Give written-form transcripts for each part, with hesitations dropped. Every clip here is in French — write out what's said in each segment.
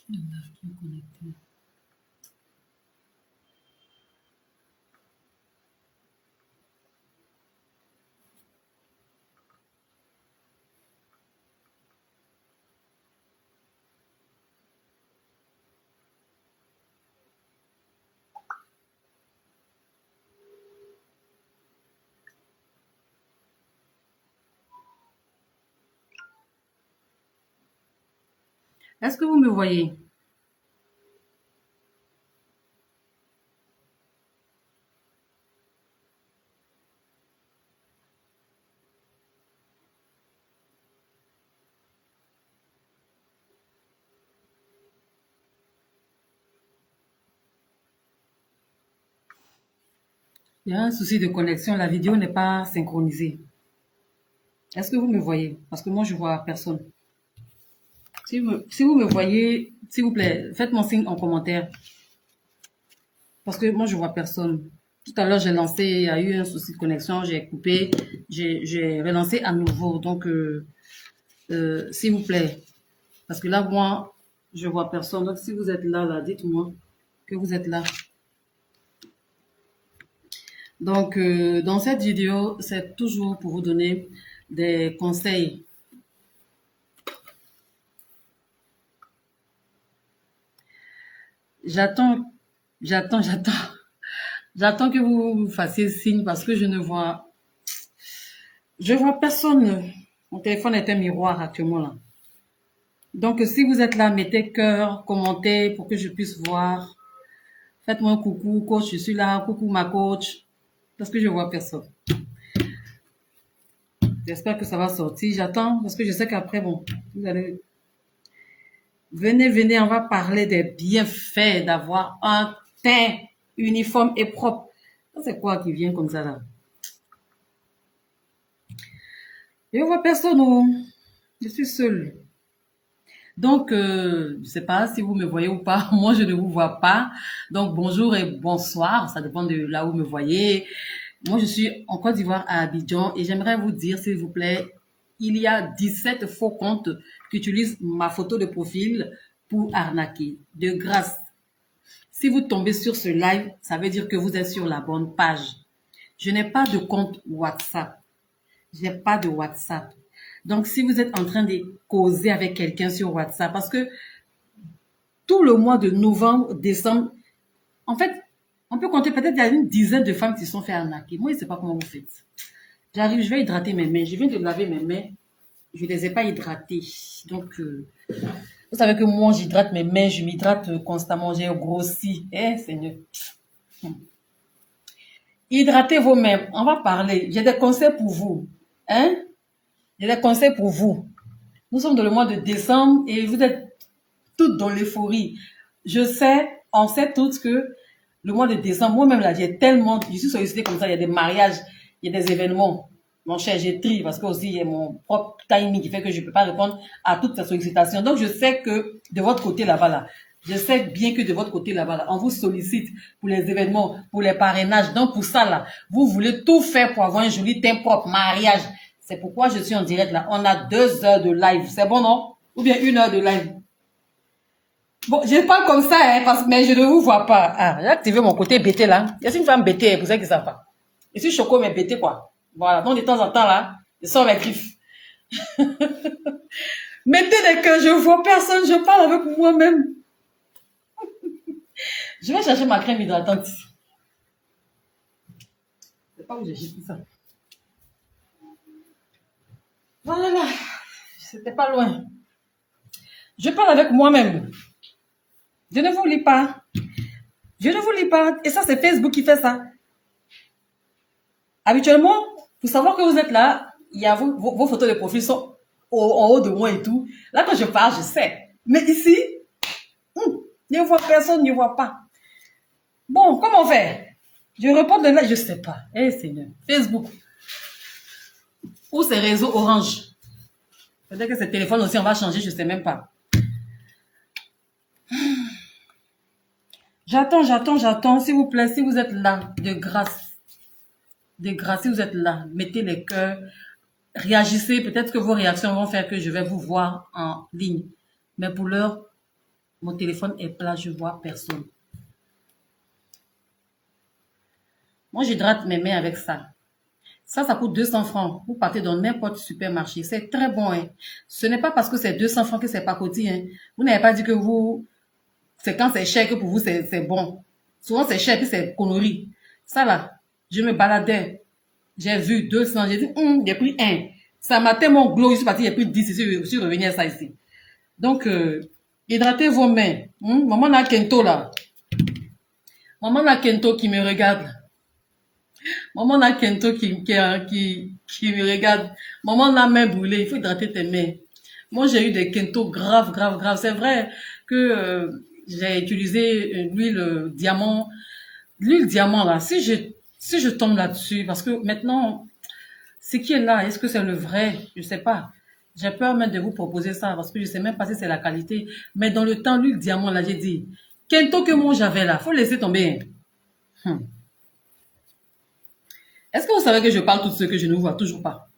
Je n'arrive plus à connecter. Est-ce que vous me voyez? Il y a un souci de connexion, la vidéo n'est pas synchronisée. Est-ce que vous me voyez? Parce que moi, je vois personne. Si vous me voyez, s'il vous plaît, faites-moi signe en commentaire. Parce que moi, je vois personne. Tout à l'heure, j'ai lancé, il y a eu un souci de connexion, j'ai coupé, j'ai relancé à nouveau. Donc, s'il vous plaît, parce que là, moi, je vois personne. Donc, si vous êtes là, dites-moi que vous êtes là. Donc, dans cette vidéo, c'est toujours pour vous donner des conseils. J'attends, j'attends, j'attends. J'attends que vous me fassiez signe parce que je vois personne. Mon téléphone est un miroir actuellement là. Donc, si vous êtes là, mettez cœur, commentez pour que je puisse voir. Faites-moi un coucou, coach, je suis là. Coucou ma coach. Parce que je vois personne. J'espère que ça va sortir. J'attends parce que je sais qu'après, bon, vous allez... Venez, venez, on va parler des bienfaits d'avoir un teint uniforme et propre. Ça, c'est quoi qui vient comme ça là? Je ne vois personne, oh. Je suis seule. Donc, je ne sais pas si vous me voyez ou pas. Moi, je ne vous vois pas. Donc, bonjour et bonsoir. Ça dépend de là où vous me voyez. Moi, je suis en Côte d'Ivoire à Abidjan et j'aimerais vous dire, s'il vous plaît, il y a 17 faux comptes qui utilisent ma photo de profil pour arnaquer. De grâce, si vous tombez sur ce live, ça veut dire que vous êtes sur la bonne page. Je n'ai pas de compte WhatsApp. Je n'ai pas de WhatsApp. Donc, si vous êtes en train de causer avec quelqu'un sur WhatsApp, parce que tout le mois de novembre, décembre, en fait, on peut compter peut-être il y a une dizaine de femmes qui se sont fait arnaquer. Moi, je ne sais pas comment vous faites. J'arrive, je vais hydrater mes mains. Je viens de laver mes mains. Je ne les ai pas hydratées. Donc, vous savez que moi, j'hydrate mes mains. Je m'hydrate constamment. J'ai grossi. Eh, Seigneur. Hydratez vos mains. On va parler. J'ai des conseils pour vous. Hein? J'ai des conseils pour vous. Nous sommes dans le mois de décembre et vous êtes toutes dans l'euphorie. Je sais, on sait toutes que le mois de décembre, moi-même là, j'ai tellement, je suis sollicitée comme ça, il y a des mariages, il y a des événements. Mon cher, j'ai tri parce que aussi il y a mon propre timing qui fait que je ne peux pas répondre à toutes ces sollicitations. Donc je sais que de votre côté là-bas là, je sais bien que de votre côté là-bas là, on vous sollicite pour les événements, pour les parrainages. Donc pour ça là, vous voulez tout faire pour avoir un joli teint propre, mariage. C'est pourquoi je suis en direct là. On a 2 heures de live. C'est bon, non? Ou bien 1 heure de live. Bon, je parle comme ça, hein, mais je ne vous vois pas. Ah, j'ai activé mon côté bêté là. Il y a une femme bêtée, pour ceux qui ne savent pas. Je suis choco, mais bêté quoi. Voilà, donc de temps en temps là, je sors mes griffes. Mettez des cœurs, je vois personne, je parle avec moi-même. Je vais chercher ma crème hydratante. Je sais pas où j'ai jeté ça. Voilà, c'était pas loin. Je parle avec moi-même. Je ne vous lis pas. Je ne vous lis pas. Et ça, c'est Facebook qui fait ça. Habituellement, pour savoir que vous êtes là, il y a vos photos de profil sont en haut de moi et tout. Là, quand je parle, je sais. Mais ici, je ne vois personne, je ne vois pas. Bon, comment faire? Je réponds de là, je ne sais pas. Eh, Seigneur. Facebook. Ou ces réseaux Orange. Peut-être que ces téléphones aussi, on va changer, je ne sais même pas. J'attends, s'il vous plaît, si vous êtes là, de grâce. De grâce, si vous êtes là, mettez les cœurs, réagissez. Peut-être que vos réactions vont faire que je vais vous voir en ligne. Mais pour l'heure, Mon téléphone est plat, je vois personne. Moi, j'hydrate mes mains avec ça. Ça coûte 200 francs. Vous partez dans n'importe supermarché. C'est très bon. Hein. Ce n'est pas parce que c'est 200 francs que c'est pas coté. Hein. Vous n'avez pas dit que c'est quand c'est cher que pour vous, c'est bon. Souvent, c'est cher, puis c'est connerie. Ça là, je me baladais. J'ai vu 200. J'ai dit, j'ai pris un. Ça m'a tellement glow. Je suis parti, j'ai pris 10 ici. Je suis revenu à ça ici. Donc, hydratez vos mains. Maman a Kento là. Maman a Kento qui me regarde. Maman a Kento qui me regarde. Maman a main brûlée. Il faut hydrater tes mains. Moi, j'ai eu des Kento graves, graves, graves. C'est vrai que j'ai utilisé l'huile diamant. L'huile diamant, là, si je tombe là-dessus, parce que maintenant, ce qui est là, est-ce que c'est le vrai? Je sais pas. J'ai peur même de vous proposer ça, parce que je sais même pas si c'est la qualité. Mais dans le temps, l'huile diamant, là, j'ai dit, Kento que moi j'avais là, faut laisser tomber. Est-ce que vous savez que je parle tout ce que je ne vous vois toujours pas?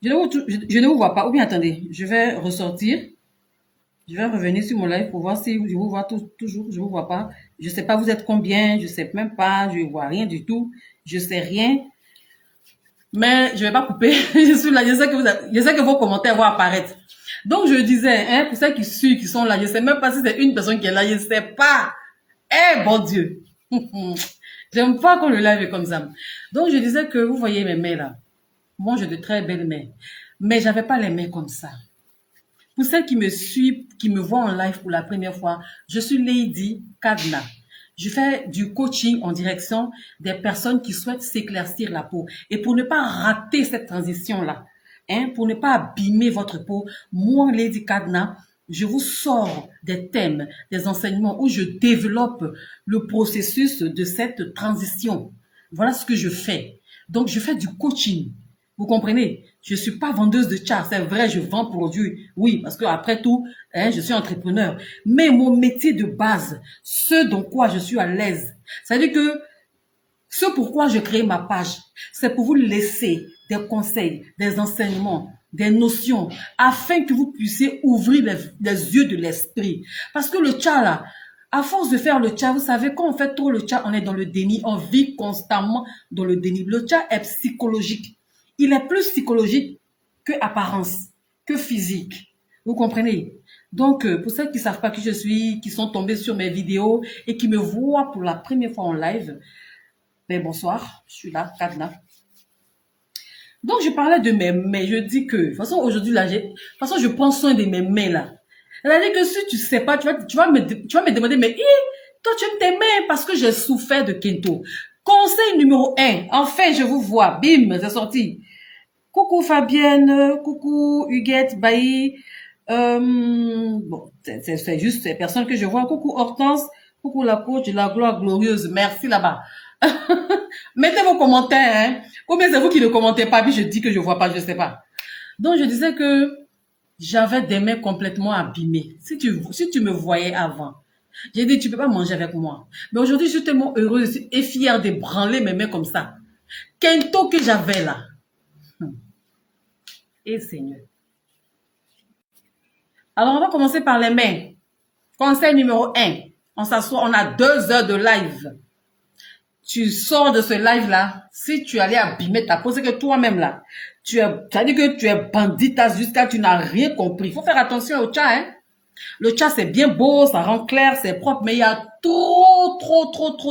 Je ne vous vois pas. Ou bien attendez, je vais ressortir. Je vais revenir sur mon live pour voir si je vous vois toujours. Je ne vous vois pas. Je ne sais pas vous êtes combien. Je ne sais même pas. Je ne vois rien du tout. Je ne sais rien. Mais je ne vais pas couper. Je suis là. Je sais que vos commentaires vont apparaître. Donc je disais, hein, pour ceux qui suivent, qui sont là, je ne sais même pas si c'est une personne qui est là. Je ne sais pas. Eh bon Dieu. J'aime pas quand le live est comme ça. Donc je disais que vous voyez mes mains là. Moi j'ai de très belles mains. Mais j'avais pas les mains comme ça. Pour celles qui me suivent, qui me voient en live pour la première fois, je suis Lady Kadna. Je fais du coaching en direction des personnes qui souhaitent s'éclaircir la peau. Et pour ne pas rater cette transition-là, hein, pour ne pas abîmer votre peau, moi, Lady Kadna, je vous sors des thèmes, des enseignements où je développe le processus de cette transition. Voilà ce que je fais. Donc, je fais du coaching. Vous comprenez? Je suis pas vendeuse de char, c'est vrai, je vends produits, oui, parce que après tout, hein, je suis entrepreneur. Mais mon métier de base, ce dont quoi je suis à l'aise, c'est-à-dire que ce pourquoi je crée ma page, c'est pour vous laisser des conseils, des enseignements, des notions, afin que vous puissiez ouvrir les yeux de l'esprit. Parce que le char là, à force de faire le char, vous savez, quand on fait trop le char, on est dans le déni, on vit constamment dans le déni. Le char est psychologique. Il est plus psychologique que apparence, que physique. Vous comprenez? Donc, pour ceux qui ne savent pas qui je suis, qui sont tombés sur mes vidéos et qui me voient pour la première fois en live, ben bonsoir, je suis là, Kadna. Donc, je parlais de mes mains. Je dis que, de toute façon, aujourd'hui, là, de toute façon, je prends soin de mes mains, là. C'est-à-dire que si tu sais pas, tu vas me demander, mais toi, tu aimes tes mains parce que j'ai souffert de Kento. Conseil numéro 1. Enfin, je vous vois. Bim, c'est sorti. Coucou Fabienne, coucou Huguette, Bailly. Bon, c'est juste ces personnes que je vois. Coucou Hortense, coucou la coach de la gloire glorieuse. Merci là-bas. Mettez vos commentaires, hein. Combien c'est vous qui ne commentez pas, puis je dis que je vois pas, je sais pas. Donc, je disais que j'avais des mains complètement abîmées. Si tu me voyais avant, j'ai dit, tu peux pas manger avec moi. Mais aujourd'hui, je suis tellement heureuse et fière de branler mes mains comme ça. Kento que j'avais là. Et Seigneur. Alors, on va commencer par les mains. Conseil numéro 1. On s'assoit, on a 2 heures de live. Tu sors de ce live-là, si tu allais abîmer ta peau, c'est que toi-même là, ça dit que tu es bandita jusqu'à tu n'as rien compris. Il faut faire attention au chat, hein. Le chat, c'est bien beau, ça rend clair, c'est propre, mais il y a trop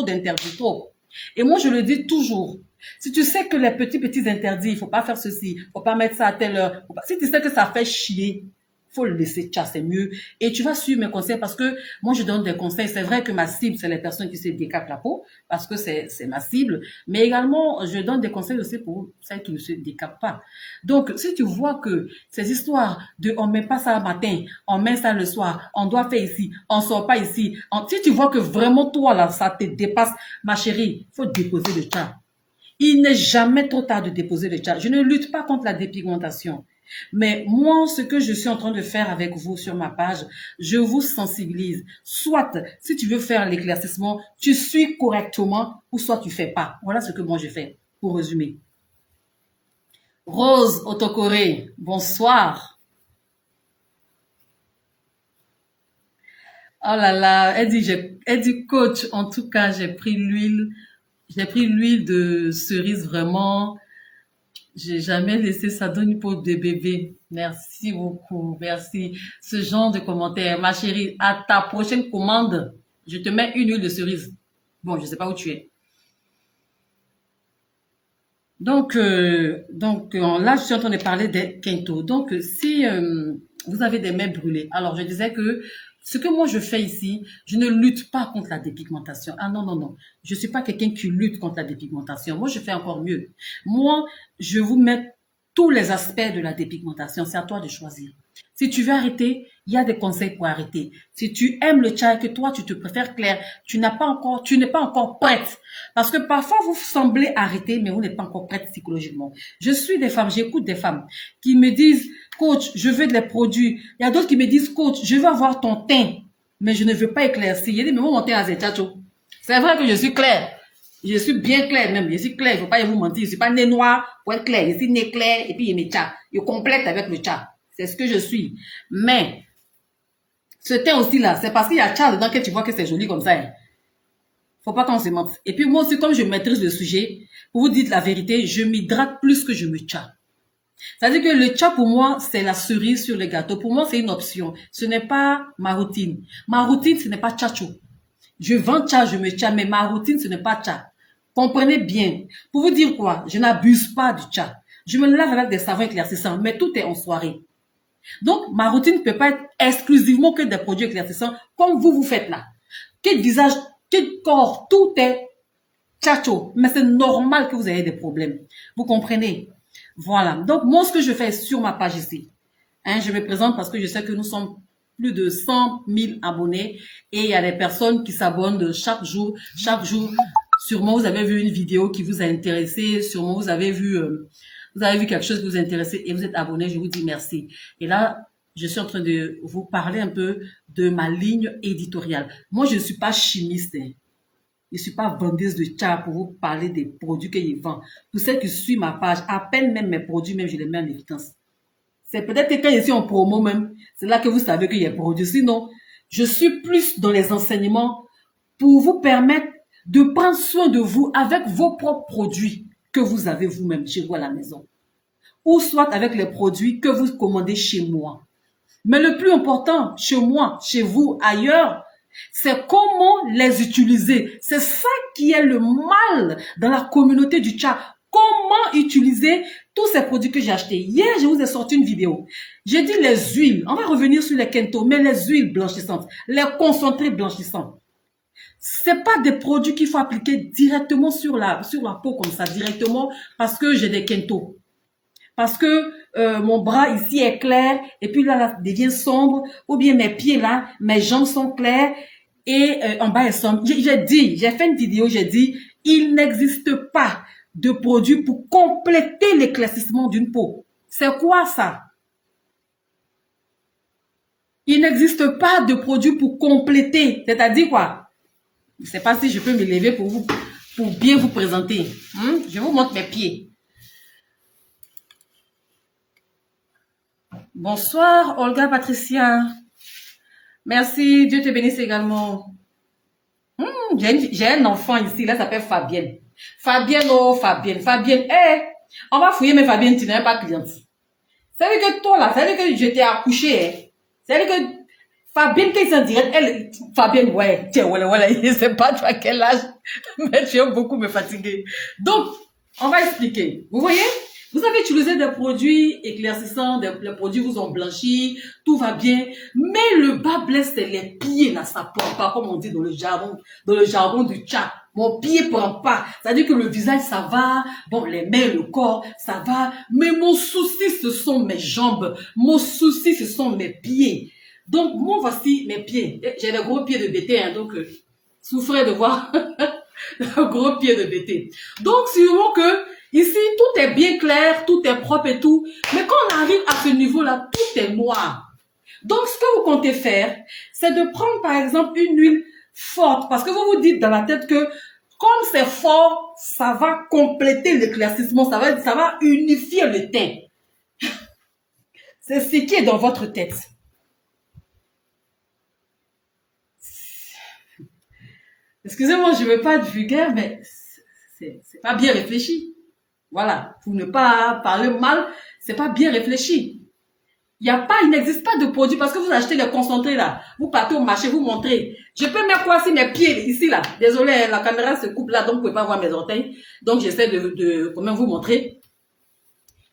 d'interdits, trop. Et moi, je le dis toujours. Si tu sais que les petits interdits, il faut pas faire ceci, il faut pas mettre ça à telle heure, si tu sais que ça fait chier, faut le laisser chat, c'est mieux. Et tu vas suivre mes conseils parce que moi, je donne des conseils. C'est vrai que ma cible, c'est les personnes qui se décapent la peau parce que c'est ma cible. Mais également, je donne des conseils aussi pour celles qui ne se décapent pas. Donc, si tu vois que ces histoires de on met pas ça le matin, on met ça le soir, on doit faire ici, on sort pas ici. Si tu vois que vraiment toi, là, ça te dépasse, ma chérie, faut déposer le chat. Il n'est jamais trop tard de déposer le chat. Je ne lutte pas contre la dépigmentation. Mais moi, ce que je suis en train de faire avec vous sur ma page, je vous sensibilise. Soit, si tu veux faire l'éclaircissement, tu suis correctement ou soit tu fais pas. Voilà ce que moi je fais, pour résumer. Rose Otokoré, bonsoir. Oh là là, elle dit, coach, en tout cas, j'ai pris l'huile de cerise vraiment. J'ai jamais laissé ça dans une peau de bébé. Merci beaucoup, merci. Ce genre de commentaire, ma chérie, à ta prochaine commande, je te mets une huile de cerise. Bon, je sais pas où tu es. Là, je suis en train de parler des Kento. Donc, si vous avez des mains brûlées, alors je disais que ce que moi je fais ici, je ne lutte pas contre la dépigmentation. Ah non, non, non. Je suis pas quelqu'un qui lutte contre la dépigmentation. Moi, je fais encore mieux. Moi, je vous mets tous les aspects de la dépigmentation. C'est à toi de choisir. Si tu veux arrêter, il y a des conseils pour arrêter. Si tu aimes le chai, que toi, tu te préfères clair, tu n'es pas encore prête. Parce que parfois, vous semblez arrêter, mais vous n'êtes pas encore prête psychologiquement. Je suis des femmes, j'écoute des femmes qui me disent, coach, je veux des produits. Il y a d'autres qui me disent, coach, je veux avoir ton teint, mais je ne veux pas éclaircir. Il y a des moments où mon teint a zétacho. C'est vrai que je suis claire. Je suis bien claire même. Je suis claire. Il ne faut pas vous mentir. Je ne suis pas nez noir pour être claire. Je suis nez clair et puis il me tcha. Je complète avec le tcha. C'est ce que je suis. Mais, ce teint aussi là, c'est parce qu'il y a tcha dedans que tu vois que c'est joli comme ça. Hein. Faut pas qu'on se mente. Et puis moi aussi, comme je maîtrise le sujet, pour vous dire la vérité, je m'hydrate plus que je me tcha. C'est-à-dire que le tcha, pour moi, c'est la cerise sur le gâteau. Pour moi, c'est une option. Ce n'est pas ma routine. Ma routine, ce n'est pas tchacho. Je vends tcha, je me tcha, mais ma routine, ce n'est pas tcha. Comprenez bien. Pour vous dire quoi, je n'abuse pas du tcha. Je me lave avec des savons éclaircissants, mais tout est en soirée. Donc, ma routine ne peut pas être exclusivement que des produits éclaircissants, comme vous faites là. Quel visage, quel corps, tout est tchacho. Mais c'est normal que vous ayez des problèmes. Vous comprenez? Voilà. Donc, moi, ce que je fais sur ma page ici, hein, je me présente parce que je sais que nous sommes plus de 100 000 abonnés et il y a des personnes qui s'abonnent chaque jour. Chaque jour, sûrement, vous avez vu une vidéo qui vous a intéressé. Sûrement, vous avez vu quelque chose qui vous intéresse et vous êtes abonné. Je vous dis merci. Et là, je suis en train de vous parler un peu de ma ligne éditoriale. Moi, je ne suis pas chimiste. Hein. Je ne suis pas vendeuse de tcha pour vous parler des produits que je vends. Pour celles qui suivent ma page, à peine même mes produits, même je les mets en évidence. C'est peut-être que quand je suis en promo même, c'est là que vous savez qu'il y a produit. Sinon, je suis plus dans les enseignements pour vous permettre de prendre soin de vous avec vos propres produits que vous avez vous-même chez vous à la maison. Ou soit avec les produits que vous commandez chez moi. Mais le plus important, chez moi, chez vous, ailleurs, c'est comment les utiliser. C'est ça qui est le mal dans la communauté du tcha. Comment utiliser tous ces produits que j'ai achetés. Hier, je vous ai sorti une vidéo. J'ai dit les huiles. On va revenir sur les Kento, mais les huiles blanchissantes, les concentrés blanchissants. C'est pas des produits qu'il faut appliquer directement sur la peau comme ça, directement, parce que j'ai des Kento. Parce que mon bras ici est clair, et puis là devient sombre, ou bien mes pieds là, mes jambes sont claires, et en bas est sombre. J'ai fait une vidéo, j'ai dit, il n'existe pas de produit pour compléter l'éclaircissement d'une peau. C'est quoi ça? Il n'existe pas de produit pour compléter. C'est-à-dire quoi? Je ne sais pas si je peux me lever pour bien vous présenter. Je vous montre mes pieds. Bonsoir, Olga Patricia. Merci, Dieu te bénisse également. J'ai un enfant ici, là, ça s'appelle Fabienne. Fabienne, oh, Fabienne. Fabienne, on va fouiller, mais Fabienne, tu n'es pas cliente. C'est-à-dire que toi, là, c'est-à-dire que je t'ai accouché, hein. C'est-à-dire que Fabienne, quand ils sont direct, Fabienne, ouais, tiens, voilà, je sais pas toi quel âge, mais tu aimes beaucoup me fatiguer. Donc, on va expliquer. Vous voyez? Vous avez utilisé des produits éclaircissants, les produits vous ont blanchi, tout va bien, mais le bas blesse, c'est les pieds, là, ça prend pas, comme on dit dans le jargon du tcha. Mon pied prend pas. C'est-à-dire que le visage, ça va, bon, les mains, le corps, ça va, mais mon souci, ce sont mes jambes. Mon souci, ce sont mes pieds. Donc, moi, voici mes pieds. J'ai des gros pieds de bété, hein, donc, souffrez de voir un gros pied de bété. Donc, sûrement que ici, tout est bien clair, tout est propre et tout. Mais quand on arrive à ce niveau-là, tout est noir. Donc, ce que vous comptez faire, c'est de prendre, par exemple, une huile forte. Parce que vous vous dites dans la tête que, comme c'est fort, ça va compléter l'éclaircissement, ça va unifier le teint. C'est ce qui est dans votre tête. Excusez-moi, je ne veux pas être vulgaire, mais c'est pas bien réfléchi. Voilà, pour ne pas parler mal, c'est pas bien réfléchi. Il n'existe pas de produit parce que vous achetez les concentrés là. Vous partez au marché, vous montrez. Je peux mettre quoi sur mes pieds ici là. Désolé, la caméra se coupe là, donc vous pouvez pas voir mes orteils. Donc j'essaie de quand même vous montrer.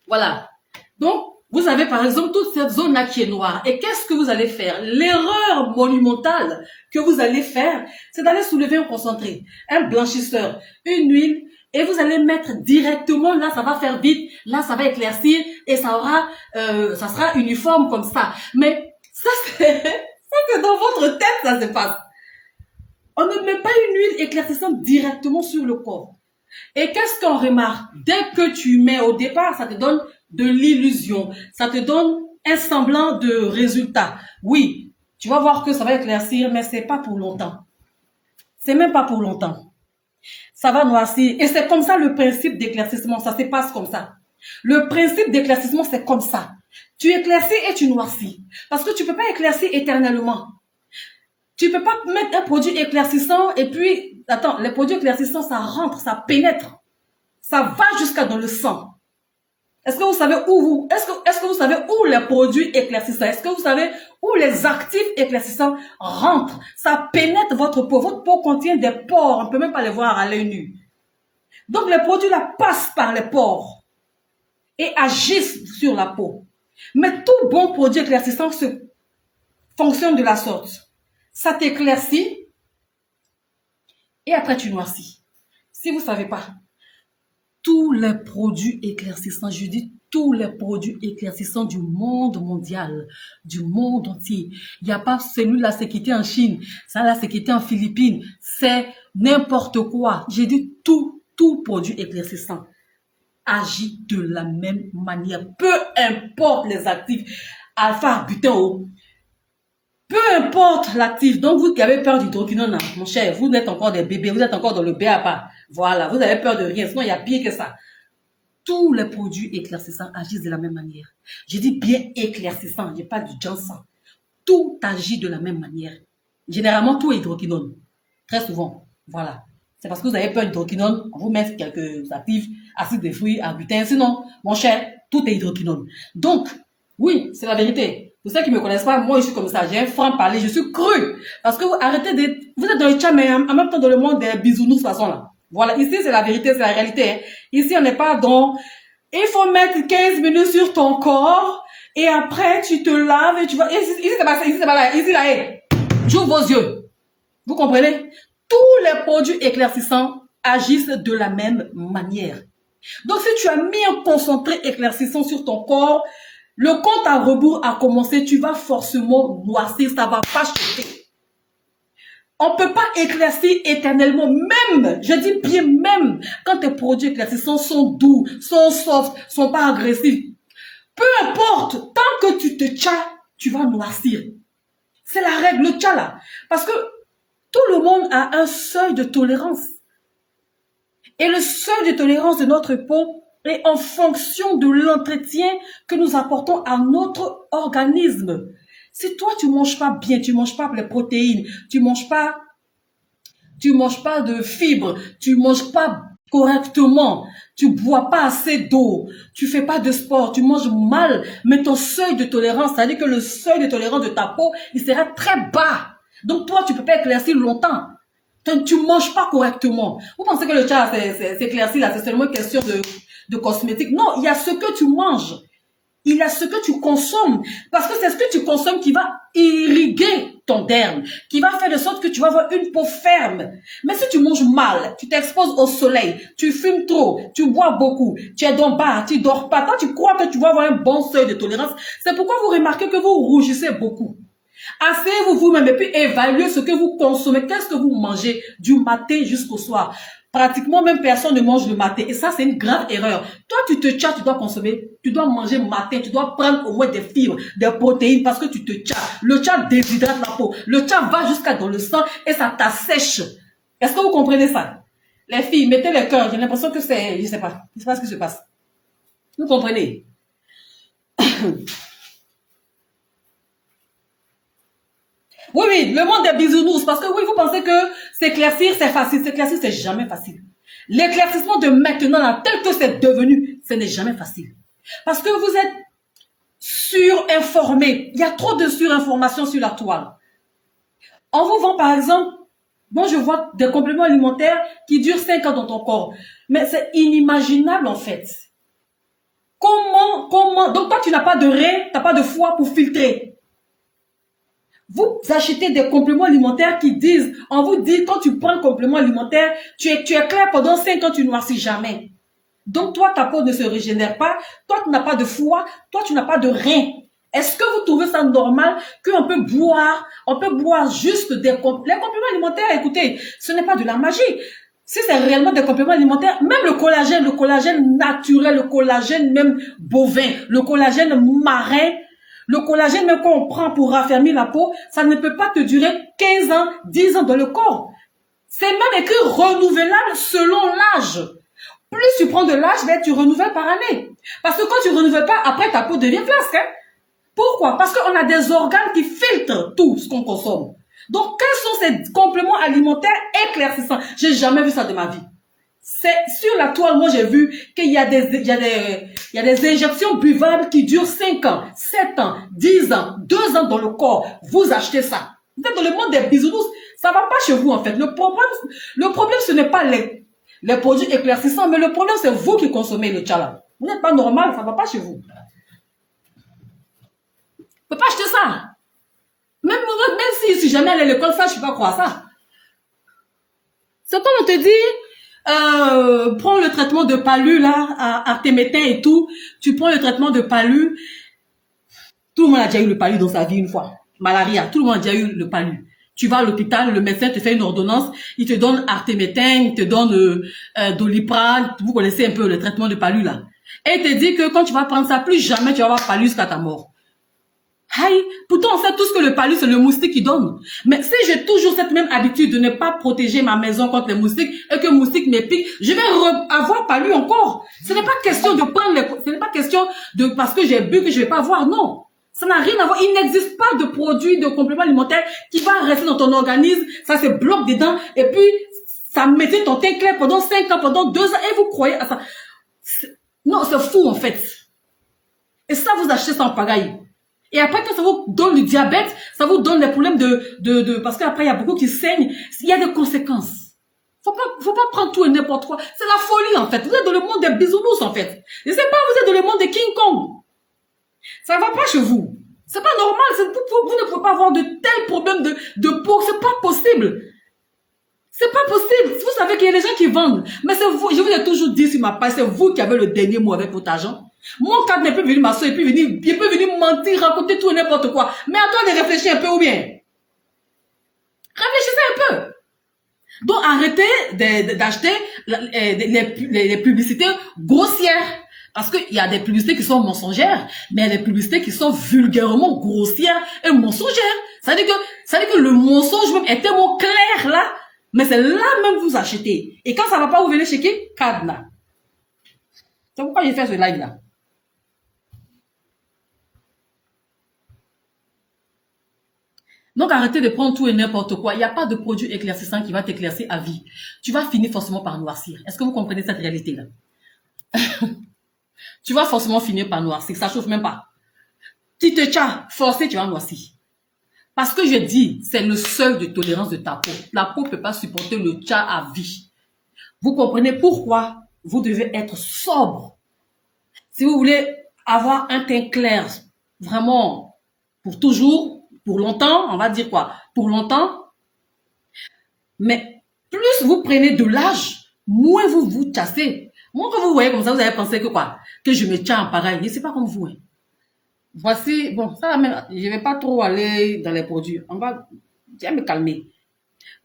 Voilà. Donc, vous avez par exemple toute cette zone-là qui est noire. Et qu'est-ce que vous allez faire? L'erreur monumentale que vous allez faire, c'est d'aller soulever un concentré, un blanchisseur, une huile, et vous allez mettre directement, là ça va faire vite, là ça va éclaircir, et ça sera uniforme comme ça. Mais ça c'est dans votre tête, ça se passe. On ne met pas une huile éclaircissante directement sur le corps. Et qu'est-ce qu'on remarque? Dès que tu mets au départ, ça te donne de l'illusion. Ça te donne un semblant de résultat. Oui, tu vas voir que ça va éclaircir, mais c'est pas pour longtemps. C'est même pas pour longtemps. Ça va noircir. Et c'est comme ça le principe d'éclaircissement. Ça se passe comme ça. Le principe d'éclaircissement, c'est comme ça. Tu éclaircis et tu noircis. Parce que tu peux pas éclaircir éternellement. Tu peux pas mettre un produit éclaircissant et puis, attends, les produits éclaircissants, ça rentre, ça pénètre. Ça va jusqu'à dans le sang. Est-ce que vous savez est-ce que vous savez où les produits éclaircissants, est-ce que vous savez où les actifs éclaircissants rentrent? Ça pénètre votre peau. Votre peau contient des pores. On ne peut même pas les voir à l'œil nu. Donc, les produits là passent par les pores et agissent sur la peau. Mais tout bon produit éclaircissant fonctionne de la sorte. Ça t'éclaircit et après tu noircis. Si vous ne savez pas, tous les produits éclaircissants, je dis tous les produits éclaircissants du monde mondial, du monde entier. Il n'y a pas celui-là, c'est qui était en Chine, ça là, c'est qui était en Philippines, c'est n'importe quoi. J'ai dit tout produit éclaircissant agit de la même manière. Peu importe les actifs, alpha, butane, peu importe l'actif. Donc, vous qui avez peur d'hydroquinone, mon cher, vous êtes encore des bébés, vous êtes encore dans le BABA. Voilà, vous avez peur de rien, sinon il y a pire que ça. Tous les produits éclaircissants agissent de la même manière. Je dis bien éclaircissant, je n'ai pas du Johnson. Tout agit de la même manière. Généralement, tout est hydroquinone. Très souvent. Voilà. C'est parce que vous avez peur d'hydroquinone, on vous met quelques actifs, acides de fruits, arbutin. Sinon, mon cher, tout est hydroquinone. Donc, oui, c'est la vérité. Pour ceux qui ne me connaissent pas, moi, je suis comme ça. J'ai un franc parler, je suis cru. Parce que vous arrêtez de... Vous êtes dans le chat, mais en même temps dans le monde des bisounours, de toute façon, là. Voilà, ici, c'est la vérité, c'est la réalité. Hein. Ici, on n'est pas dans... Il faut mettre 15 minutes sur ton corps et après, tu te laves et tu vas... Ici, c'est pas ça, ici, c'est pas là. Ici, là, hey. J'ouvre vos yeux. Vous comprenez? Tous les produits éclaircissants agissent de la même manière. Donc, si tu as mis un concentré éclaircissant sur ton corps, le compte à rebours a commencé, tu vas forcément noircir, ça va pas chauffer. On ne peut pas éclaircir éternellement, même, je dis bien même, quand tes produits éclaircissants sont doux, sont soft, sont pas agressifs. Peu importe, tant que tu te tchas, tu vas noircir. C'est la règle, le tcha là. Parce que tout le monde a un seuil de tolérance. Et le seuil de tolérance de notre peau est en fonction de l'entretien que nous apportons à notre organisme. Si toi, tu manges pas bien, tu manges pas les protéines, tu manges pas de fibres, tu manges pas correctement, tu bois pas assez d'eau, tu fais pas de sport, tu manges mal, mais ton seuil de tolérance, c'est-à-dire que le seuil de tolérance de ta peau, il sera très bas. Donc toi, tu peux pas éclaircir longtemps. Tu manges pas correctement. Vous pensez que le chat, c'est éclairci là, c'est seulement une question de cosmétique. Non, il y a ce que tu manges. Il y a ce que tu consommes. Parce que c'est ce que tu consommes qui va irriguer ton derme, qui va faire de sorte que tu vas avoir une peau ferme. Mais si tu manges mal, tu t'exposes au soleil, tu fumes trop, tu bois beaucoup, tu es dans bas, tu dors pas, toi tu crois que tu vas avoir un bon seuil de tolérance, c'est pourquoi vous remarquez que vous rougissez beaucoup. Asseyez-vous vous-même et puis évaluez ce que vous consommez. Qu'est-ce que vous mangez du matin jusqu'au soir? Pratiquement même personne ne mange le matin. Et ça, c'est une grave erreur. Toi, tu te tchas, tu dois consommer, tu dois manger matin, tu dois prendre au moins des fibres, des protéines parce que tu te tchas. Le tchas déshydrate la peau. Le tchas va jusqu'à dans le sang et ça t'assèche. Est-ce que vous comprenez ça? Les filles, mettez le cœur. J'ai l'impression que c'est, je sais pas ce qui se passe. Vous comprenez? Oui, oui, le monde des bisounours. Parce que oui, vous pensez que s'éclaircir, c'est facile. S'éclaircir, c'est jamais facile. L'éclaircissement de maintenant, là, tel que c'est devenu, ce n'est jamais facile. Parce que vous êtes surinformé. Il y a trop de surinformation sur la toile. On vous vend, par exemple, moi, je vois des compléments alimentaires qui durent 5 ans dans ton corps. Mais c'est inimaginable, en fait. Comment, donc toi, tu n'as pas de rein, tu n'as pas de foie pour filtrer. Vous achetez des compléments alimentaires qui disent, on vous dit, quand tu prends un complément alimentaire, tu es clair pendant 5 ans, tu noircis jamais. Donc, toi, ta peau ne se régénère pas. Toi, tu n'as pas de foie. Toi, tu n'as pas de rein. Est-ce que vous trouvez ça normal qu'on peut boire juste les compléments alimentaires? Écoutez, ce n'est pas de la magie. Si c'est réellement des compléments alimentaires, même le collagène naturel, le collagène même bovin, le collagène marin, le collagène même qu'on prend pour raffermir la peau, ça ne peut pas te durer 15 ans, 10 ans dans le corps. C'est même écrit renouvelable selon l'âge. Plus tu prends de l'âge, ben, tu renouvelles par année. Parce que quand tu renouvelles pas, après ta peau devient flasque. Hein? Pourquoi? Parce qu'on a des organes qui filtrent tout ce qu'on consomme. Donc, quels sont ces compléments alimentaires éclaircissants? J'ai jamais vu ça de ma vie. C'est sur la toile, moi j'ai vu qu'il y a des injections buvables qui durent 5 ans, 7 ans, 10 ans, 2 ans dans le corps. Vous achetez ça. Vous êtes dans le monde des bisounours. Ça va pas chez vous en fait. Le problème ce n'est pas les produits éclaircissants, mais le problème c'est vous qui consommez le tchala. Vous n'êtes pas normal, ça va pas chez vous. Vous ne pouvez pas acheter ça. Même si jamais elle est à l'école, ça, je ne peux pas croire ça. C'est comme on te dit, prends le traitement de palu, là, artémétin et tout. Tu prends le traitement de palu. Tout le monde a déjà eu le palu dans sa vie une fois. Malaria, tout le monde a déjà eu le palu. Tu vas à l'hôpital, le médecin te fait une ordonnance, il te donne artémétin, il te donne doliprane. Vous connaissez un peu le traitement de palu, là. Et il te dit que quand tu vas prendre ça, plus jamais tu vas avoir palu jusqu'à ta mort. Aïe, pourtant on sait tous que le palu c'est le moustique qui donne. Mais si j'ai toujours cette même habitude de ne pas protéger ma maison contre les moustiques et que le moustique me pique, je vais avoir palu encore. Ce n'est pas question de prendre ce n'est pas question de parce que j'ai bu que je vais pas avoir, non. Ça n'a rien à voir. Il n'existe pas de produit, de complément alimentaire qui va rester dans ton organisme, ça se bloque dedans et puis ça mettait ton teint clair pendant 5 ans, pendant 2 ans et vous croyez à ça. Non, c'est fou en fait. Et ça vous achetez ça en pagaille. Et après, quand ça vous donne du diabète, ça vous donne des problèmes parce qu'après, il y a beaucoup qui saignent. Il y a des conséquences. Faut pas prendre tout et n'importe quoi. C'est la folie, en fait. Vous êtes dans le monde des bisounours, en fait. Je sais pas, vous êtes dans le monde des King Kong. Ça va pas chez vous. C'est pas normal. Vous ne pouvez pas avoir de tels problèmes de peau. C'est pas possible. C'est pas possible. Vous savez qu'il y a des gens qui vendent. Mais c'est vous, je vous ai toujours dit sur ma page, c'est vous qui avez le dernier mot avec votre argent. Mon cadre ne peut venir m'asseoir et puis il peut venir mentir, raconter tout et n'importe quoi. Mais à toi de réfléchir un peu ou bien. Réfléchissez un peu. Donc arrêtez d'acheter les publicités grossières. Parce qu'il y a des publicités qui sont mensongères, mais il y a des publicités qui sont vulgairement grossières et mensongères. Ça veut dire que le mensonge même est tellement clair là, mais c'est là même que vous achetez. Et quand ça ne va pas, vous venez checker Cadna. C'est pourquoi j'ai fait ce live là. Donc arrêtez de prendre tout et n'importe quoi. Il n'y a pas de produit éclaircissant qui va t'éclaircir à vie. Tu vas finir forcément par noircir. Est-ce que vous comprenez cette réalité-là? Tu vas forcément finir par noircir. Ça ne chauffe même pas. Tu te tiens forcé, tu vas noircir. Parce que je dis, c'est le seuil de tolérance de ta peau. La peau ne peut pas supporter le tcha à vie. Vous comprenez pourquoi vous devez être sobre. Si vous voulez avoir un teint clair, vraiment, pour toujours, pour longtemps, on va dire quoi? Pour longtemps. Mais plus vous prenez de l'âge, moins vous vous chassez. Moi, quand vous voyez comme ça, vous allez penser que quoi? Que je me tiens en pareil. Je ne sais pas comme vous. Hein. Voici, bon, ça même, je ne vais pas trop aller dans les produits. Je vais me calmer.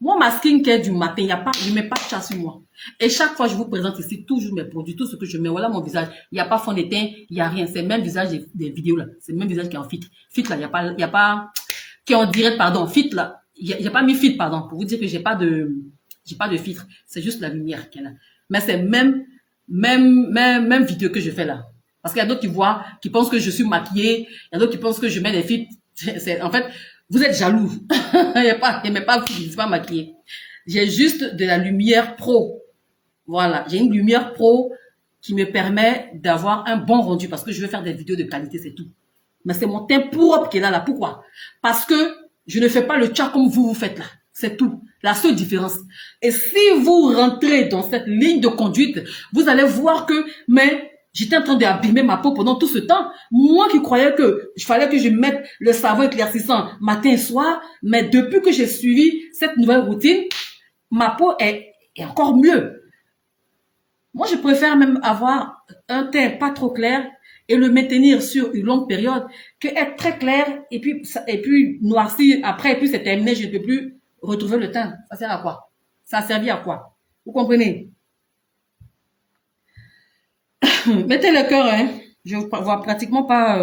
Moi, ma skincare du matin, je ne mets pas de chasse sur moi. Et chaque fois, je vous présente ici toujours mes produits, tout ce que je mets. Voilà mon visage. Il n'y a pas fond de teint, il n'y a rien. C'est le même visage des vidéos là. C'est le même visage qui est en fit. Fit là, il n'y a pas, qui est en direct, pardon. Fit là, il n'y a pas mis fit, pardon. Pour vous dire que j'ai pas de filtre. C'est juste la lumière qui est là. Mais c'est même vidéo que je fais là. Parce qu'il y a d'autres qui voient, qui pensent que je suis maquillée. Il y a d'autres qui pensent que je mets des filtres. En fait, Vous êtes jaloux. Il n'est pas, pas maquillé. J'ai juste de la lumière pro. Voilà, j'ai une lumière pro qui me permet d'avoir un bon rendu parce que je veux faire des vidéos de qualité, c'est tout. Mais c'est mon teint propre qui est là. Pourquoi? Parce que je ne fais pas le tcha comme vous faites là. C'est tout. La seule différence. Et si vous rentrez dans cette ligne de conduite, vous allez voir que, mais j'étais en train d'abîmer ma peau pendant tout ce temps. Moi qui croyais que il fallait que je mette le savon éclaircissant matin et soir, mais depuis que j'ai suivi cette nouvelle routine, ma peau est encore mieux. Moi, je préfère même avoir un teint pas trop clair et le maintenir sur une longue période que être très clair et puis noircir après et puis c'est terminé, je ne peux plus retrouver le teint. Ça sert à quoi? Ça a servi à quoi? Vous comprenez? Mettez le cœur, hein. Je vois pratiquement pas,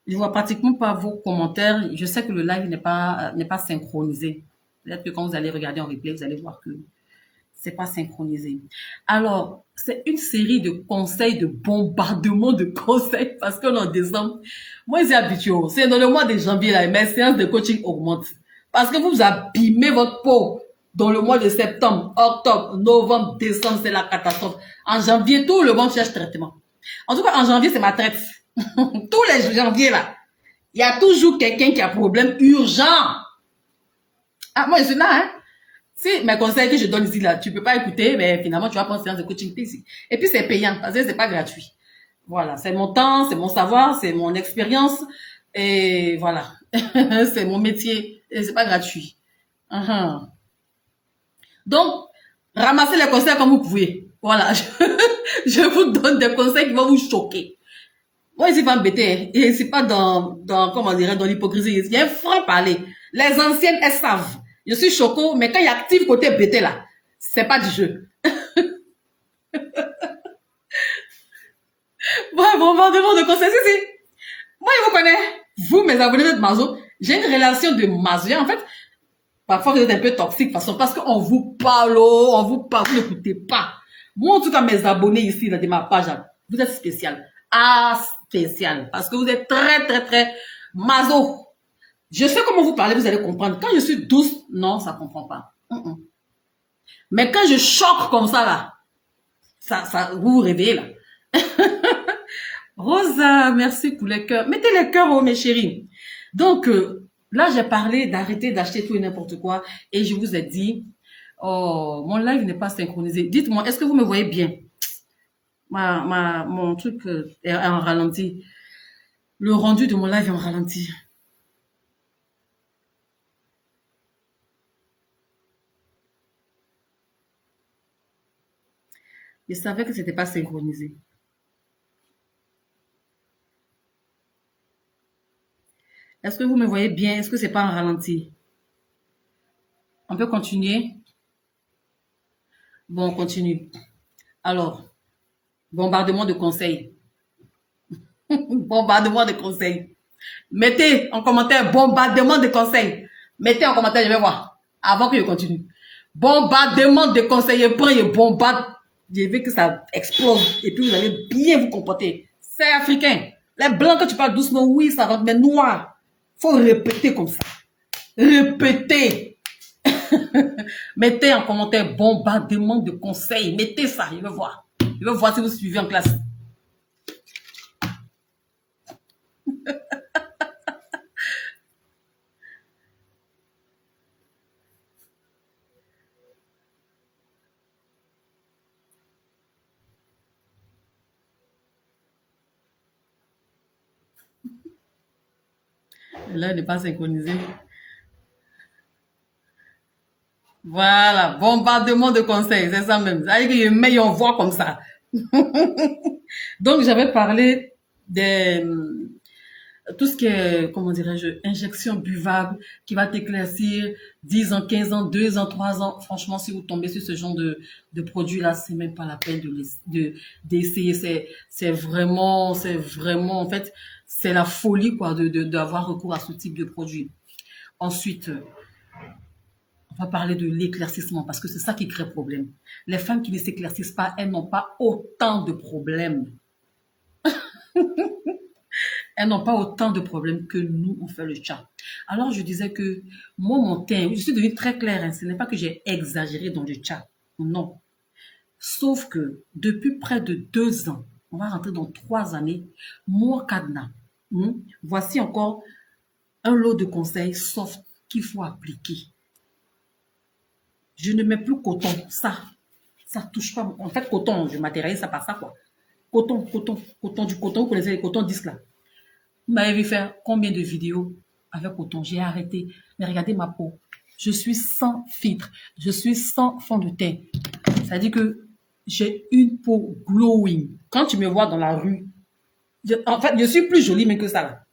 je vois pratiquement pas vos commentaires. Je sais que le live n'est pas synchronisé. Peut-être que quand vous allez regarder en replay, vous allez voir que c'est pas synchronisé. Alors, c'est une série de conseils, de bombardement de conseils parce qu'on est en décembre. Moi, c'est habitué. C'est dans le mois de janvier, là, mes séances de coaching augmentent. Parce que vous abîmez votre peau dans le mois de septembre, octobre, novembre, décembre, c'est la catastrophe. En janvier, tout le monde cherche traitement. En tout cas, en janvier, c'est ma traite. Tous les janvier, là, il y a toujours quelqu'un qui a un problème urgent. Ah, moi, je suis là, hein. Si mes conseils que je donne ici, là, tu peux pas écouter, mais finalement, tu vas prendre une séance de coaching ici. Et puis, c'est payant, parce que c'est pas gratuit. Voilà, c'est mon temps, c'est mon savoir, c'est mon expérience, et voilà. C'est mon métier, et c'est pas gratuit. Donc, ramassez les conseils comme vous pouvez. Voilà, je vous donne des conseils qui vont vous choquer. Moi, ici, pas embêter, et c'est pas comment dirais, dans l'hypocrisie. Il y a un franc parler. Les anciennes, elles savent. Je suis choco, mais quand il active côté bêté là, c'est pas du jeu. Bon, bombardement de conseils, si. Moi, je vous connais. Vous, mes abonnés de Mazo, j'ai une relation de Mazo. En fait, parfois, vous êtes un peu toxique, parce qu'on vous parle, vous n'écoutez pas. Moi, en tout cas, mes abonnés ici, là, de ma page, vous êtes spécial. Ah, spécial. Parce que vous êtes très, très, très Mazo. Je sais comment vous parlez, vous allez comprendre. Quand je suis douce, non, ça ne comprend pas. Mais quand je choque comme ça, là, ça vous vous réveillez, là. Rosa, merci pour les cœurs. Mettez les cœurs, oh, mes chéris. Donc, là, j'ai parlé d'arrêter d'acheter tout et n'importe quoi. Et je vous ai dit, oh, mon live n'est pas synchronisé. Dites-moi, est-ce que vous me voyez bien? Mon truc est en ralenti. Le rendu de mon live est en ralenti. Je savais que c'était pas synchronisé. Est-ce que vous me voyez bien? Est-ce que c'est pas en ralenti? On peut continuer? Bon, on continue. Alors, bombardement de conseils. Bombardement de conseils. Mettez en commentaire bombardement de conseils. Mettez en commentaire, je vais voir. Avant que je continue. Bombardement de conseils. Je prends, je bombarde. Je veux que ça explose. Et puis vous allez bien vous comporter. C'est africain. Les blancs, quand tu parles doucement, oui, ça rentre, mais noir. Faut répéter comme ça. Répétez. Mettez en commentaire bombardement de conseils. Mettez ça, je veux voir. Je veux voir si vous suivez en classe. Là, il n'est pas synchronisé. Voilà, bombardement de conseils, c'est ça même. Ça veut dire que je mets en voix comme ça. Donc, j'avais parlé de tout ce qui est, comment dirais-je, injection buvable qui va t'éclaircir 10 ans, 15 ans, 2 ans, 3 ans. Franchement, si vous tombez sur ce genre de produit-là, c'est même pas la peine d'essayer. C'est vraiment, en fait, c'est la folie, quoi, d'avoir recours à ce type de produit. Ensuite, on va parler de l'éclaircissement parce que c'est ça qui crée problème. Les femmes qui ne s'éclaircissent pas, elles n'ont pas autant de problèmes. elles n'ont pas autant de problèmes que nous, on fait le chat. Alors, je disais que moi, mon teint, je suis devenue très claire, hein, ce n'est pas que j'ai exagéré dans le chat. Non. Sauf que depuis près de 2 ans, on va rentrer dans 3 années, moi, Kadna, voici encore un lot de conseils soft qu'il faut appliquer. Je ne mets plus coton, ça touche pas. En fait, coton, je matérialise ça par ça, quoi. Coton, du coton, vous connaissez les cotons 10 là. Vous m'avez vu faire combien de vidéos avec coton? J'ai arrêté. Mais regardez ma peau. Je suis sans filtre. Je suis sans fond de teint. Ça veut dire que j'ai une peau glowing. Quand tu me vois dans la rue, en fait, je suis plus jolie même que ça là.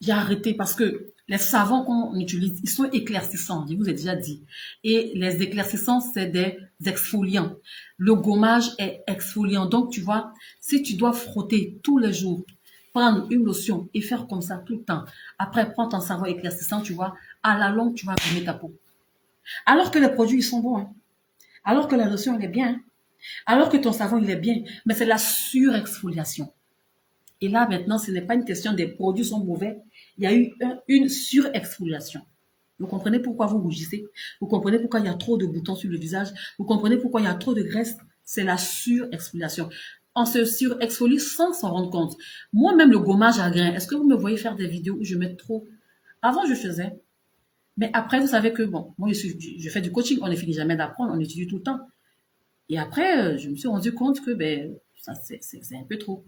J'ai arrêté parce que les savons qu'on utilise, ils sont éclaircissants, je vous ai déjà dit. Et les éclaircissants, c'est des exfoliants. Le gommage est exfoliant. Donc, tu vois, si tu dois frotter tous les jours, prendre une lotion et faire comme ça tout le temps, après prendre ton savon éclaircissant, tu vois, à la longue, tu vas abîmer ta peau. Alors que les produits, ils sont bons. Hein. Alors que la lotion, elle est bien. Hein. Alors que ton savon, il est bien. Mais c'est la surexfoliation. Et là, maintenant, ce n'est pas une question des produits sont mauvais. Il y a eu une surexfoliation. Vous comprenez pourquoi vous rougissez? Vous comprenez pourquoi il y a trop de boutons sur le visage? Vous comprenez pourquoi il y a trop de graisse? C'est la surexfoliation. On se surexfolie sans s'en rendre compte. Moi-même, le gommage à grains, est-ce que vous me voyez faire des vidéos où je mets trop? Avant, je faisais. Mais après, vous savez que, bon, moi, je fais du coaching. On ne finit jamais d'apprendre. On étudie tout le temps. Et après, je me suis rendu compte que, ça, c'est un peu trop.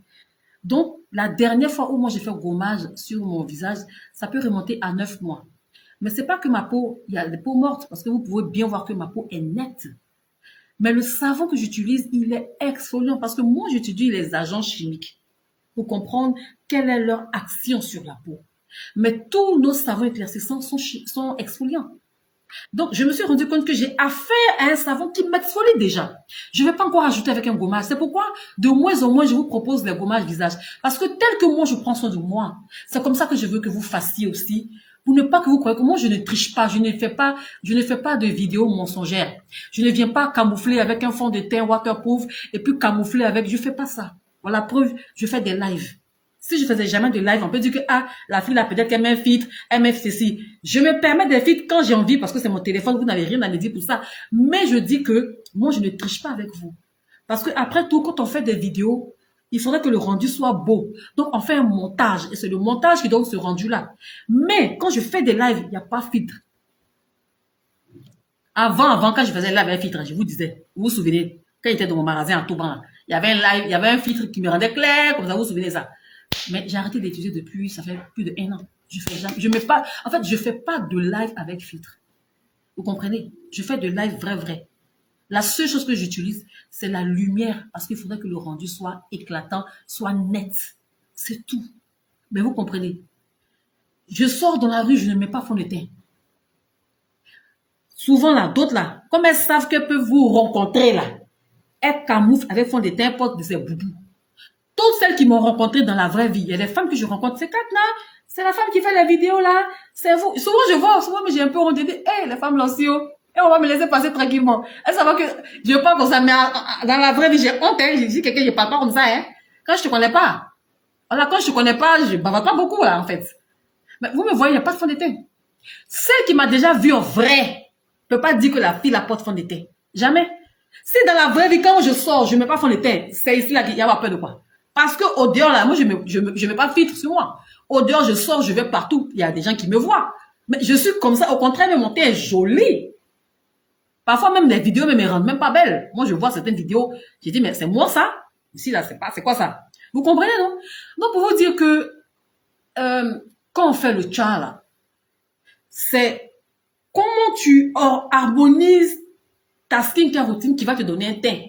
Donc, la dernière fois où moi j'ai fait gommage sur mon visage, ça peut remonter à 9 mois. Mais c'est pas que ma peau, il y a des peaux mortes, parce que vous pouvez bien voir que ma peau est nette. Mais le savon que j'utilise, il est exfoliant, parce que moi j'utilise les agents chimiques pour comprendre quelle est leur action sur la peau. Mais tous nos savons éclaircissants sont exfoliants. Donc, je me suis rendu compte que j'ai affaire à un savon qui m'exfolie déjà. Je ne vais pas encore ajouter avec un gommage. C'est pourquoi, de moins en moins, je vous propose les gommages visage. Parce que tel que moi, je prends soin de moi, c'est comme ça que je veux que vous fassiez aussi. Pour ne pas que vous croyez que moi, je ne triche pas. Je ne fais pas de vidéos mensongères. Je ne viens pas camoufler avec un fond de teint waterproof et puis camoufler avec. Je ne fais pas ça. Voilà, preuve, je fais des lives. Si je faisais jamais de live, on peut dire que la fille là, peut-être qu'elle met un filtre, elle met ceci. Je me permets des filtres quand j'ai envie parce que c'est mon téléphone, vous n'avez rien à me dire pour ça. Mais je dis que moi, je ne triche pas avec vous. Parce que après tout, quand on fait des vidéos, il faudrait que le rendu soit beau. Donc, on fait un montage et c'est le montage qui donne ce rendu-là. Mais quand je fais des lives, il n'y a pas de filtre. Avant, quand je faisais live avec filtre, je vous disais, vous vous souvenez, quand j'étais dans mon magasin à Touban, il y avait un live, il y avait un filtre qui me rendait clair, comme ça, vous vous souvenez ça. Mais j'ai arrêté d'étudier depuis, ça fait plus de 1 an. Je fais pas de live avec filtre. Vous comprenez? Je fais de live vrai. La seule chose que j'utilise, c'est la lumière, parce qu'il faudrait que le rendu soit éclatant, soit net. C'est tout. Mais vous comprenez? Je sors dans la rue, je ne mets pas fond de teint. Souvent là, d'autres là, comme elles savent qu'elles peuvent vous rencontrer là, elles camouflent avec fond de teint, portent de ces boubous. Toutes celles qui m'ont rencontré dans la vraie vie, il y a des femmes que je rencontre, c'est Katna, c'est la femme qui fait la vidéo là, c'est vous. Souvent je vois, mais j'ai un peu honte de dire, hey, les femmes l'ancien, et on va me laisser passer tranquillement. Elles savent que je parle comme ça, mais dans la vraie vie, j'ai honte, hein, j'ai dit quelqu'un, je parle pas comme ça, hein. Quand je te connais pas. Voilà, quand je te connais pas, je bavard pas beaucoup là, en fait. Mais vous me voyez, il n'y a pas de fond de teint. Celle qui m'a déjà vu en vrai, peut pas dire que la fille la porte fond de teint. Jamais. Si dans la vraie vie, quand je sors, je mets pas fond de teint, c'est ici là qu'il y a peur de quoi? Parce que au dehors, là, moi, je mets pas de filtre sur moi. Au dehors, je sors, je vais partout. Il y a des gens qui me voient. Mais je suis comme ça. Au contraire, mais mon teint est joli. Parfois, même les vidéos ne me rendent même pas belle. Moi, je vois certaines vidéos. J'ai dit, mais c'est moi, ça? Ici, là, c'est quoi ça? Vous comprenez, non? Donc, pour vous dire que, quand on fait le chat, là, c'est comment tu harmonises ta skincare routine qui va te donner un teint.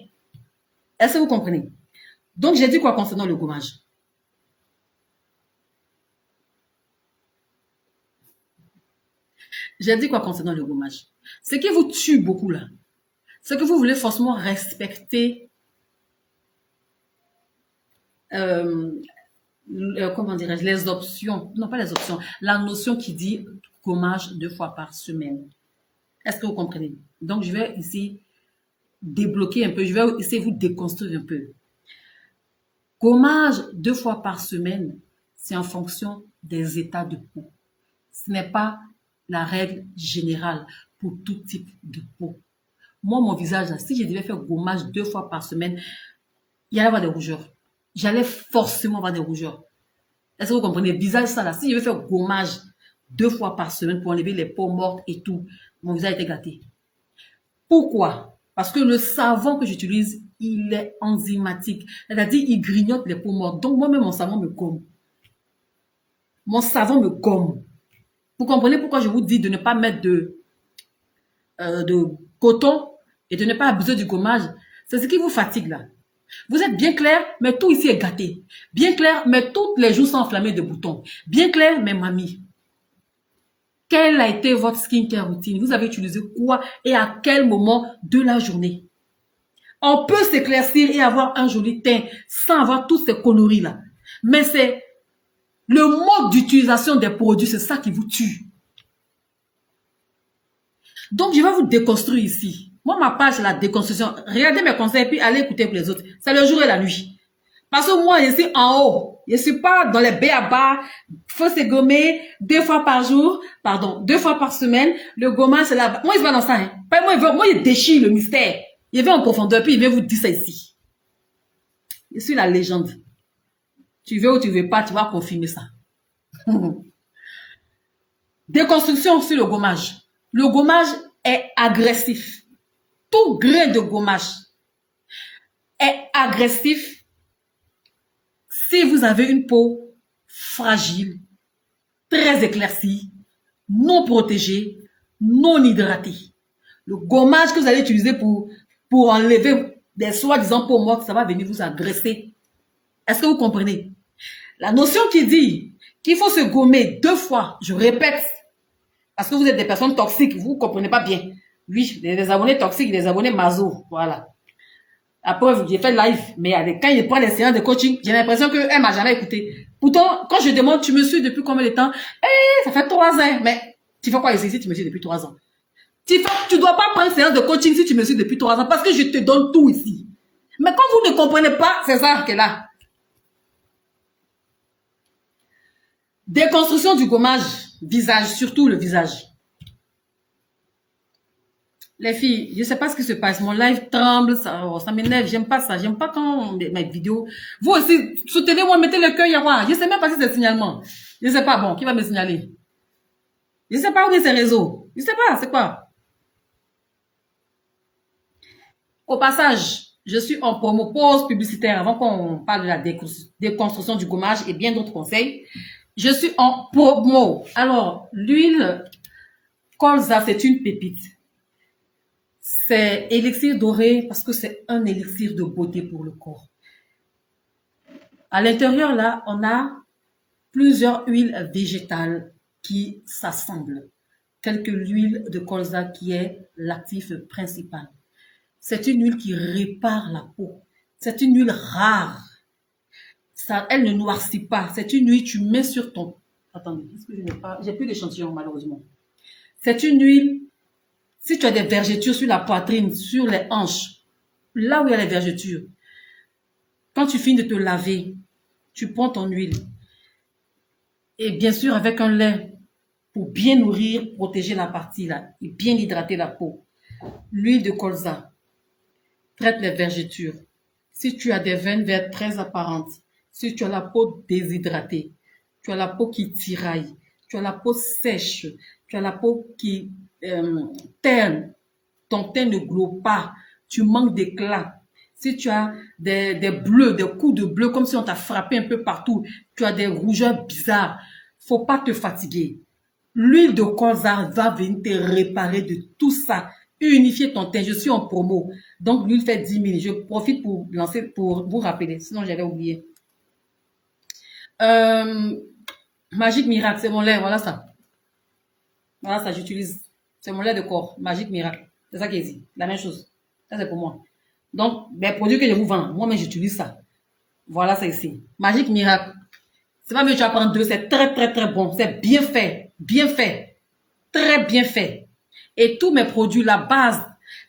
Est-ce que vous comprenez? Donc, j'ai dit quoi concernant le gommage? J'ai dit quoi concernant le gommage? Ce qui vous tue beaucoup là, c'est que vous voulez forcément respecter, comment dirais-je, les options, non pas les options, la notion qui dit gommage 2 fois par semaine. Est-ce que vous comprenez? Donc, je vais ici débloquer un peu, je vais essayer de vous déconstruire un peu. Gommage 2 fois par semaine, c'est en fonction des états de peau. Ce n'est pas la règle générale pour tout type de peau. Moi, mon visage, là, si je devais faire gommage 2 fois par semaine, il y allait avoir des rougeurs. J'allais forcément avoir des rougeurs. Est-ce que vous comprenez? Visage, ça là, si je veux faire gommage 2 fois par semaine pour enlever les peaux mortes et tout, mon visage était gâté. Pourquoi? Parce que le savon que j'utilise, il est enzymatique. C'est-à-dire, il grignote les peaux mortes. Donc, moi-même, mon savon me gomme. Mon savon me gomme. Vous comprenez pourquoi je vous dis de ne pas mettre de coton et de ne pas abuser du gommage? C'est ce qui vous fatigue là. Vous êtes bien clair, mais tout ici est gâté. Bien clair, mais toutes les joues sont enflammées de boutons. Bien clair, mais mamie. Quelle a été votre skincare routine? Vous avez utilisé quoi et à quel moment de la journée? On peut s'éclaircir et avoir un joli teint sans avoir toutes ces conneries-là. Mais c'est le mode d'utilisation des produits, c'est ça qui vous tue. Donc, je vais vous déconstruire ici. Moi, ma page, c'est la déconstruction. Regardez mes conseils, puis allez écouter pour les autres. C'est le jour et la nuit. Parce que moi, je suis en haut. Je ne suis pas dans les b.a.-ba. Il faut se gommer 2 fois par jour. Pardon, 2 fois par semaine. Le gommage, c'est là-bas. Moi, il va dans ça. Hein. Moi, il déchire le mystère. Il va en profondeur, puis il vient vous dire ça ici. Je suis la légende. Tu veux ou tu veux pas, tu vas confirmer ça. Déconstruction sur le gommage. Le gommage est agressif. Tout grain de gommage est agressif si vous avez une peau fragile, très éclaircie, non protégée, non hydratée. Le gommage que vous allez utiliser pour enlever des soi-disant peaux mortes, ça va venir vous agresser. Est-ce que vous comprenez? La notion qui dit qu'il faut se gommer 2 fois, je répète, parce que vous êtes des personnes toxiques, vous ne comprenez pas bien. Oui, des abonnés toxiques, des abonnés maso, voilà. La preuve, j'ai fait live, mais quand il prend les séances de coaching, j'ai l'impression qu'elle m'a jamais écouté. Pourtant, quand je demande, tu me suis depuis combien de temps? Ça fait 3 ans. Mais tu fais quoi ici si tu me suis depuis 3 ans? Tu dois pas prendre séance de coaching si tu me suis depuis 3 ans, parce que je te donne tout ici. Mais quand vous ne comprenez pas, c'est ça qu'elle a. Déconstruction du gommage, visage, surtout le visage. Les filles, je ne sais pas ce qui se passe. Mon live tremble, ça m'énerve. J'aime pas ça. J'aime pas quand mes vidéos. Vous aussi, soutenez-moi, mettez le cœur, y a. Je ne sais même pas si c'est signalement. Je ne sais pas. Bon, qui va me signaler? Je ne sais pas où est ces réseaux. Je ne sais pas, c'est quoi? Au passage, je suis en promo pause publicitaire avant qu'on parle de la déconstruction du gommage et bien d'autres conseils. Je suis en promo. Alors, l'huile colza, c'est une pépite. C'est élixir doré parce que c'est un élixir de beauté pour le corps. À l'intérieur, là, on a plusieurs huiles végétales qui s'assemblent, telles que l'huile de colza qui est l'actif principal. C'est une huile qui répare la peau. C'est une huile rare. Ça, elle ne noircit pas. C'est une huile que tu mets sur ton... Attendez, est-ce que je n'ai pas... J'ai plus d'échantillon, malheureusement. C'est une huile... Si tu as des vergetures sur la poitrine, sur les hanches, là où il y a les vergetures, quand tu finis de te laver, tu prends ton huile. Et bien sûr, avec un lait pour bien nourrir, protéger la partie là et bien hydrater la peau. L'huile de colza traite les vergetures. Si tu as des veines vertes très apparentes, si tu as la peau déshydratée, tu as la peau qui tiraille, tu as la peau sèche, tu as la peau qui terne, ton teint ne glow pas, tu manques d'éclat. Si tu as des bleus, des coups de bleu, comme si on t'a frappé un peu partout, tu as des rougeurs bizarres, faut pas te fatiguer. L'huile de colza va venir te réparer de tout ça, unifier ton teint. Je suis en promo, donc l'huile fait 10 000. Je profite pour lancer, pour vous rappeler, sinon j'avais oublié. Magique Miracle, c'est mon lait, voilà ça. Voilà ça, j'utilise. C'est mon lait de corps, Magique Miracle. C'est ça qui est dit, la même chose. Ça, c'est pour moi. Donc, les produits que je vous vends, moi-même, j'utilise ça. Voilà ça ici. Magique Miracle. C'est pas mieux, tu vas prendre 2, c'est très, très, très bon. C'est bien fait, très bien fait. Et tous mes produits, la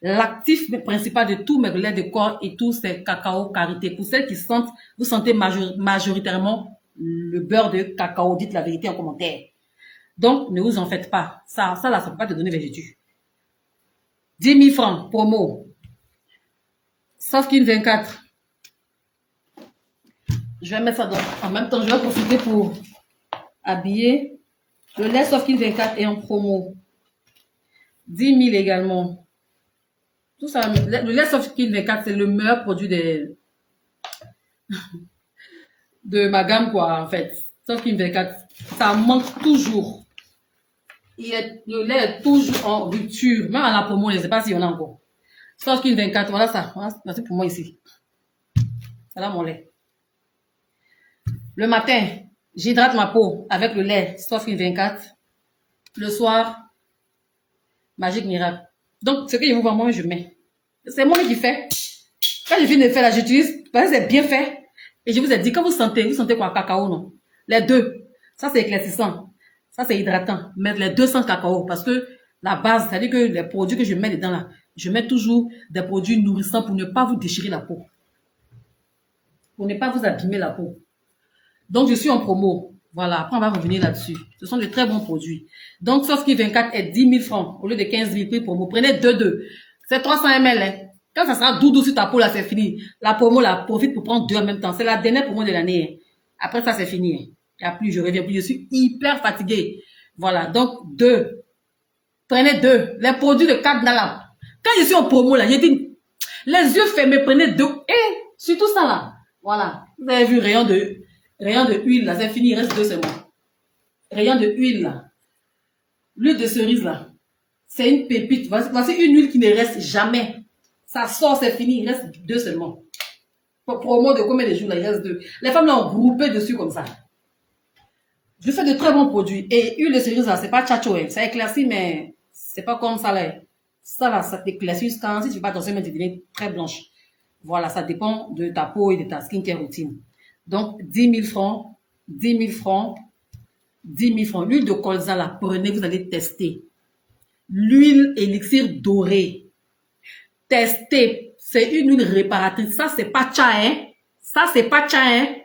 L'actif principal de tous mes laits de corps et tout, c'est cacao karité. Pour celles qui sentent, vous sentez majoritairement le beurre de cacao. Dites la vérité en commentaire. Donc, ne vous en faites pas. Ça là, ça ne peut pas te donner vertu. 10 000 francs, promo. Sofkin 24. Je vais mettre ça en même temps. Je vais profiter pour habiller. Le lait Sofkin 24 est en promo. 10 000 également. Tout ça, le lait Sofkin 24, c'est le meilleur produit de ma gamme, quoi, en fait. Sofkin 24, ça manque toujours. Le lait est toujours en rupture. Même à la promo, je ne sais pas s'il y en a encore. Sofkin 24, voilà ça. Merci pour moi ici. Voilà mon lait. Le matin, j'hydrate ma peau avec le lait Sofkin 24. Le soir, Magique Miracle. Donc, ce que je vous vends, moi, je mets. C'est moi qui fais. Quand je viens de faire là, j'utilise, parce que c'est bien fait. Et je vous ai dit, quand vous sentez quoi, cacao, non? Les deux. Ça, c'est éclaircissant. Ça, c'est hydratant. Mais les deux sans cacao. Parce que la base, c'est-à-dire que les produits que je mets dedans là, je mets toujours des produits nourrissants pour ne pas vous déchirer la peau. Pour ne pas vous abîmer la peau. Donc, je suis en promo. Voilà, après on va revenir là-dessus. Ce sont de très bons produits. Donc, Sofkin 24 est 10 000 francs au lieu de 15 000 prix promo. Prenez 2. C'est 300 ml. Hein. Quand ça sera doudou sur ta peau, là, c'est fini. La promo, là, profite pour prendre 2 en même temps. C'est la dernière promo de l'année. Hein. Après ça, c'est fini. Hein. Il n'y a plus, je reviens plus. Je suis hyper fatiguée. Voilà, donc 2. Prenez 2. Les produits de 4 dans la... Quand je suis en promo, là, j'ai dit, les yeux fermés, prenez 2. Et surtout ça, là. Voilà. Vous avez vu, rayon de huile, là, c'est fini, il reste 2 seulement. Rayon de huile, là. L'huile de cerise, là. C'est une pépite. Voici une huile qui ne reste jamais. Ça sort, c'est fini, il reste 2 seulement. Pour promo de combien de jours, là, il reste 2. Les femmes l'ont groupé dessus comme ça. Je fais de très bons produits. Et huile de cerise, là, c'est pas tchatcho, hein. Ça éclaircit, mais c'est pas comme ça, là. Ça, là, ça t'éclaircit quand, si tu fais pas attention, mais tu deviens très blanche. Voilà, ça dépend de ta peau et de ta skincare routine. Donc, 10 000 francs, 10 000 francs, 10 000 francs. L'huile de colza, là, prenez, vous allez tester. L'huile élixir doré. Testez. C'est une huile réparatrice. Ça, c'est pas tcha, hein. Ça, c'est pas tcha, hein.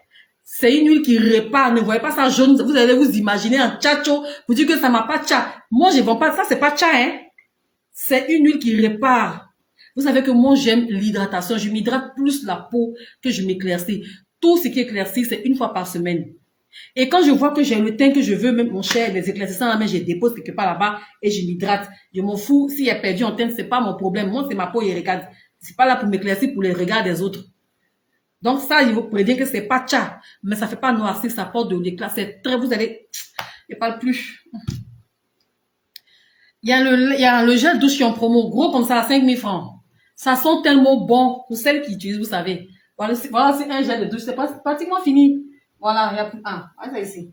C'est une huile qui répare. Ne voyez pas ça jaune. Vous allez vous imaginer un tchacho. Vous dites que ça m'a pas tcha. Moi, je vends pas. Ça, c'est pas tcha, hein. C'est une huile qui répare. Vous savez que moi, j'aime l'hydratation. Je m'hydrate plus la peau que je m'éclaircis. Tout ce qui éclaircit, c'est 1 fois par semaine. Et quand je vois que j'ai le teint que je veux, même mon cher, les éclaircissants, là, mais je dépose quelque part là-bas et je m'hydrate. Je m'en fous. S'il est perdu en teint, c'est pas mon problème. Moi, c'est ma peau et regarde. C'est pas là pour m'éclaircir pour les regards des autres. Donc ça, il vous prévient que c'est pas tcha. Mais ça fait pas noircir, ça porte de l'éclat. C'est très, vous allez, je parle plus. Il y a le gel douche qui est en promo. Gros comme ça, à 5 000 francs. Ça sent tellement bon pour celles qui utilisent, vous savez. Voilà, c'est un gel de douche. C'est pratiquement fini. Voilà, il y a plus. Ah, ça ici.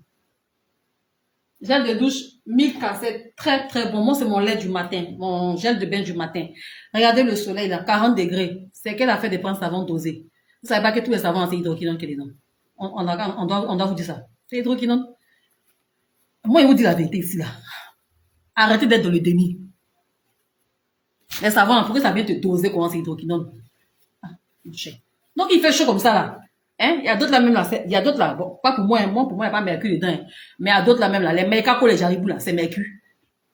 Gel de douche 1000K, c'est très très bon. Moi, c'est mon lait du matin, mon gel de bain du matin. Regardez le soleil là, 40 degrés. C'est qu'elle a fait des prendre savon dosé. Vous savez pas que tous les savons, c'est hydroquinone qui est dedans. On doit vous dire ça. C'est hydroquinone. Moi, je vous dis la vérité ici là. Arrêtez d'être dans le déni. Les savons, pourquoi ça vient te doser comment c'est hydroquinone? Ah, donc, il fait chaud comme ça là. Hein? Il y a d'autres là même là. Il y a d'autres là. Bon, pas pour moi, pour moi, il n'y a pas mercure dedans. Hein. Mais il y a d'autres là même là. Les mercure, les jaribous là, c'est mercure.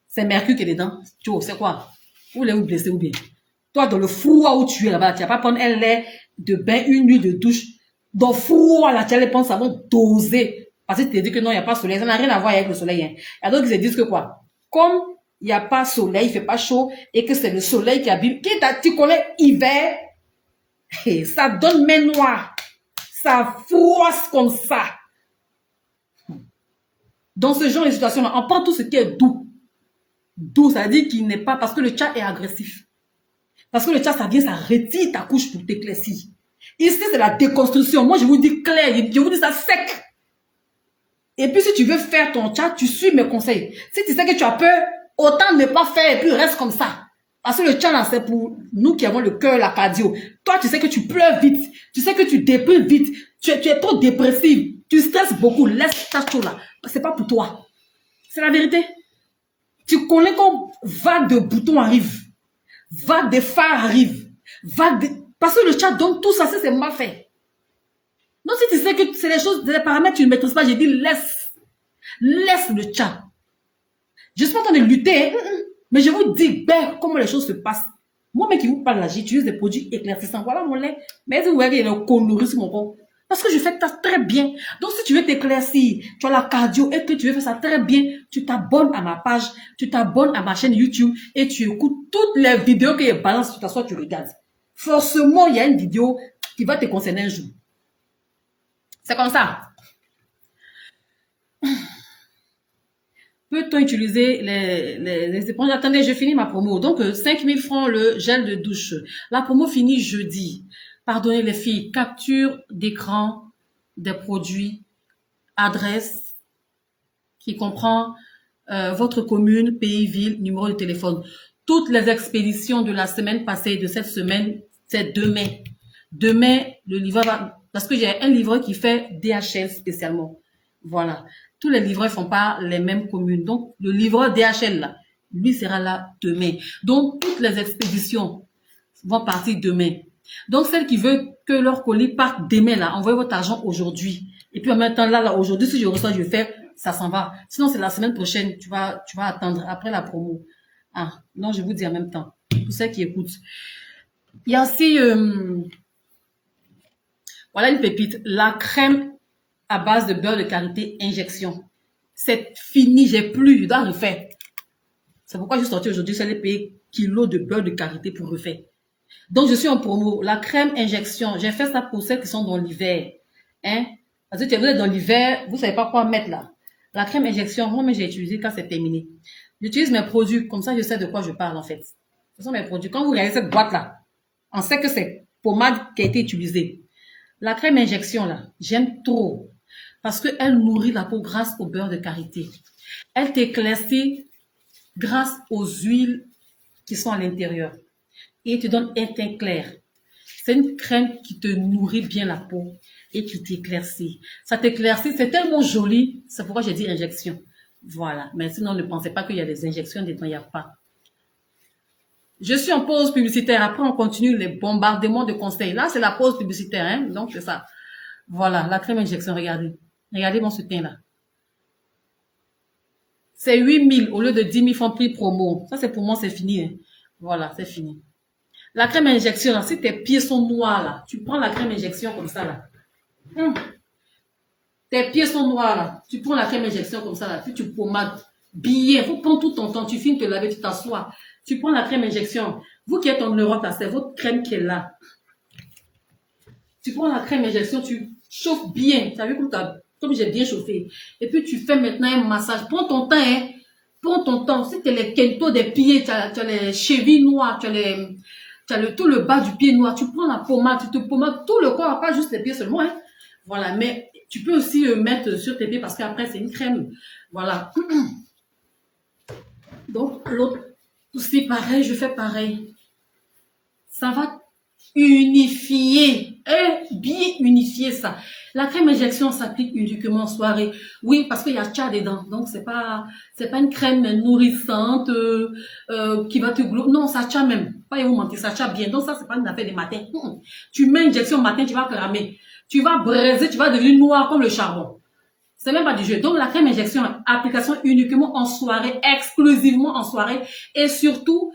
C'est mercure qui est dedans. Tu vois, c'est quoi? Vous voulez vous blesser ou bien? Toi, dans le froid où tu es là-bas, tu vas pas prendre un lait de bain, une huile de douche. Dans le froid là, tu vas aller prendre savon dosé. Parce que tu te dis que non, il n'y a pas de soleil. Ça n'a rien à voir avec le soleil. Hein. Il y a d'autres qui se disent que quoi? Comme il n'y a pas de soleil, il fait pas chaud, et que c'est le soleil qui abîme. Tu connais hiver? Et ça donne main noire. Ça froisse comme ça. Dans ce genre de situation-là, on prend tout ce qui est doux. Doux, ça veut dire qu'il n'est pas... Parce que le tcha est agressif. Parce que le tcha, ça vient, ça retire ta couche pour t'éclaircir. Ici, c'est la déconstruction. Moi, je vous dis clair, je vous dis ça sec. Et puis, si tu veux faire ton tcha, tu suis mes conseils. Si tu sais que tu as peur, autant ne pas faire et puis reste comme ça. Parce que le tcha, c'est pour nous qui avons le cœur, la cardio. Toi, tu sais que tu pleures vite. Tu sais que tu déprimes vite. Tu es trop dépressive. Tu stresses beaucoup. Laisse ta chose là. C'est pas pour toi. C'est la vérité. Tu connais quand vague de boutons arrive. Vague de phare arrive. Parce que le chat donne tout ça, c'est mal fait. Donc si tu sais que c'est les choses, les paramètres, tu ne maîtrises pas, j'ai dit laisse. Laisse le chat. Je suis pas en train de lutter, mais je vous dis ben, comment les choses se passent. Moi, mec qui vous parle là, j'utilise des produits éclaircissants. Voilà mon lait. Mais vous voyez, il y a une connerie sur mon corps. Parce que je fais ça très bien. Donc, si tu veux t'éclaircir, tu as la cardio et que tu veux faire ça très bien, tu t'abonnes à ma page, tu t'abonnes à ma chaîne YouTube et tu écoutes toutes les vidéos que je balance, tu t'assois, tu regardes. Forcément, il y a une vidéo qui va te concerner un jour. C'est comme ça. Peut-on utiliser les éponges? Attendez, je finis ma promo. Donc, 5 000 francs le gel de douche. La promo finit jeudi. Pardonnez les filles, capture d'écran des produits, adresse qui comprend votre commune, pays, ville, numéro de téléphone. Toutes les expéditions de la semaine passée et de cette semaine, c'est demain. Demain, le livreur va... Parce que j'ai un livreur qui fait DHL spécialement. Voilà. Tous les livreurs ne font pas les mêmes communes. Donc, le livreur DHL, là, lui sera là demain. Donc, toutes les expéditions vont partir demain. Donc, celles qui veulent que leur colis parte demain, là, envoyez votre argent aujourd'hui. Et puis, en même temps, là, aujourd'hui, si je reçois, je fais, ça s'en va. Sinon, c'est la semaine prochaine, tu vas attendre après la promo. Ah, non, je vous dis en même temps. Pour ceux qui écoutent. Il y a aussi, voilà une pépite. La crème à base de beurre de karité injection. C'est fini, j'ai plus, je dois refaire. C'est pourquoi je suis sortie aujourd'hui, j'allais payer kilos de beurre de karité pour refaire. Donc, je suis en promo. La crème injection, j'ai fait ça pour celles qui sont dans l'hiver. Hein? Parce que vous êtes dans l'hiver, vous savez pas quoi mettre là. La crème injection, moi, j'ai utilisé quand c'est terminé. J'utilise mes produits, comme ça, je sais de quoi je parle en fait. Ce sont mes produits. Quand vous regardez cette boîte là, on sait que c'est pommade qui a été utilisée. La crème injection là, j'aime trop. Parce qu'elle nourrit la peau grâce au beurre de karité. Elle t'éclaircit grâce aux huiles qui sont à l'intérieur. Et te donne un teint clair. C'est une crème qui te nourrit bien la peau et qui t'éclaircit. Ça t'éclaircit, c'est tellement joli. C'est pourquoi j'ai dit injection. Voilà. Mais sinon, ne pensez pas qu'il y a des injections dedans, il n'y a pas. Je suis en pause publicitaire. Après, on continue les bombardements de conseils. Là, c'est la pause publicitaire. Hein? Donc, c'est ça. Voilà, la crème injection, regardez. Regardez mon soutien là. C'est 8 000 au lieu de 10 000 francs prix promo. Ça, c'est pour moi, c'est fini. Hein. Voilà, c'est fini. La crème injection, là, si tes pieds sont noirs, là, tu prends la crème injection comme ça, là. Tes pieds sont noirs, là. Tu prends la crème injection comme ça, là. Puis tu pommades bien. Faut prendre tout ton temps. Tu finis de te laver, tu t'assois. Tu prends la crème injection. Vous qui êtes en Europe, là, c'est votre crème qui est là. Tu prends la crème injection, tu chauffes bien. Tu as vu comme j'ai bien chauffé. Et puis tu fais maintenant un massage. Prends ton temps, hein. Prends ton temps. Si tu as les kento des pieds, tu as les chevilles noires, tu as tout le bas du pied noir. Tu prends la pommade, tu te pommades tout le corps, pas juste les pieds seulement. Hein. Voilà, mais tu peux aussi mettre sur tes pieds parce qu'après c'est une crème. Voilà. Donc l'autre aussi pareil, je fais pareil. Ça va unifier, bien unifier ça. La crème injection s'applique uniquement en soirée. Oui, parce qu'il y a tcha dedans. Donc, c'est pas une crème nourrissante qui va te glow. Non, ça tcha même. Pas vous mentir, ça tcha bien. Donc, ça, c'est pas une affaire de matin. Tu mets injection matin, tu vas cramer. Tu vas braiser, tu vas devenir noir comme le charbon. C'est même pas du jeu. Donc, la crème injection, application uniquement en soirée, exclusivement en soirée et surtout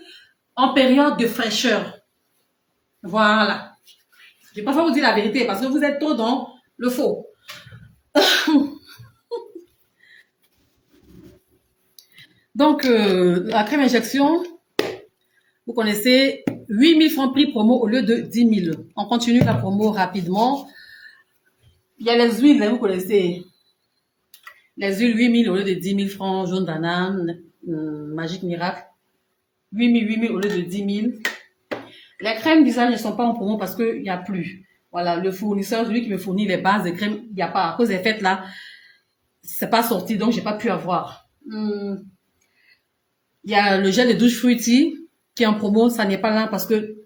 en période de fraîcheur. Voilà. Je vais pas vous dire la vérité parce que vous êtes trop dans le faux. Donc, la crème injection, vous connaissez 8 000 francs prix promo au lieu de 10 000. On continue la promo rapidement. Il y a les huiles, vous connaissez. Les huiles 8 000 au lieu de 10 000 francs, jaune banane, magique miracle. 8 000 au lieu de 10 000. Les crèmes visage ne sont pas en promo parce qu'il n'y a plus. Voilà, le fournisseur, celui qui me fournit les bases de crème, il n'y a pas. À cause des fêtes là, c'est pas sorti, donc j'ai pas pu avoir. Il y a le gel de douche Fruity qui est en promo, ça n'est pas là parce que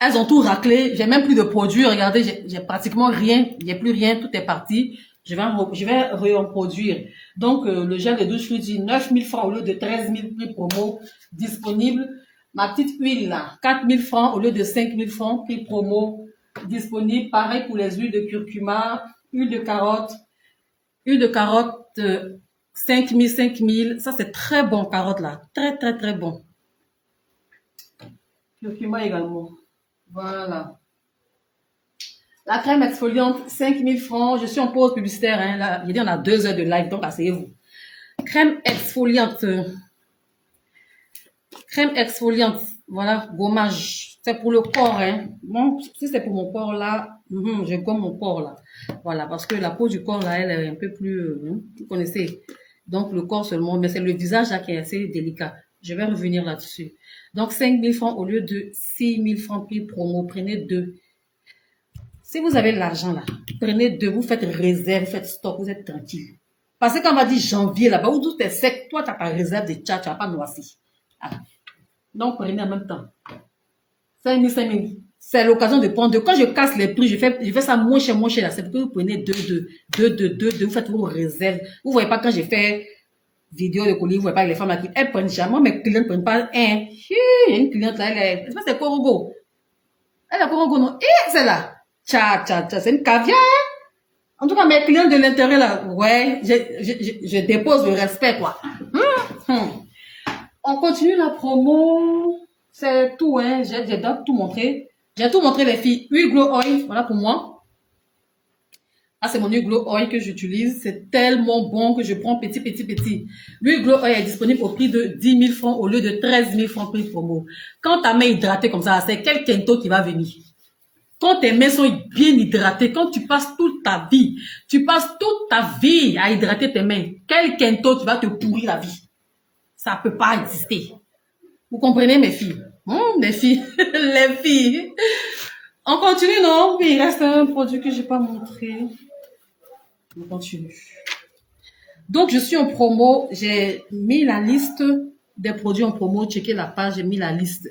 elles ont tout raclé. J'ai même plus de produits. Regardez, j'ai pratiquement rien. Il n'y a plus rien, tout est parti. Je vais réen-produire. Donc, le gel de douche Fruity, 9 000 francs au lieu de 13 000 prix promo disponible Ma petite huile là, 4000 francs au lieu de 5000 francs, prix promo, disponible. Pareil pour les huiles de curcuma, huile de carotte. Huile de carotte, 5000, 5000. Ça, c'est très bon, carotte là. Très, très, très bon. Curcuma également. Voilà. La crème exfoliante, 5000 francs. Je suis en pause publicitaire. Hein. Là, j'ai dit, on a 2 heures de live, donc asseyez-vous. Crème exfoliante. Crème exfoliante. Voilà, gommage. C'est pour le corps. Hein. Bon, si c'est pour mon corps là, je gomme mon corps là. Voilà, parce que la peau du corps là, elle est un peu plus... vous connaissez. Donc, le corps seulement. Mais c'est le visage là qui est assez délicat. Je vais revenir là-dessus. Donc, 5000 francs au lieu de 6000 francs prix promo. Prenez 2. Si vous avez l'argent là, prenez 2, vous faites réserve, faites stock, vous êtes tranquille. Parce que quand on va dire janvier là-bas, où tout est sec, toi tu as ta réserve de tchat, tu n'as pas noisy. Ah. Donc prenez en même temps. 5000, 5000. C'est l'occasion de prendre 2. Quand je casse les prix, je fais ça moins cher là. C'est pour que vous prenez 2, vous faites vos réserves. Vous ne voyez pas quand j'ai fait vidéo de colis, vous ne voyez pas que les femmes là, elles prennent jamais, mes clients ne prennent pas un. Il y a une cliente là, c'est Korogo. Elle est Korogo, non? C'est là. Tcha, c'est une caviar. En tout cas, mes clients de l'intérieur, là, ouais, je dépose le respect, quoi. On continue la promo. C'est tout, hein. J'ai tout montré. J'ai tout montré, les filles. Huile Glow Oil, voilà pour moi. Ah, c'est mon huile Glow Oil que j'utilise. C'est tellement bon que je prends petit. L'huile Glow Oil est disponible au prix de 10 000 francs au lieu de 13 000 francs prix promo. Quand ta main est hydratée comme ça, c'est quel kento qui va venir? Quand tes mains sont bien hydratées, quand tu passes toute ta vie à hydrater tes mains, quel kento qui va te pourrir la vie? Ça peut pas exister. Vous comprenez, mes filles? Les filles, les filles. On continue, non? Oui, il reste un produit que j'ai pas montré. On continue. Donc, je suis en promo. J'ai mis la liste des produits en promo. Checkez la page, j'ai mis la liste.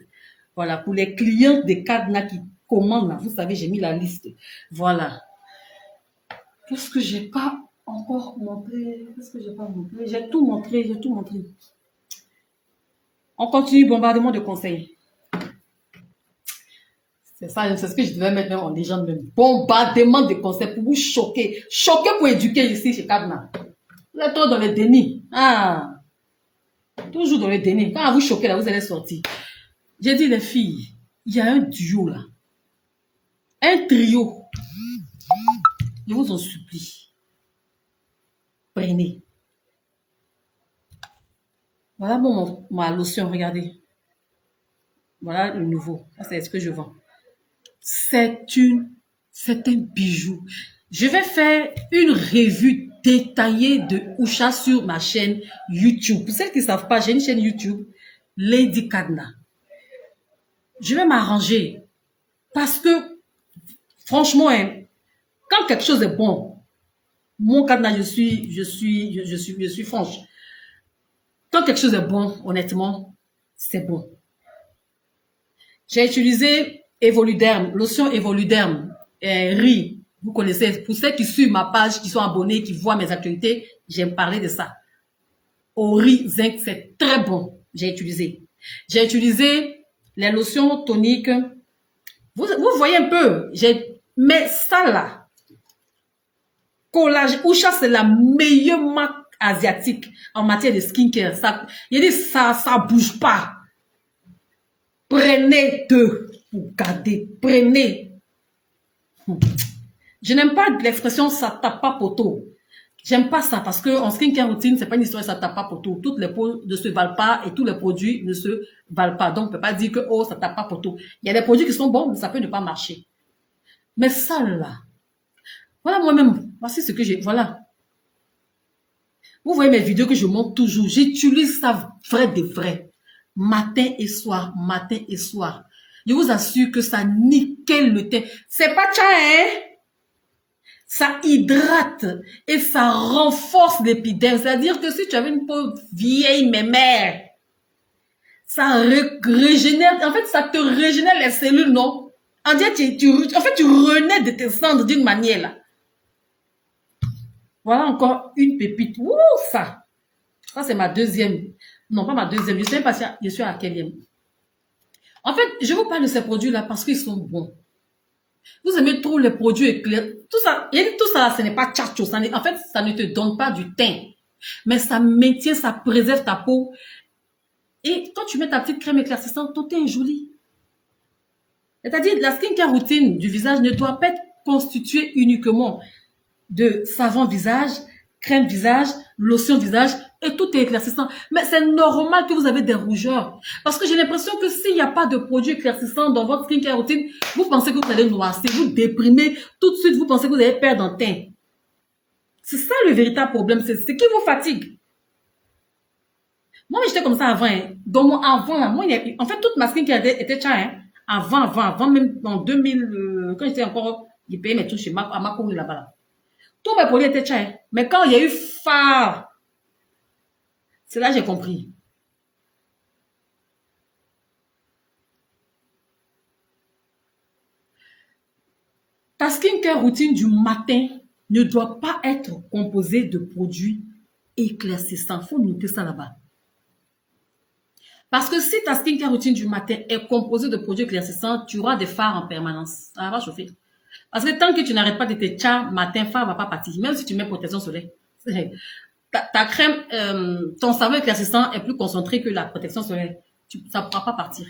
Voilà, pour les clients des cadenas qui commandent, là, vous savez, j'ai mis la liste. Voilà. Qu'est-ce que j'ai pas encore montré? J'ai tout montré. On continue, bombardement de conseils. C'est ça, c'est ce que je devais mettre en légende même. Bombardement de conseils pour vous choquer. Choquer pour éduquer ici chez Kadna. Vous êtes trop dans le déni. Ah. Toujours dans le déni. Quand vous choquez là, vous allez sortir. J'ai dit les filles, il y a un duo là. Un trio. Je vous en supplie. Prenez. Voilà bon, ma lotion, regardez. Voilà le nouveau. Ça, c'est ce que je vends. C'est un bijou. Je vais faire une revue détaillée de Usha sur ma chaîne YouTube. Pour celles qui ne savent pas, j'ai une chaîne YouTube, Lady Kadna. Je vais m'arranger parce que, franchement, hein, quand quelque chose est bon, mon Kadna, je suis franche. Quand quelque chose est bon, honnêtement, c'est bon. J'ai utilisé Evoluderm, lotion Evoluderm, riz. Vous connaissez, pour ceux qui suivent ma page, qui sont abonnés, qui voient mes actualités, j'aime parler de ça. Au riz zinc, c'est très bon. J'ai utilisé les lotions toniques. Vous voyez un peu, mais ça là, collage, Usha, c'est la meilleure marque asiatique en matière de skincare. Ça, il dit ça bouge pas. Prenez 2 pour garder. Prenez. Je n'aime pas l'expression ça tape pas poteau. J'aime pas ça parce que en skincare routine, c'est pas une histoire ça tape pas poteau. Toutes les peaux ne se valent pas et tous les produits ne se valent pas. Donc, on peut pas dire que oh ça tape pas poteau. Il y a des produits qui sont bons, mais ça peut ne pas marcher. Mais ça là, voilà moi-même. Voici ce que j'ai. Voilà. Vous voyez mes vidéos que je montre toujours. J'utilise ça vrai de vrai. Matin et soir. Je vous assure que ça nickel le teint. C'est pas tcha, hein? Ça hydrate et ça renforce l'épiderme. C'est-à-dire que si tu avais une peau vieille mémère, ça régénère. En fait, ça te régénère les cellules, non? En fait, tu renais de tes cendres d'une manière, là. Voilà encore une pépite. Ouh, ça. Ça, c'est ma deuxième. Non, pas ma deuxième. Je sais pas si je suis à quelle. En fait, je vous parle de ces produits-là parce qu'ils sont bons. Vous aimez trop les produits éclairants. Tout ça, tout ça, ce n'est pas tchatcho. En fait, ça ne te donne pas du teint. Mais ça maintient, ça préserve ta peau. Et quand tu mets ta petite crème éclaircissante, ton teint est joli. C'est-à-dire, la skincare routine du visage ne doit pas être constituée uniquement de savon visage, crème visage, lotion visage, et tout est éclaircissant. Mais c'est normal que vous avez des rougeurs. Parce que j'ai l'impression que s'il n'y a pas de produit éclaircissant dans votre skincare routine, vous pensez que vous allez noircir, vous déprimez, tout de suite vous pensez que vous allez perdre en teint. C'est ça le véritable problème, c'est ce qui vous fatigue. Moi, j'étais comme ça avant. Hein. Donc, avant, là, moi, en fait, toute ma skincare était tcha, hein. Avant, même en 2000, quand j'étais encore, j'ai payé mes trucs chez à ma cour là-bas. Là. Tous mes produits étaient tcha, hein. Mais quand il y a eu phare, c'est là que j'ai compris. Ta skincare routine du matin ne doit pas être composée de produits éclaircissants. Il faut noter ça là-bas. Parce que si ta skincare routine du matin est composée de produits éclaircissants, tu auras des fards en permanence. Ça va chauffer. Parce que tant que tu n'arrêtes pas de te tcha, matin, phare va pas partir. Même si tu mets protection solaire. Ta crème, ton savon éclaircissant est plus concentré que la protection solaire. Ça ne pourra pas partir.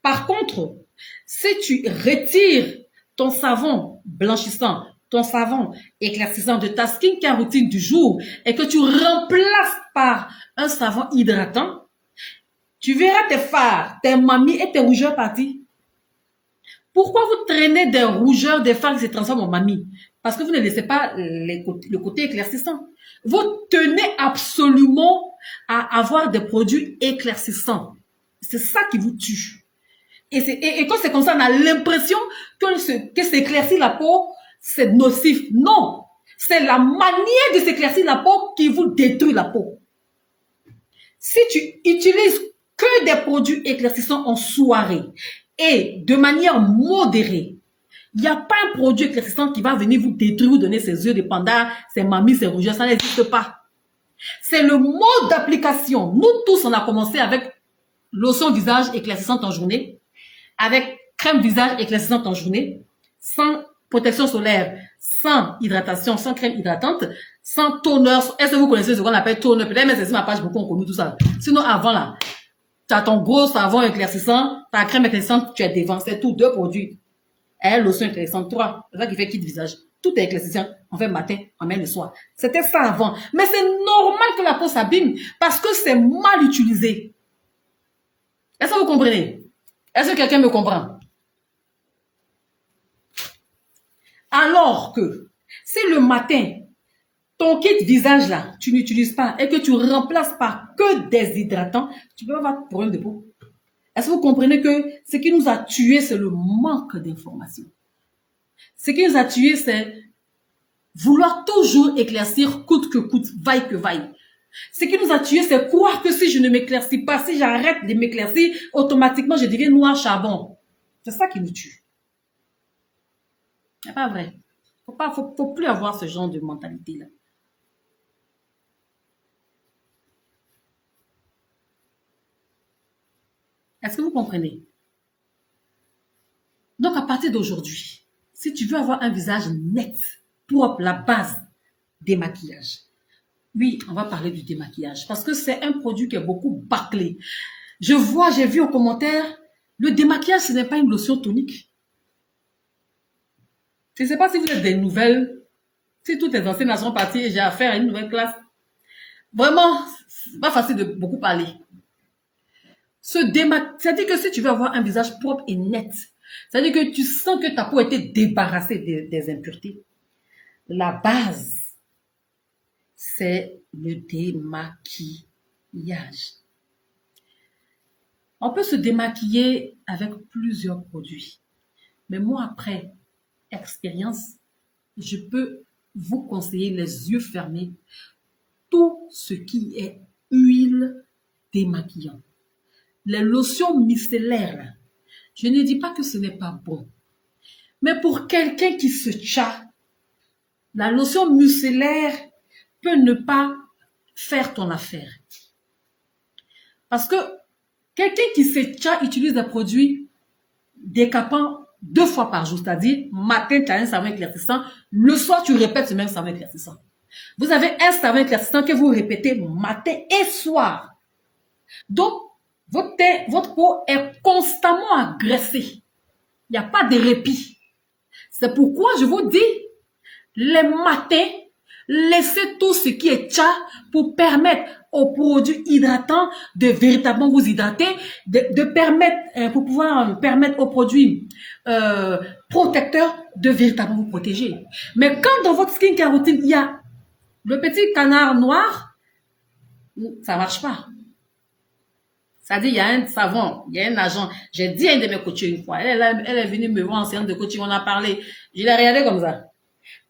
Par contre, si tu retires ton savon blanchissant, ton savon éclaircissant de ta skincare routine du jour et que tu remplaces par un savon hydratant, tu verras tes fards, tes mamies et tes rougeurs partir. Pourquoi vous traînez des rougeurs, des fards qui se transforment en mamies? Parce que vous ne laissez pas le côté éclaircissant. Vous tenez absolument à avoir des produits éclaircissants. C'est ça qui vous tue. Et quand c'est comme ça, on a l'impression que s'éclaircir la peau, c'est nocif. Non, c'est la manière de s'éclaircir la peau qui vous détruit la peau. Si tu utilises que des produits éclaircissants en soirée et de manière modérée, il n'y a pas un produit éclaircissant qui va venir vous détruire, vous donner ses yeux de panda, ses mamies, ses rougeurs, ça n'existe pas. C'est le mode d'application. Nous tous, on a commencé avec lotion visage éclaircissante en journée, avec crème visage éclaircissante en journée, sans protection solaire, sans hydratation, sans crème hydratante, sans toner. Est-ce que vous connaissez ce qu'on appelle toner? Peut-être même c'est sur ma page, beaucoup ont connu tout ça. Sinon, avant là, tu as ton gros savon éclaircissant, ta crème éclaircissante, tu es devant. C'est tout, 2 produits. Et lotion éclaircissante, 3. C'est ça qui fait kit visage. Tout est éclaircissant. On fait matin, on met le soir. C'était ça avant. Mais c'est normal que la peau s'abîme parce que c'est mal utilisé. Est-ce que vous comprenez? Est-ce que quelqu'un me comprend? Alors que, si le matin, ton kit visage là, tu n'utilises pas et que tu remplaces par que des hydratants, tu peux avoir un problème de peau. Est-ce que vous comprenez que ce qui nous a tués, c'est le manque d'information? Ce qui nous a tués, c'est vouloir toujours éclaircir coûte que coûte, vaille que vaille. Ce qui nous a tués, c'est croire que si je ne m'éclaircis pas, si j'arrête de m'éclaircir, automatiquement, je deviens noir charbon. C'est ça qui nous tue. C'est pas vrai. Faut plus avoir ce genre de mentalité-là. Est-ce que vous comprenez? Donc, à partir d'aujourd'hui, si tu veux avoir un visage net, propre, la base, démaquillage. Oui, on va parler du démaquillage parce que c'est un produit qui est beaucoup bâclé. J'ai vu aux commentaires, le démaquillage, ce n'est pas une lotion tonique. Je ne sais pas si vous êtes des nouvelles, si toutes les anciennes sont parties et j'ai affaire à une nouvelle classe. Vraiment, c'est pas facile de beaucoup parler. C'est-à-dire que si tu veux avoir un visage propre et net, c'est-à-dire que tu sens que ta peau a été débarrassée des impuretés, la base, c'est le démaquillage. On peut se démaquiller avec plusieurs produits. Mais moi, après expérience, je peux vous conseiller les yeux fermés tout ce qui est huile démaquillant. Les lotions micellaires, je ne dis pas que ce n'est pas bon. Mais pour quelqu'un qui se tcha, la lotion micellaire peut ne pas faire ton affaire. Parce que Quelqu'un qui sait déjà utilise des produits décapants 2 fois par jour, c'est-à-dire matin, tu as un savon éclaircissant, le soir, tu répètes ce même savon éclaircissant. Vous avez un savon éclaircissant que vous répétez matin et soir. Donc, votre peau est constamment agressée. Il n'y a pas de répit. C'est pourquoi je vous dis, les matins, laissez tout ce qui est tcha pour permettre aux produits hydratants de véritablement vous hydrater, de permettre, pour pouvoir permettre aux produits protecteurs de véritablement vous protéger. Mais quand dans votre skincare routine, il y a le petit canard noir, ça ne marche pas. Ça dit, il y a un savon, il y a un agent. J'ai dit à une de mes coachs une fois, elle est venue me voir en séance de coaching, on a parlé. Je l'ai regardé comme ça.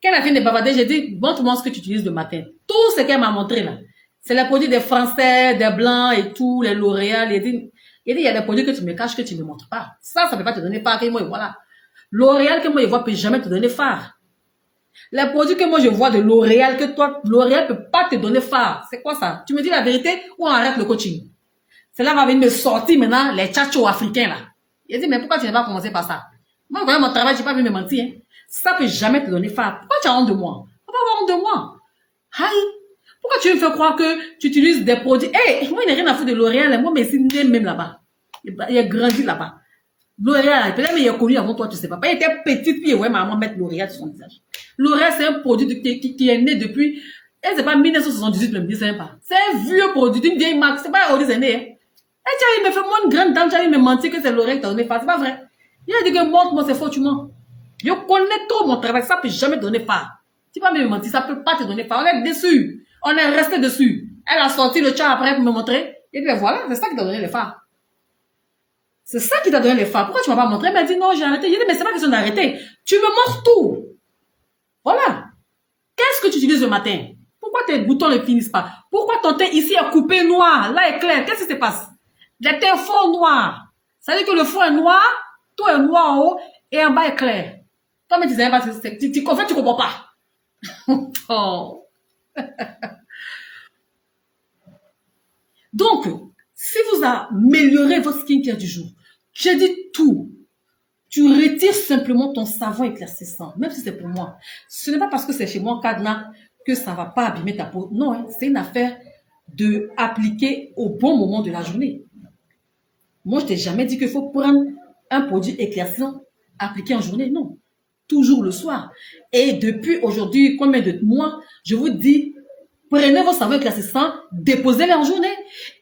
Quand elle a fini de bavarder, j'ai dit, montre-moi ce que tu utilises le matin. Tout ce qu'elle m'a montré là, c'est les produits des Français, des Blancs et tout, les L'Oréal. Il dit, il y a des produits que tu me caches, que tu ne me montres pas. Ça ne peut pas te donner phare. Moi, voilà. L'Oréal que moi je vois peut jamais te donner phare. Les produits que moi je vois de L'Oréal, que toi, L'Oréal peut pas te donner phare. C'est quoi ça? Tu me dis la vérité ou on arrête le coaching? Cela va venir me sortir maintenant les tchatchos africains là. Il dit, mais pourquoi tu n'as pas commencé par ça? Moi, quand même, mon travail, je n'ai pas vu me mentir. Hein. Ça ne peut jamais te donner phare. Pourquoi tu as honte de moi? Pourquoi avoir honte de moi? Aïe. Pourquoi tu me fais croire que tu utilises des produits? Hey, moi, il n'y a rien à foutre de L'Oréal. Moi, mais c'est même là-bas. Il a grandi là-bas. L'Oréal, peut-être qu'il est connu avant toi, tu sais pas. Il était petite, puis ouais, maman mettre L'Oréal sur son visage. L'Oréal, c'est un produit qui est né depuis, c'est pas 1978, le me dis pas. C'est un vieux produit, d'une vieille marque. C'est pas aujourd'hui, c'est né. Hein. Et tiens, il me fait, moi, une grande dame, il me mentir que c'est L'Oréal qui t'a donné phare. C'est pas vrai. Il a dit que montre-moi, c'est faux, tu mens. Je connais trop mon travail, ça peut jamais donner phare. Tu vas me mentir, ça peut pas te donner phare. On est dessus. On est resté dessus. Elle a sorti le chat après pour me montrer. Et puis voilà, c'est ça qui t'a donné les phares. C'est ça qui t'a donné les phares. Pourquoi tu m'as pas montré? Elle m'a dit non, j'ai arrêté. J'ai dit, mais c'est pas question d'arrêter. Tu me montres tout. Voilà. Qu'est-ce que tu utilises le matin? Pourquoi tes boutons ne finissent pas? Pourquoi ton teint ici est coupé noir? Là est clair. Qu'est-ce qui se passe? Le teint fond noir. Ça veut dire que le fond est noir, tout est noir en haut et en bas est clair. Toi, mais tu sais pas, en fait, tu comprends pas. Oh. Donc, si vous améliorez votre skincare du jour, j'ai dit tout. Tu retires simplement ton savon éclaircissant, même si c'est pour moi. Ce n'est pas parce que c'est chez moi, cadenas, que ça ne va pas abîmer ta peau. Non, hein, c'est une affaire de appliquer au bon moment de la journée. Moi, je t'ai jamais dit qu'il faut prendre un produit éclaircissant, appliquer en journée. Non, toujours le soir. Et depuis aujourd'hui, combien de mois, je vous dis, prenez vos savons éclaircissants, déposez-les en journée.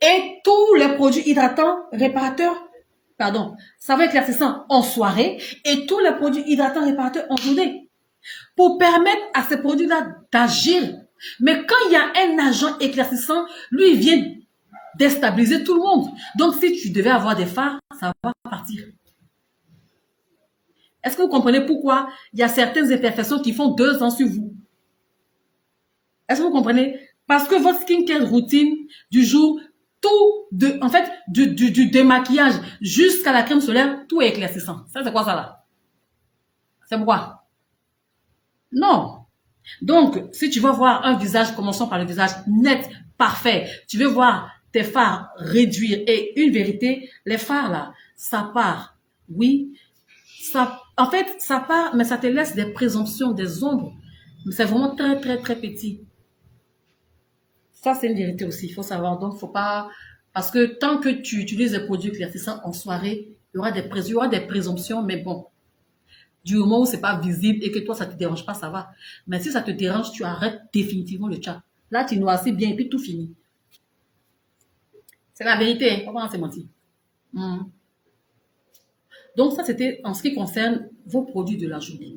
Et tous les produits hydratants, réparateurs, savons éclaircissants en soirée et tous les produits hydratants, réparateurs en journée. Pour permettre à ces produits-là d'agir. Mais quand il y a un agent éclaircissant, lui, il vient déstabiliser tout le monde. Donc, si tu devais avoir des phares, ça va partir. Est-ce que vous comprenez pourquoi il y a certaines imperfections qui font 2 ans sur vous? Est-ce que vous comprenez? Parce que votre skincare routine du jour, en fait, du démaquillage jusqu'à la crème solaire, tout est éclaircissant. Ça, c'est quoi ça là? C'est pourquoi? Non. Donc, si tu veux voir un visage, commençons par le visage net, parfait, tu veux voir tes fards réduire et une vérité, les fards là, ça part. Oui, ça, en fait, ça part, mais ça te laisse des présomptions, des ombres. Mais c'est vraiment très, très, très petit. Ça, c'est une vérité aussi, il faut savoir. Donc, faut pas... Parce que tant que tu utilises des produits éclaircissants en soirée, il y aura des présomptions, mais bon. Du moment où c'est pas visible et que toi, ça te dérange pas, ça va. Mais si ça te dérange, tu arrêtes définitivement le chat. Là, tu noisis bien et puis tout finit. C'est la vérité, hein. Comment c'est menti. Donc, ça, c'était en ce qui concerne vos produits de la journée.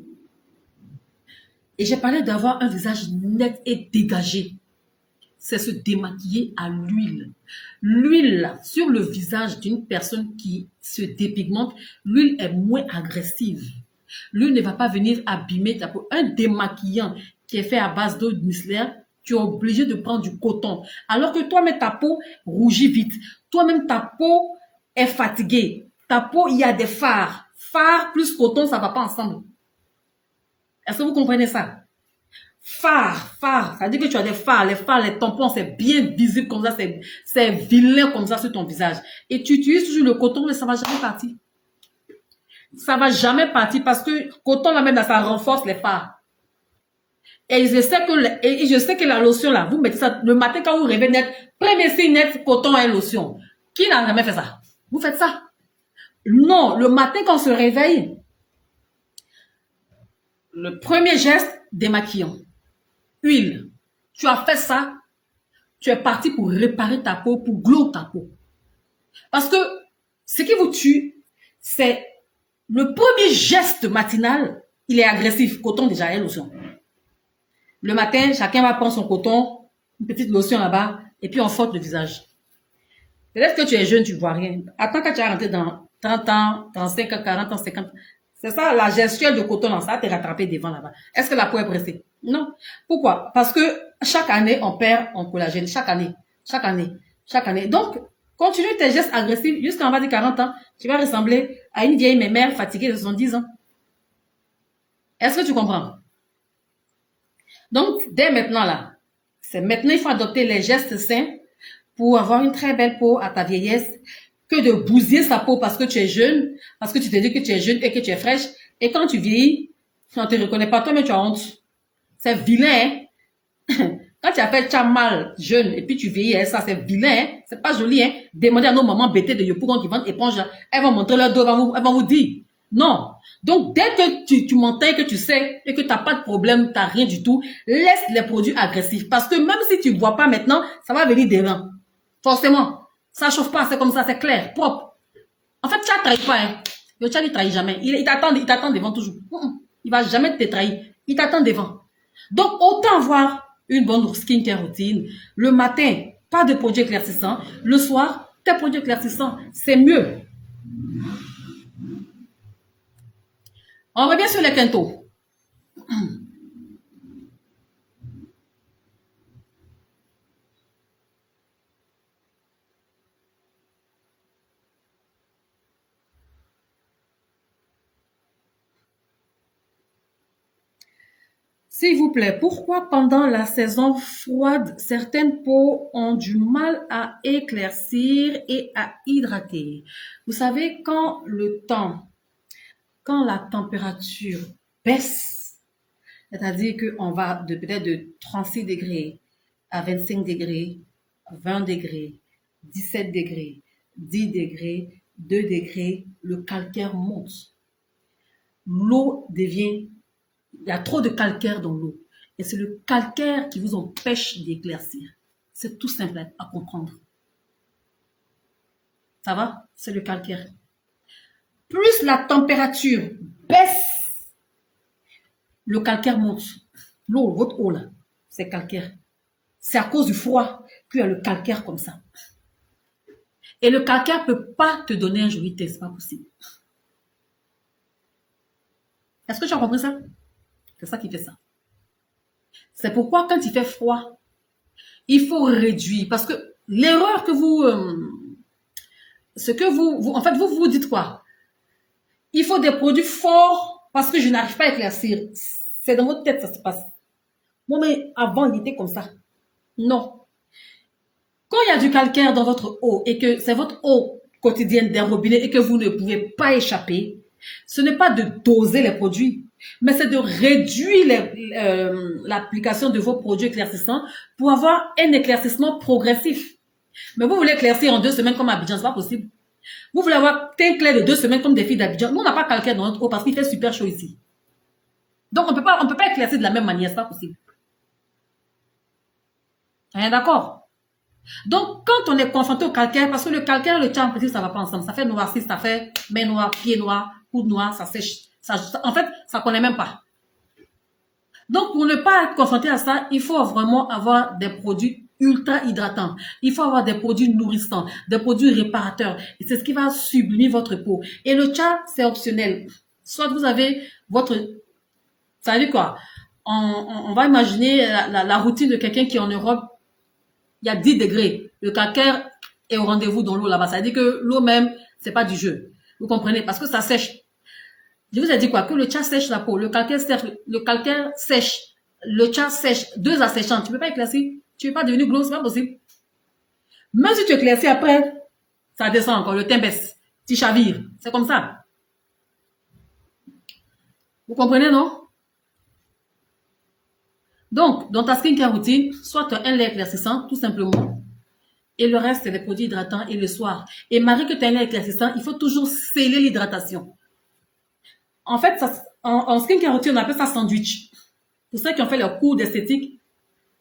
Et j'ai parlé d'avoir un visage net et dégagé. C'est se démaquiller à l'huile. L'huile sur le visage d'une personne qui se dépigmente, l'huile est moins agressive. L'huile ne va pas venir abîmer ta peau. Un démaquillant qui est fait à base d'eau micellaire, tu es obligé de prendre du coton. Alors que toi-même, ta peau rougit vite. Toi-même, ta peau est fatiguée. Ta peau, il y a des fards. Fards plus coton, ça ne va pas ensemble. Est-ce que vous comprenez ça? Fards. Ça veut dire que tu as des fards. Les fards, les tampons, c'est bien visible comme ça. C'est vilain comme ça sur ton visage. Et tu utilises toujours le coton, mais ça va jamais partir. Ça va jamais partir parce que coton, là même, là, ça renforce les fards. Et je sais que la lotion, là, vous mettez ça le matin quand vous rêvez net. Premier signe net, coton et lotion. Qui n'a jamais fait ça? Vous faites ça? Non, le matin quand on se réveille, le premier geste, démaquillant. Huile. Tu as fait ça, tu es parti pour réparer ta peau, pour glow ta peau. Parce que ce qui vous tue, c'est le premier geste matinal, il est agressif. Coton déjà et lotion. Le matin, chacun va prendre son coton, une petite lotion là-bas, et puis on frotte le visage. Peut-être que tu es jeune, tu ne vois rien. Attends quand tu vas rentrer dans 30 ans, 35 ans, 40 ans, 50 ans. C'est ça, la gestuelle de coton, là, ça va te rattraper devant là-bas. Est-ce que la peau est pressée? Non. Pourquoi? Parce que chaque année, on perd en collagène. Chaque année. Donc, continue tes gestes agressifs jusqu'à, on va dire, 40 ans. Tu vas ressembler à une vieille mémère fatiguée de 70 ans. Est-ce que tu comprends? Donc, dès maintenant, là, c'est maintenant, il faut adopter les gestes sains pour avoir une très belle peau à ta vieillesse, que de bousiller sa peau parce que tu es jeune, parce que tu te dis que tu es jeune et que tu es fraîche. Et quand tu vieillis, on ne te reconnaît pas toi, mais tu as honte. C'est vilain, hein? Quand tu as fait mal jeune et puis tu vieillis, ça c'est vilain, hein? C'est pas joli, hein? Demandez à nos mamans bêtées de Yopougon qui vendent éponge, elles vont montrer leur dos, elles vont vous dire. Non. Donc, dès que tu m'entends, que tu sais et que tu n'as pas de problème, tu n'as rien du tout, laisse les produits agressifs. Parce que même si tu ne bois pas maintenant, ça va venir des reins. Forcément. Ça ne chauffe pas, c'est comme ça, c'est clair, propre. En fait, tu ne trahis pas. Hein. Le chat ne trahit jamais. Il t'attend devant toujours. Il ne va jamais te trahir. Il t'attend devant. Donc, autant avoir une bonne skincare routine. Le matin, pas de produits éclaircissants. Le soir, tes produits éclaircissants, c'est mieux. On revient sur les quintaux. S'il vous plaît, pourquoi pendant la saison froide, certaines peaux ont du mal à éclaircir et à hydrater? Vous savez, quand la température baisse, c'est-à-dire qu'on va peut-être de 36 degrés à 25 degrés, 20 degrés, 17 degrés, 10 degrés, 2 degrés, le calcaire monte. L'eau devient... Il y a trop de calcaire dans l'eau. Et c'est le calcaire qui vous empêche d'éclaircir. C'est tout simple à comprendre. Ça va? C'est le calcaire. Plus la température baisse, le calcaire monte. L'eau, votre eau là, c'est calcaire. C'est à cause du froid qu'il y a le calcaire comme ça. Et le calcaire ne peut pas te donner un joli teint, c'est pas possible. Est-ce que tu as compris ça? C'est ça qui fait ça. C'est pourquoi quand il fait froid, il faut réduire. Parce que l'erreur que vous... en fait, vous dites quoi? Il faut des produits forts parce que je n'arrive pas à éclaircir. C'est dans votre tête ça se passe. Bon, mais avant, il était comme ça. Non. Quand il y a du calcaire dans votre eau et que c'est votre eau quotidienne des robinets et que vous ne pouvez pas échapper, ce n'est pas de doser les produits, mais c'est de réduire l'application de vos produits éclaircissants pour avoir un éclaircissement progressif. Mais vous voulez éclaircir en 2 semaines comme Abidjan, c'est pas possible. Vous voulez avoir teint clair de 2 semaines comme des filles d'Abidjan. Nous, on n'a pas calcaire dans notre eau parce qu'il fait super chaud ici. Donc, on peut pas éclaircir de la même manière, c'est pas possible. Hein, d'accord? Donc, quand on est confronté au calcaire, parce que le calcaire et le tcham, ça va pas ensemble. Ça fait noircir, ça fait main noire, pied noir, coude noir, ça sèche. En fait, ça connaît même pas. Donc, pour ne pas être confronté à ça, il faut vraiment avoir des produits ultra hydratants. Il faut avoir des produits nourrissants, des produits réparateurs. Et c'est ce qui va sublimer votre peau. Et le tcha, c'est optionnel. Soit vous avez votre... Ça veut dire quoi? On va imaginer la routine de quelqu'un qui est en Europe. Il y a 10 degrés. Le calcaire est au rendez-vous dans l'eau là-bas. Ça veut dire que l'eau même, c'est pas du jeu. Vous comprenez? Parce que ça sèche. Je vous ai dit quoi? Que le tcha sèche la peau. Le calcaire sèche le tcha sèche, 2 asséchants, tu ne peux pas éclaircir. Tu ne peux pas devenir glow, c'est pas possible. Même si tu éclaircis après, ça descend encore, le teint baisse. Tu chavires. C'est comme ça. Vous comprenez, non? Donc, dans ta skincare routine, soit tu as un lait éclaircissant, tout simplement. Et le reste, c'est des produits hydratants et le soir. Et malgré que tu as un lait éclaircissant, il faut toujours sceller l'hydratation. En fait, ça, en skincare routine, on appelle ça sandwich. Pour ceux qui ont fait leur cours d'esthétique,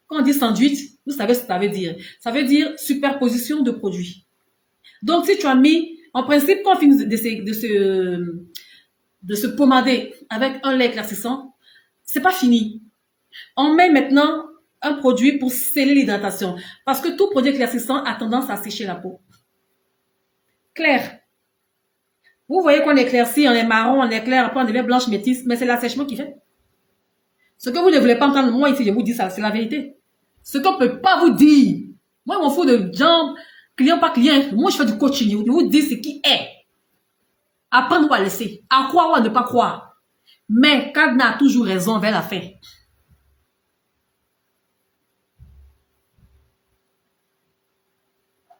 quand on dit sandwich, vous savez ce que ça veut dire. Ça veut dire superposition de produits. Donc, si tu as mis, en principe, quand on finit de se pomader avec un lait éclaircissant, c'est pas fini. On met maintenant un produit pour sceller l'hydratation. Parce que tout produit éclaircissant a tendance à sécher la peau. Clair. Vous voyez qu'on éclaircit, on est marron, on est clair, après on devient blanche métisse, mais c'est l'assèchement qui fait. Ce que vous ne voulez pas entendre, moi ici, je vous dis ça, c'est la vérité. Ce qu'on ne peut pas vous dire. Moi, je m'en fous de gens, client par client. Moi, je fais du coaching. Je vous dis ce qui est. Apprendre ou à laisser. À croire ou à ne pas croire. Mais Kadna a toujours raison vers la fin.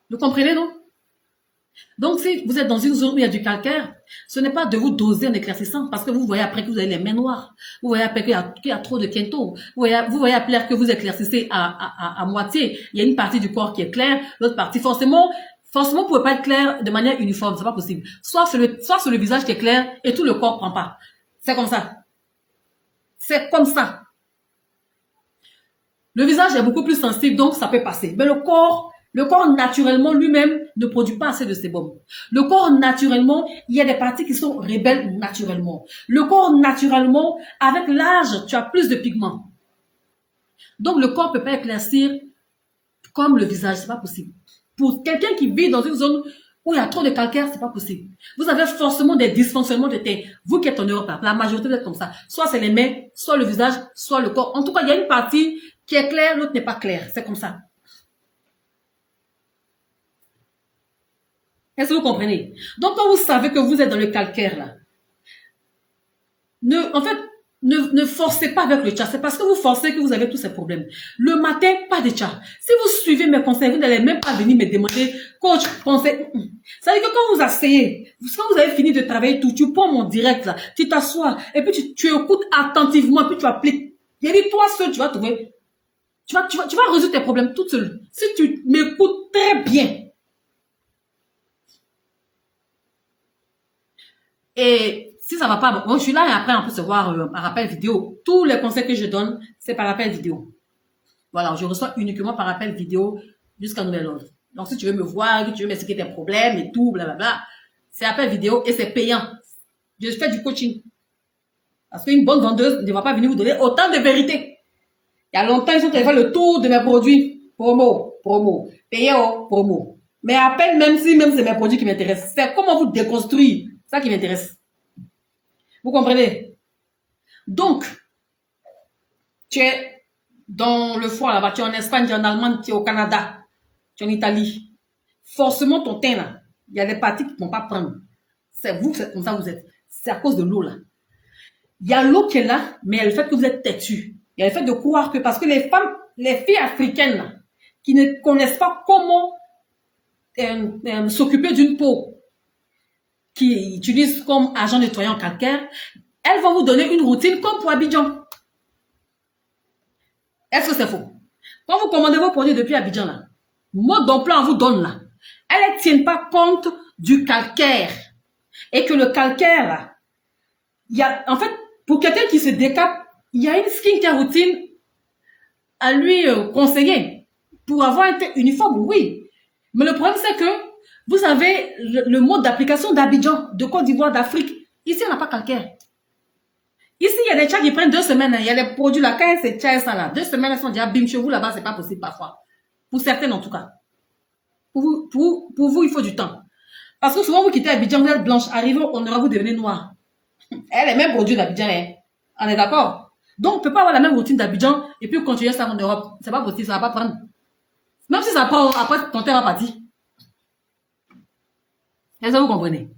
Vous comprenez, non? Donc, si vous êtes dans une zone où il y a du calcaire, ce n'est pas de vous doser en éclaircissant parce que vous voyez après que vous avez les mains noires. Vous voyez après qu'il y a trop de kento. Vous voyez après que vous éclaircissez à moitié. Il y a une partie du corps qui est claire, l'autre partie, forcément, vous pouvez pas être clair de manière uniforme. C'est pas possible. Soit c'est le visage qui est clair et tout le corps prend pas. C'est comme ça. C'est comme ça. Le visage est beaucoup plus sensible, donc ça peut passer. Mais le corps naturellement lui-même ne produit pas assez de sébum. Le corps naturellement, il y a des parties qui sont rebelles naturellement. Le corps naturellement, avec l'âge, tu as plus de pigments. Donc le corps peut pas éclaircir comme le visage, c'est pas possible. Pour quelqu'un qui vit dans une zone où il y a trop de calcaire, c'est pas possible. Vous avez forcément des dysfonctionnements de teint. Vous qui êtes en Europe, la majorité vous êtes comme ça. Soit c'est les mains, soit le visage, soit le corps. En tout cas, il y a une partie qui est claire, l'autre n'est pas claire. C'est comme ça. Est-ce que vous comprenez? Donc, quand vous savez que vous êtes dans le calcaire, là, ne forcez pas avec le tcha. C'est parce que vous forcez que vous avez tous ces problèmes. Le matin, pas de tcha. Si vous suivez mes conseils, vous n'allez même pas venir me demander, coach, conseil. Ça veut dire que quand vous asseyez, quand vous avez fini de travailler tout, tu prends mon direct, là, tu t'assois, et puis tu écoutes attentivement, et puis tu appliques. Il dit, toi seul, tu vas trouver. Tu vas résoudre tes problèmes toute seule. Si tu m'écoutes très bien. Et si ça va pas, bon, je suis là et après on peut se voir par appel vidéo. Tous les conseils que je donne, c'est par appel vidéo. Voilà, je reçois uniquement par appel vidéo jusqu'à nouvel ordre. Donc si tu veux me voir, que tu veux m'expliquer tes problèmes et tout, blablabla, c'est appel vidéo et c'est payant. Je fais du coaching. Parce qu'une bonne vendeuse ne va pas venir vous donner autant de vérité. Il y a longtemps, ils ont fait le tour de mes produits. Promo. Payé au promo. Mais appel, même c'est mes produits qui m'intéressent. C'est comment vous déconstruire. C'est ça qui m'intéresse. Vous comprenez? Donc, tu es dans le froid là-bas, tu es en Espagne, tu es en Allemagne, tu es au Canada, tu es en Italie. Forcément, ton teint là, il y a des parties qui ne vont pas prendre. C'est vous, c'est comme ça que vous êtes. C'est à cause de l'eau là. Il y a l'eau qui est là, mais il y a le fait que vous êtes têtu. Il y a le fait de croire que, parce que les femmes, les filles africaines là, qui ne connaissent pas comment s'occuper d'une peau, qui utilisent comme agent nettoyant calcaire, elles vont vous donner une routine comme pour Abidjan. Est-ce que c'est faux? Quand vous commandez vos produits depuis Abidjan, là, mode d'emploi on vous donne là, elles ne tiennent pas compte du calcaire. Et que le calcaire, là, il y a, en fait, pour quelqu'un qui se décape, il y a une skincare routine à lui conseiller. Pour avoir un teint uniforme, oui. Mais le problème, c'est que vous avez le mode d'application d'Abidjan, de Côte d'Ivoire, d'Afrique. Ici, on n'a pas calcaire. Ici, il y a des tchas qui prennent 2 semaines. Il y a les produits là. Quand c'est tchas ça là, 2 semaines, elles sont déjà bim chez vous là-bas. C'est pas possible parfois. Pour certaines en tout cas. Pour vous, il faut du temps. Parce que souvent, vous quittez Abidjan, vous êtes blanche. Arrivez, on aura vous devenez noir. Elle est même produit d'Abidjan. Hein. On est d'accord? Donc, on ne peut pas avoir la même routine d'Abidjan et puis continuer ça en Europe. C'est pas possible, ça va pas prendre. Même si ça prend, après, ton terre va partir. Est-ce que vous comprenez?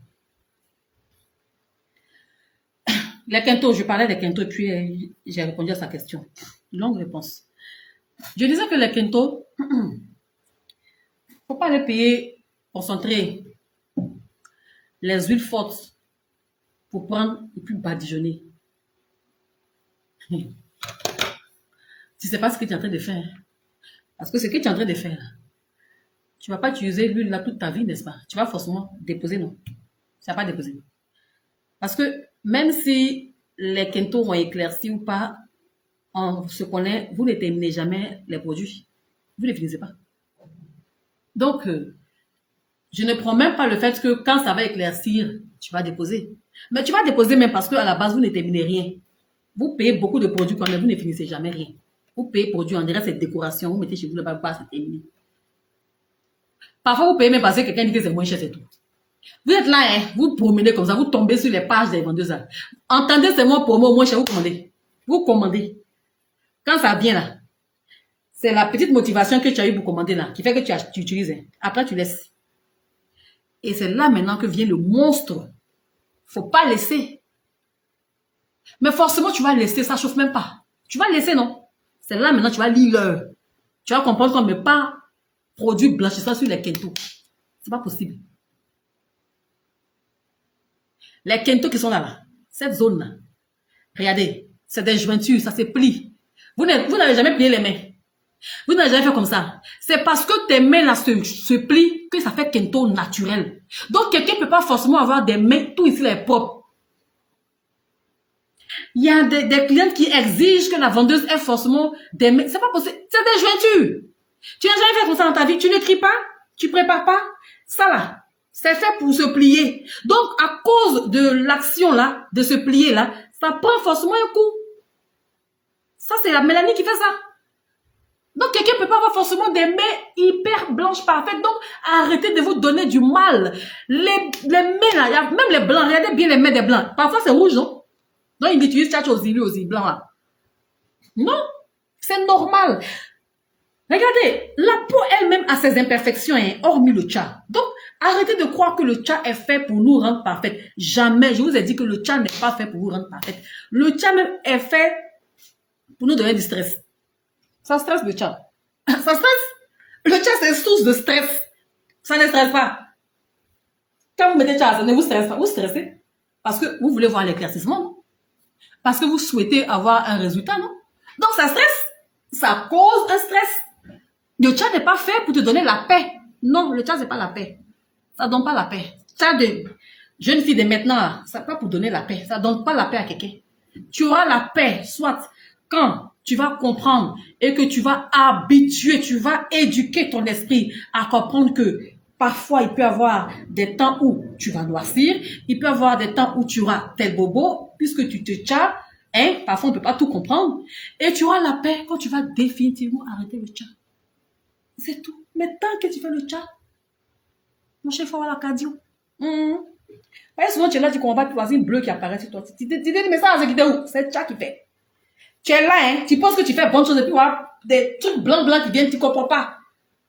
Les quintos, je parlais des quintos, puis j'ai répondu à sa question. Longue réponse. Je disais que les quintos, faut pas les payer concentré, les huiles fortes pour prendre et puis badigeonner. Tu sais pas ce que tu es en train de faire. Parce que ce que tu es en train de faire, tu vas pas utiliser l'huile là toute ta vie, n'est-ce pas? Tu vas forcément déposer, non? Tu vas pas déposer. Parce que même si les quintos vont éclaircir ou pas, on se connaît, vous ne terminez jamais les produits. Vous ne les finissez pas. Donc, je ne prends même pas le fait que quand ça va éclaircir, tu vas déposer. Mais tu vas déposer même parce qu'à la base, vous ne terminez rien. Vous payez beaucoup de produits quand même, vous ne finissez jamais rien. Vous payez produits, on dirait cette décoration, vous mettez chez vous le bas, c'est terminé. Parfois, vous payez même parce que quelqu'un dit que c'est moins cher, c'est tout. Vous êtes là, hein, vous promenez comme ça, vous tombez sur les pages des vendeuses. Là. Entendez ces mots promo moins cher, vous commandez. Vous commandez. Quand ça vient là, c'est la petite motivation que tu as eu pour commander là, qui fait que tu utilises. Hein. Après, tu laisses. Et c'est là maintenant que vient le monstre. Faut pas laisser. Mais forcément, tu vas laisser, ça chauffe même pas. Tu vas laisser, non? C'est là maintenant, tu vas lire l'heure. Tu vas comprendre qu'on ne met pas produit blanchissant sur les kentos. C'est pas possible. Les kentos qui sont là, cette zone-là, regardez, c'est des jointures, ça se plie. Vous n'avez jamais plié les mains. Vous n'avez jamais fait comme ça. C'est parce que tes mains là se plient que ça fait kento naturel. Donc, quelqu'un ne peut pas forcément avoir des mains, tout ici est propre. Il y a des clients qui exigent que la vendeuse ait forcément des mains. C'est pas possible. C'est des jointures. Tu n'as jamais fait comme ça dans ta vie. Tu n'écris pas. Tu prépares pas. Ça là, c'est fait pour se plier. Donc, à cause de l'action là, de se plier là, ça prend forcément un coup. Ça, c'est la Mélanie qui fait ça. Donc, quelqu'un ne peut pas avoir forcément des mains hyper blanches parfaites. Donc, arrêtez de vous donner du mal. Les mains là, il y a même les blancs. Regardez bien les mains des blancs. Parfois, c'est rouge, non? Donc, ils utilisent tchatch aux îles blancs là. Non, c'est normal. Regardez, la peau elle-même a ses imperfections, hein, hormis le tcha. Donc, arrêtez de croire que le tcha est fait pour nous rendre parfaites. Jamais. Je vous ai dit que le tcha n'est pas fait pour vous rendre parfaites. Le tcha même est fait pour nous donner du stress. Ça stresse le tcha. Ça stresse. Le tcha, c'est source de stress. Ça ne stresse pas. Quand vous mettez tcha, ça ne vous stresse pas. Vous stressez. Parce que vous voulez voir l'éclaircissement, non? Parce que vous souhaitez avoir un résultat, non? Donc, ça stresse. Ça cause un stress. Le tcha n'est pas fait pour te donner la paix. Non, le tcha, c'est pas la paix. Ça donne pas la paix. Tcha de jeune fille de maintenant, ça n'est pas pour donner la paix. Ça donne pas la paix à quelqu'un. Tu auras la paix, soit quand tu vas comprendre et que tu vas habituer, tu vas éduquer ton esprit à comprendre que parfois il peut y avoir des temps où tu vas noircir, il peut y avoir des temps où tu auras tel bobo, puisque tu te tchas, hein, parfois on ne peut pas tout comprendre, et tu auras la paix quand tu vas définitivement arrêter le tcha. C'est tout. Mais tant que tu fais le tcha, mon chef, il faut avoir la cardio. Souvent tu es là, tu comprends pas, tu vois une bleue qui apparaît sur toi. Tu te dis, mais ça, c'est où? C'est le tcha qui fait. Tu es là, hein, tu penses que tu fais bonne chose et puis voilà, des trucs blancs qui viennent, tu ne comprends pas.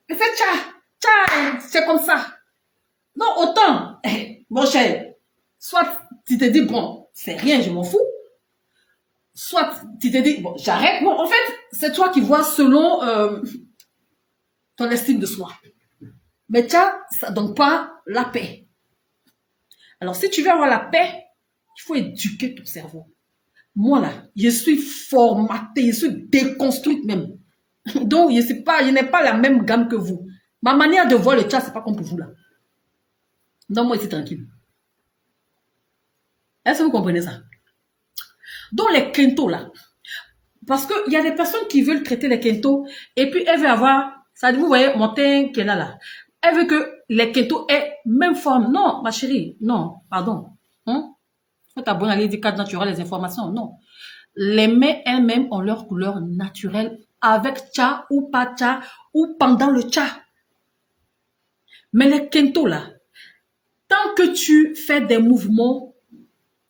Mais c'est tcha, c'est comme ça. Non, autant, mon cher, soit tu te dis, bon, c'est rien, je m'en fous. Soit tu te dis, bon, j'arrête. Bon, en fait, c'est toi qui vois selon ton estime de soi. Mais tcha, ça ne donne pas la paix. Alors, si tu veux avoir la paix, il faut éduquer ton cerveau. Moi, là, je suis formatée, je suis déconstruite même. Donc, je n'ai pas la même gamme que vous. Ma manière de voir le tcha, c'est pas comme pour vous, là. Donc, moi, je suis tranquille. Est-ce que vous comprenez ça? Donc, les kentos, là. Parce qu'il y a des personnes qui veulent traiter les kentos et puis elles veulent avoir, ça dit, vous voyez, mon teint qu'elle a là. Elle veut que les kentos aient même forme. Non, ma chérie, non, pardon. Faut t'abonner à l'éducation naturelle, les informations. Non. Les mains elles-mêmes ont leur couleur naturelle avec tcha ou pas tcha ou pendant le tcha. Mais les kentos là, tant que tu fais des mouvements,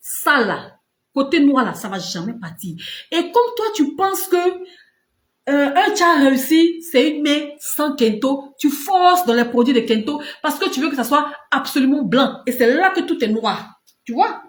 ça là, côté noir là, ça va jamais partir. Et comme toi tu penses que un tcha réussi, c'est une main sans kento, tu forces dans les produits de kento parce que tu veux que ça soit absolument blanc. Et c'est là que tout est noir. Tu vois?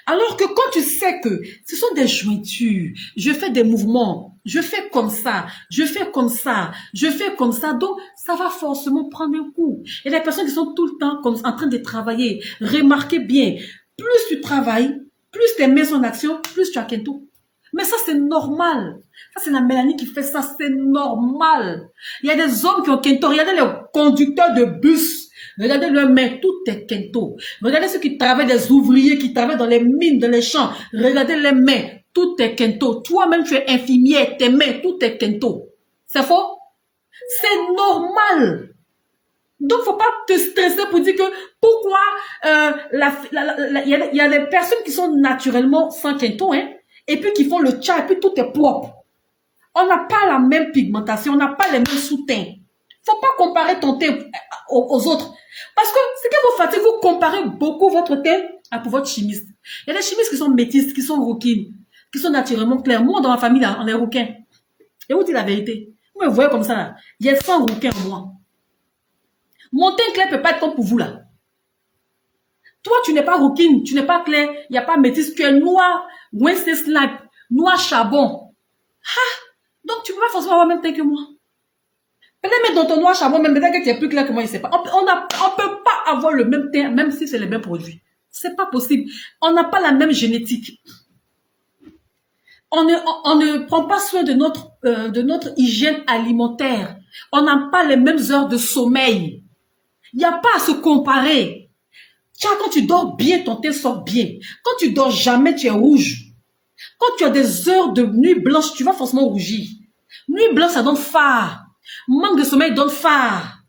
Alors que quand tu sais que ce sont des jointures, je fais des mouvements, je fais comme ça, je fais comme ça, je fais comme ça, donc ça va forcément prendre un coup. Et les personnes qui sont tout le temps comme, en train de travailler, remarquez bien, plus tu travailles, plus tes mains sont en action, plus tu as kento. Mais ça, c'est normal. Ça, c'est la Mélanie qui fait ça, c'est normal. Il y a des hommes qui ont kento. Regardez les conducteurs de bus. Regardez leurs mains, tout est kento. Regardez ceux qui travaillent, des ouvriers qui travaillent dans les mines, dans les champs. Regardez les mains, tout est kento. Toi-même, tu es infirmière, tes mains, tout est kento. C'est faux? C'est normal. Donc, faut pas te stresser pour dire que pourquoi il y a des personnes qui sont naturellement sans kento, hein, et puis qui font le tcha, et puis tout est propre. On n'a pas la même pigmentation, on n'a pas les mêmes sous-teints. Faut pas comparer ton teint aux autres. Parce que ce que vous faites, vous comparez beaucoup votre teint à votre chimiste. Il y a des chimistes qui sont métisses, qui sont rouquines, qui sont naturellement clairs. Moi, dans ma famille, là, on est rouquins. Et vous dites la vérité. Vous me voyez comme ça, là. Il y a 100 rouquins en moi. Mon teint clair ne peut pas être comme pour vous, là. Toi, tu n'es pas rouquine, tu n'es pas clair, il n'y a pas métisse, tu es noir, Wednesday Snipe, noir charbon. Ah! Donc, tu ne peux pas forcément avoir le même teint que moi. Peut-être même dans ton noir charbon, même peut-être que tu es plus clair que moi, je ne sais pas. On ne peut pas avoir le même teint, même si c'est les mêmes produits. C'est pas possible. On n'a pas la même génétique. On ne prend pas soin de notre hygiène alimentaire. On n'a pas les mêmes heures de sommeil. Il n'y a pas à se comparer. Tiens, quand tu dors bien, ton teint sort bien. Quand tu dors jamais, tu es rouge. Quand tu as des heures de nuit blanche, tu vas forcément rougir. Nuit blanche, ça donne fard. Manque de sommeil donne fard.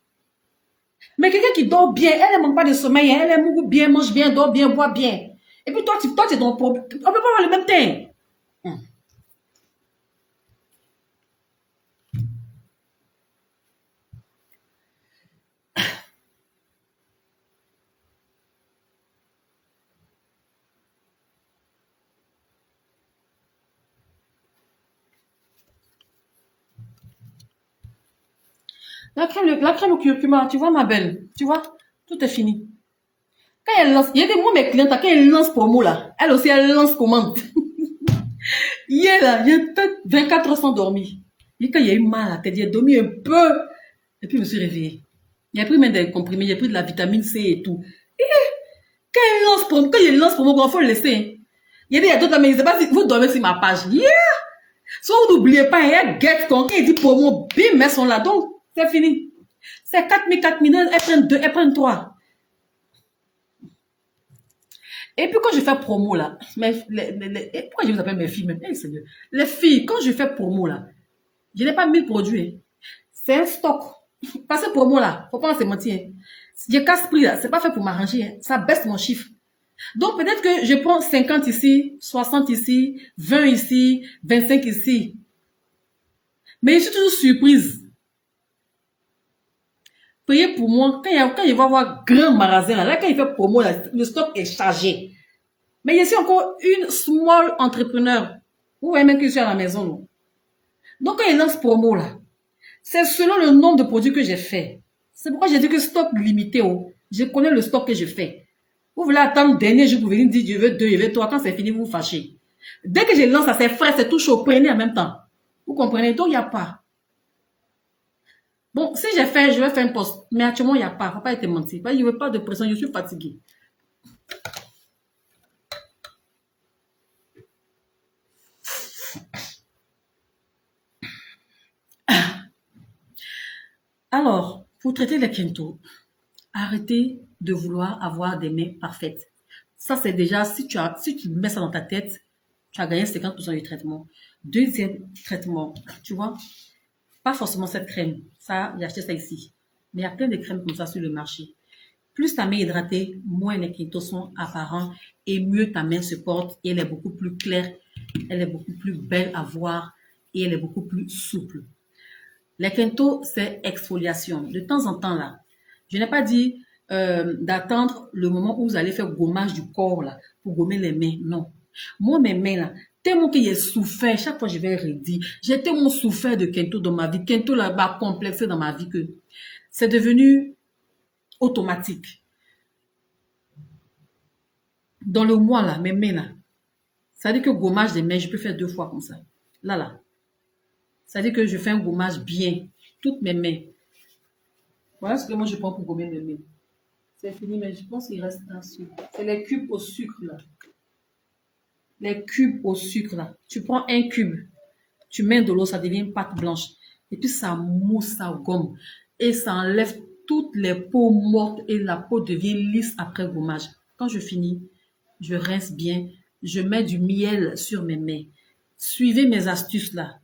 Mais quelqu'un qui dort bien, elle ne manque pas de sommeil, elle aime bien, mange bien, dort bien, boit bien. Et puis toi, tu es dans le problème. On ne peut pas avoir le même teint. La crème au curcuma, tu vois ma belle, tu vois, tout est fini. Quand elle lance, il y a des mots, mes clientes, quand elle lance promo là, elle aussi, elle lance commande. Hier là, j'ai peut-être 24 heures sans dormir. Et quand il y a eu mal à la tête, j'ai dormi un peu, et puis je me suis réveillée. J'ai pris même des comprimés, j'ai pris de la vitamine C et tout. Et quand il lance promo, il faut le laisser. Il y a d'autres, mais je ne sais pas si vous dormez sur ma page. Yeah! Soit vous n'oubliez pas, il y a get quand il dit promo, bim, elles sont là. Donc, c'est fini. C'est 4 000, elles prennent 2, elles prennent 3. Et puis quand je fais promo là, pourquoi je vous appelle mes filles même? Les filles, quand je fais promo là, je n'ai pas 1000 produits. C'est un stock. Parce que promo là, faut pas se mentir. Je casse prix là, c'est pas fait pour m'arranger. Ça baisse mon chiffre. Donc peut-être que je prends 50 ici, 60 ici, 20 ici, 25 ici. Mais je suis toujours surprise. Priez pour moi, quand il va y avoir grand magasin, là quand il fait promo, là, le stock est chargé. Mais il y a encore une small entrepreneur. Vous voyez même que je suis à la maison. Non? Donc quand il lance promo, là, c'est selon le nombre de produits que j'ai fait. C'est pourquoi j'ai dit que stock limité. Oh. Je connais le stock que je fais. Vous voulez attendre le dernier jour pour venir dire je veux 2, je veux 3. Quand c'est fini, vous vous fâchez. Dès que je lance ça, c'est frais, c'est tout chaud. Prenez en même temps. Vous comprenez? Donc il n'y a pas. Bon, si j'ai fait, je vais faire un post. Mais actuellement, il n'y a pas. Il ne faut pas être menti. Il n'y a pas de pression. Je suis fatiguée. Alors, pour traiter les kento, arrêtez de vouloir avoir des mains parfaites. Ça, c'est déjà, si tu mets ça dans ta tête, tu as gagné 50% du traitement. Deuxième traitement, tu vois, pas forcément cette crème. Ça, j'ai acheté ça ici. Mais il y a plein de crèmes comme ça sur le marché. Plus ta main est hydratée, moins les kintos sont apparents et mieux ta main se porte et elle est beaucoup plus claire, elle est beaucoup plus belle à voir et elle est beaucoup plus souple. Les kintos, c'est exfoliation. De temps en temps, là, je n'ai pas dit d'attendre le moment où vous allez faire gommage du corps, là, pour gommer les mains. Non. Moi, mes mains, là, tellement que j'ai souffert, chaque fois je vais redire, j'ai tellement souffert de kento dans ma vie. Kento, là, m'a complexé dans ma vie que c'est devenu automatique. Dans le mois, là, mes mains, là, ça veut dire que gommage des mains, je peux faire 2 fois comme ça. Là, là. Ça veut dire que je fais un gommage bien. Toutes mes mains. Voilà ce que moi, je prends pour gommer mes mains. C'est fini, mais je pense qu'il reste un sucre. C'est les cubes au sucre, là. Les cubes au sucre, là. Tu prends un cube, tu mets de l'eau, ça devient une pâte blanche. Et puis, ça mousse, ça gomme. Et ça enlève toutes les peaux mortes et la peau devient lisse après gommage. Quand je finis, je rince bien. Je mets du miel sur mes mains. Suivez mes astuces, là.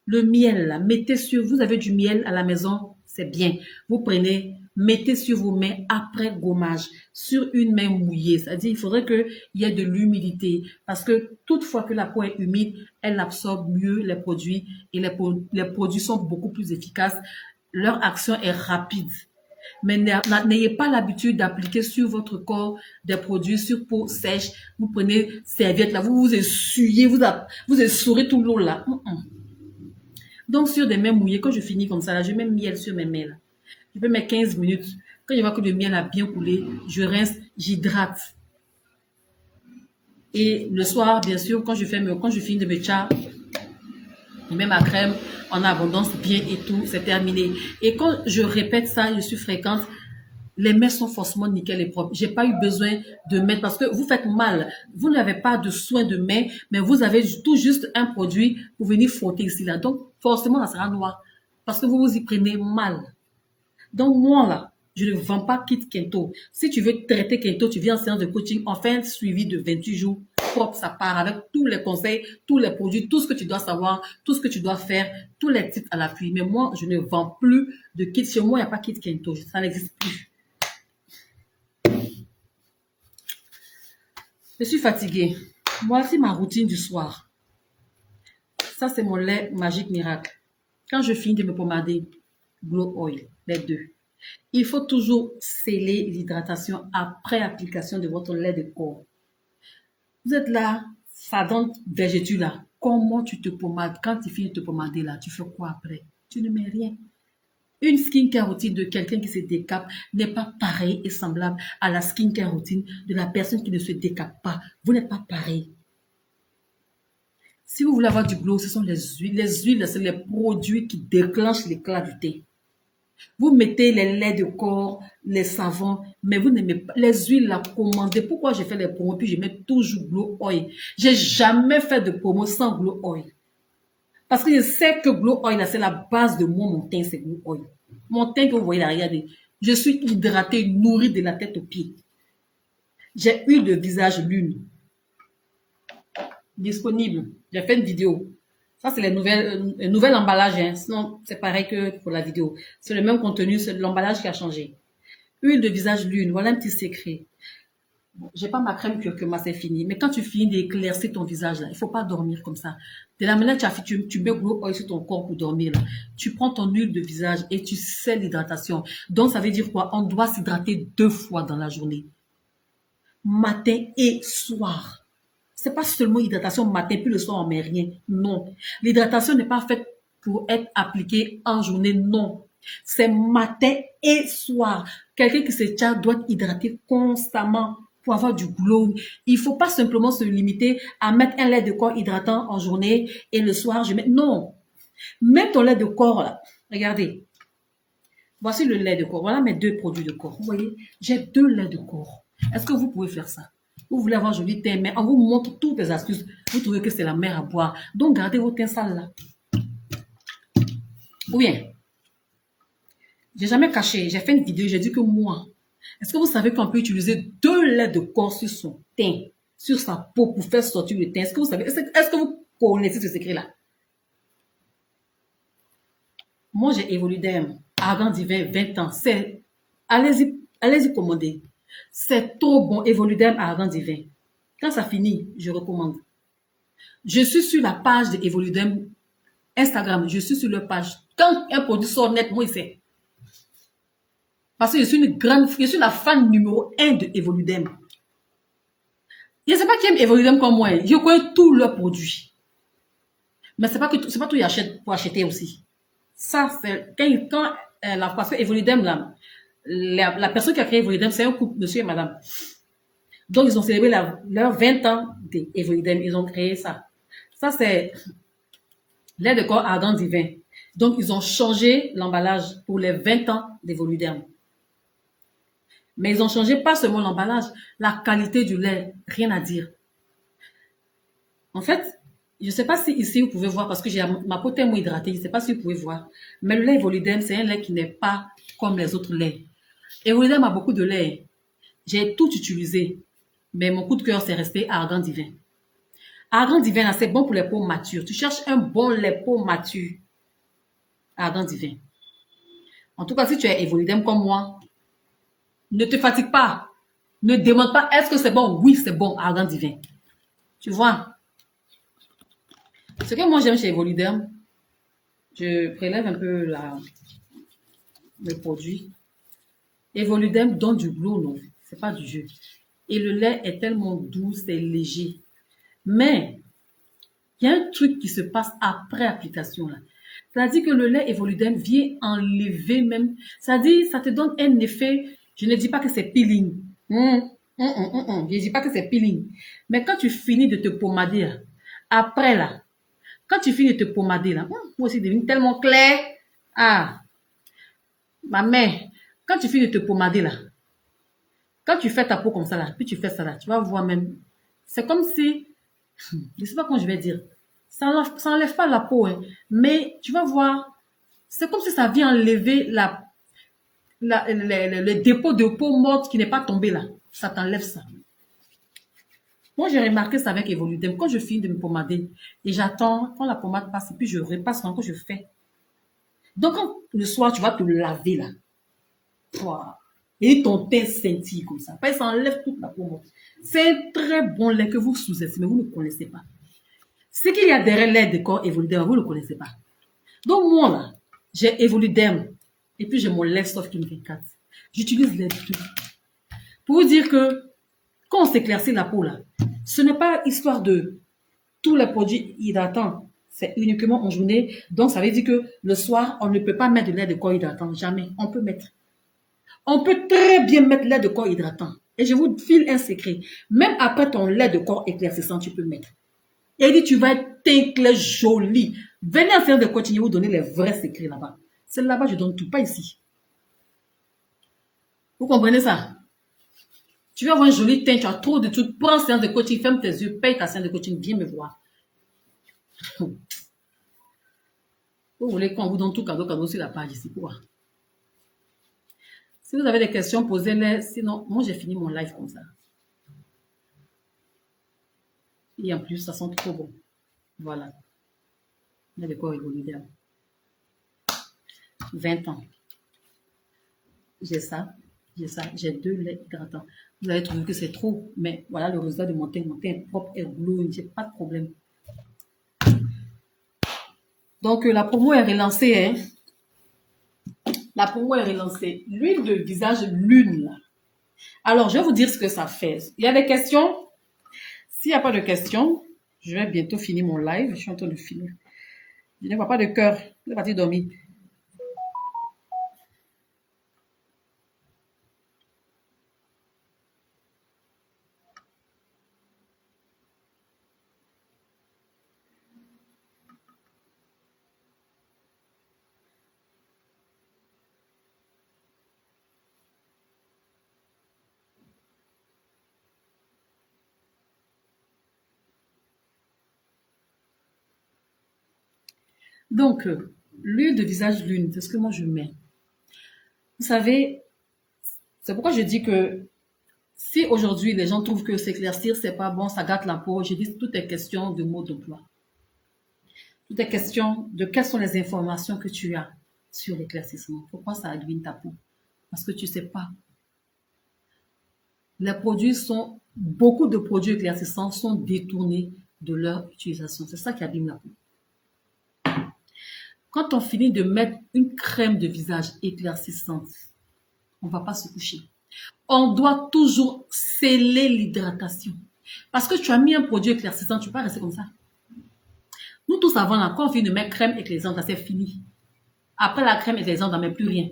Le miel, là, mettez sur, vous avez du miel à la maison, c'est bien. Vous prenez, mettez sur vos mains après gommage, sur une main mouillée. C'est-à-dire, il faudrait qu'il y ait de l'humidité parce que toutefois que la peau est humide, elle absorbe mieux les produits et les produits sont beaucoup plus efficaces. Leur action est rapide. Mais n'ayez pas l'habitude d'appliquer sur votre corps des produits sur peau sèche. Vous prenez serviette là, vous vous essuyez, vous essorez tout l'eau là. Donc, sur des mains mouillées, quand je finis comme ça, là, je mets miel sur mes mains. Là. Je peux mettre 15 minutes. Quand je vois que le miel a bien coulé, je rince, j'hydrate. Et le soir, bien sûr, quand je finis de me char, je mets ma crème en abondance bien et tout, c'est terminé. Et quand je répète ça, je suis fréquente, les mains sont forcément nickel et propres. J'ai pas eu besoin de mettre parce que vous faites mal. Vous n'avez pas de soin de main, mais vous avez tout juste un produit pour venir frotter ici là. Donc forcément, ça sera noir parce que vous vous y prenez mal. Donc moi là, je ne vends pas kit Kento. Si tu veux traiter Kento, tu viens en séance de coaching, on fait un suivi de 28 jours propre, ça part avec tous les conseils, tous les produits, tout ce que tu dois savoir, tout ce que tu dois faire, tous les tips à l'appui. Mais moi, je ne vends plus de kit. Chez moi, il n'y a pas kit Kento. Ça n'existe plus. Je suis fatiguée. Voici ma routine du soir. Ça, c'est mon lait magique miracle. Quand je finis de me pomader, Glow Oil, les deux. Il faut toujours sceller l'hydratation après application de votre lait de corps. Vous êtes là, ça donne végétu là. Comment tu te pomades? Quand tu finis de te pomader là, tu fais quoi après? Tu ne mets rien. Une skincare routine de quelqu'un qui se décape n'est pas pareil et semblable à la skincare routine de la personne qui ne se décape pas. Vous n'êtes pas pareil. Si vous voulez avoir du glow, ce sont les huiles. Les huiles, c'est les produits qui déclenchent l'éclat du teint. Vous mettez les laits de corps, les savons, mais vous n'aimez pas les huiles là commandez. Pourquoi j'ai fait les promos puis je mets toujours Glow Oil? J'ai jamais fait de promo sans Glow Oil. Parce que je sais que Glow Oil, c'est la base de mon teint, c'est Glow Oil. Mon teint que vous voyez là, regardez. Je suis hydratée, nourrie de la tête aux pieds. J'ai huile de visage lune. Disponible. J'ai fait une vidéo. Ça, c'est le nouvel emballage. Hein. Sinon, c'est pareil que pour la vidéo. C'est le même contenu, c'est l'emballage qui a changé. Huile de visage lune, voilà un petit secret. J'ai pas ma crème curcuma, c'est fini. Mais quand tu finis d'éclaircir ton visage, là, il faut pas dormir comme ça. De la manière tu mets Glow Oil sur ton corps pour dormir, là. Tu prends ton huile de visage et tu scelles l'hydratation. Donc, ça veut dire quoi? On doit s'hydrater 2 fois dans la journée. Matin et soir. C'est pas seulement hydratation matin, puis le soir on met rien. Non. L'hydratation n'est pas faite pour être appliquée en journée. Non. C'est matin et soir. Quelqu'un qui se tient doit être hydraté constamment pour avoir du glow. Il faut pas simplement se limiter à mettre un lait de corps hydratant en journée et le soir je mets. Non. Mets ton lait de corps là. Regardez. Voici le lait de corps. Voilà mes 2 produits de corps. Vous voyez, j'ai 2 laits de corps. Est-ce que vous pouvez faire ça? Vous voulez avoir joli teint, mais on vous montre toutes les astuces. Vous trouvez que c'est la mer à boire. Donc, gardez vos teints sales là. Ou bien, j'ai jamais caché. J'ai fait une vidéo, j'ai dit que moi, est-ce que vous savez qu'on peut utiliser 2 laits de corps sur son teint, sur sa peau pour faire sortir le teint? Est-ce que vous savez? Est-ce que vous connaissez ce secret-là? Moi, j'ai Evoluderm, Argan Divin, 20 ans. Allez-y commander. C'est trop bon, Evoluderm Argan Divin. Quand ça finit, je recommande. Je suis sur la page de Evoluderm Instagram. Je suis sur leur page. Quand un produit sort net, moi, il sait. Parce que je suis la fan numéro 1 de Evoluderm. Je ne sais pas qui aime Evoluderm comme moi. Je connais tous leurs produits. Mais c'est pas tout ils achètent pour acheter aussi. Ça, c'est parce que Evoluderm, là, la personne qui a créé Evoluderm, c'est un couple, monsieur et madame. Donc, ils ont célébré leurs 20 ans d'Evolidem. Ils ont créé ça. Ça, c'est lait de corps argan divin. Donc, ils ont changé l'emballage pour les 20 ans d'Evoluderm. Mais ils ont changé pas seulement l'emballage, la qualité du lait, rien à dire. En fait, je ne sais pas si ici vous pouvez voir, parce que j'ai ma peau tellement hydratée, je ne sais pas si vous pouvez voir. Mais le lait Evolidem, c'est un lait qui n'est pas comme les autres laits. Evolidem a beaucoup de lait. J'ai tout utilisé. Mais mon coup de cœur, c'est resté argan divin. Argan divin, c'est bon pour les peaux matures. Tu cherches un bon lait peau mature. Argan divin. En tout cas, si tu es Evolidem comme moi, ne te fatigue pas. Ne demande pas, est-ce que c'est bon? Oui, c'est bon, argan divin. Tu vois? Ce que moi j'aime chez Evolidem, je prélève un peu le produit. Evolidem donne du glow, non? C'est pas du jeu. Et le lait est tellement doux, c'est léger. Mais, il y a un truc qui se passe après application, là. C'est-à-dire que le lait Evolidem vient enlever même. C'est-à-dire, ça te donne un effet, je ne dis pas que c'est peeling. Je ne dis pas que c'est peeling. Mais quand tu finis de te pomader, là, après, là, quand tu finis de te pomader, là, moi aussi, devenu tellement clair. Ah, ma mère, quand tu finis de te pomader, là, quand tu fais ta peau comme ça, là, puis tu fais ça, là, tu vas voir même, c'est comme si, je ne sais pas comment je vais dire, ça n'enlève pas la peau, hein, mais tu vas voir, c'est comme si ça vient enlever le dépôt de peau morte qui n'est pas tombé là. Ça t'enlève ça. Moi, j'ai remarqué ça avec Evoludem. Quand je finis de me pomader, et j'attends quand la pommade passe, et puis je repasse quand je fais. Donc, quand le soir, tu vas te laver là. Et ton teint scintille comme ça. Ça enlève toute la peau morte. C'est un très bon lait que vous sous-estimez, vous ne connaissez pas. Ce qu'il y a derrière lait de corps Evoludem, vous ne connaissez pas. Donc, moi, là, j'ai Evoludem. Et puis, j'ai mon lait Soft King 24. J'utilise les deux. Pour vous dire que, quand on s'éclaircit la peau, là, ce n'est pas histoire de tous les produits hydratants. C'est uniquement en journée. Donc, ça veut dire que le soir, on ne peut pas mettre de lait de corps hydratant. Jamais. On peut mettre. On peut très bien mettre lait de corps hydratant. Et je vous file un secret. Même après ton lait de corps éclaircissant, tu peux mettre. Et il dit, tu vas être teint clair, joli. Venez en faire de continuer vous donner les vrais secrets là-bas. C'est là-bas, je donne tout, pas ici. Vous comprenez ça? Tu vas avoir un joli teint, tu as trop de trucs. Prends séance de coaching, ferme tes yeux, paye ta séance de coaching, viens me voir. Vous voulez qu'on vous donne tout cadeau sur la page ici, quoi. Si vous avez des questions, posez-les. Sinon, moi, j'ai fini mon live comme ça. Et en plus, ça sent trop bon. Voilà. Il y a de quoi rigoler. 20 ans. J'ai ça. J'ai 2 laits hydratants. Vous allez trouver que c'est trop, mais voilà le résultat de mon teint. Mon teint est propre et glowing. J'ai pas de problème. Donc, la promo est relancée, hein. La promo est relancée. L'huile de visage lune, là. Alors, je vais vous dire ce que ça fait. Il y a des questions? S'il n'y a pas de questions, je vais bientôt finir mon live. Je suis en train de finir. Je ne vois pas de cœur. Je vais partir dormir. Donc, l'huile de visage lune, c'est ce que moi je mets. Vous savez, c'est pourquoi je dis que si aujourd'hui les gens trouvent que s'éclaircir, c'est pas bon, ça gâte la peau, je dis tout est question de mode d'emploi. Tout est question de quelles sont les informations que tu as sur l'éclaircissement. Pourquoi ça abîme ta peau? Parce que tu ne sais pas. Beaucoup de produits éclaircissants sont détournés de leur utilisation. C'est ça qui abîme la peau. Quand on finit de mettre une crème de visage éclaircissante, on ne va pas se coucher. On doit toujours sceller l'hydratation. Parce que tu as mis un produit éclaircissant, tu ne peux pas rester comme ça. Nous tous avant, là, quand on finit de mettre crème éclaircissante, là, c'est fini. Après la crème éclaircissante, on ne met plus rien.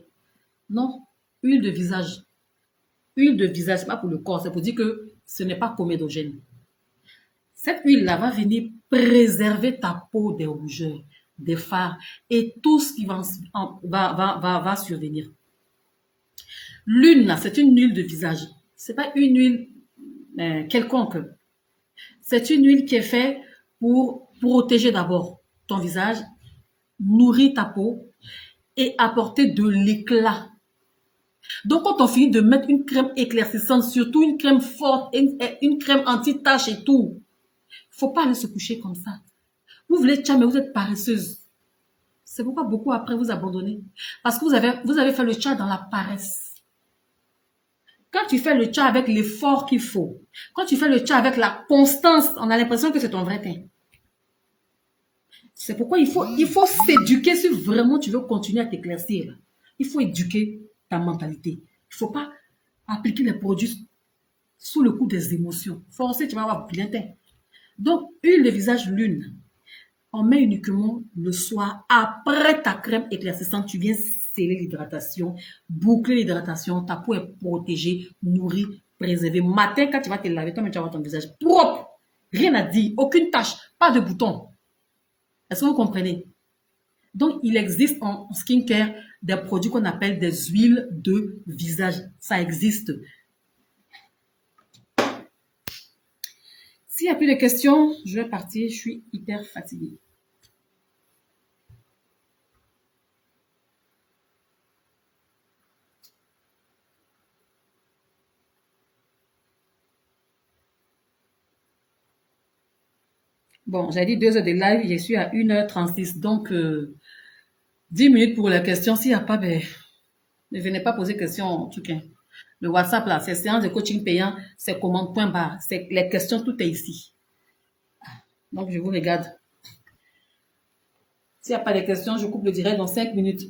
Non, huile de visage. Huile de visage, ce n'est pas pour le corps, c'est pour dire que ce n'est pas comédogène. Cette huile-là va venir préserver ta peau des rougeurs, des fards et tout ce qui va survenir. L'huile, là, c'est une huile de visage. C'est pas une huile quelconque. C'est une huile qui est faite pour protéger d'abord ton visage, nourrir ta peau et apporter de l'éclat. Donc, quand on finit de mettre une crème éclaircissante, surtout une crème forte, une crème anti-tache et tout, faut pas aller se coucher comme ça. Vous voulez tcha, mais vous êtes paresseuse. C'est pourquoi beaucoup après vous abandonnez. Parce que vous avez fait le tcha dans la paresse. Quand tu fais le tcha avec l'effort qu'il faut, quand tu fais le tcha avec la constance, on a l'impression que c'est ton vrai teint. C'est pourquoi il faut s'éduquer si vraiment tu veux continuer à t'éclaircir. Il faut éduquer ta mentalité. Il ne faut pas appliquer les produits sous le coup des émotions. Forcément, tu vas avoir bien teint. Donc, huile de visage lune, on met uniquement le soir après ta crème éclaircissante. Tu viens sceller l'hydratation, boucler l'hydratation. Ta peau est protégée, nourrie, préservée. Matin, quand tu vas te laver, toi-même, tu vas avoir ton visage propre. Rien à dire, aucune tache, pas de bouton. Est-ce que vous comprenez? Donc, il existe en skincare des produits qu'on appelle des huiles de visage. Ça existe. S'il n'y a plus de questions, je vais partir. Je suis hyper fatiguée. Bon, j'ai dit 2 heures de live, je suis à 1h36. Donc, 10 minutes pour la question. S'il n'y a pas, ben, ne venez pas poser question en tout cas. Le WhatsApp, là, c'est séance de coaching payant, c'est commande point barre. C'est les questions, tout est ici. Donc, je vous regarde. S'il n'y a pas de questions, je coupe le direct dans 5 minutes.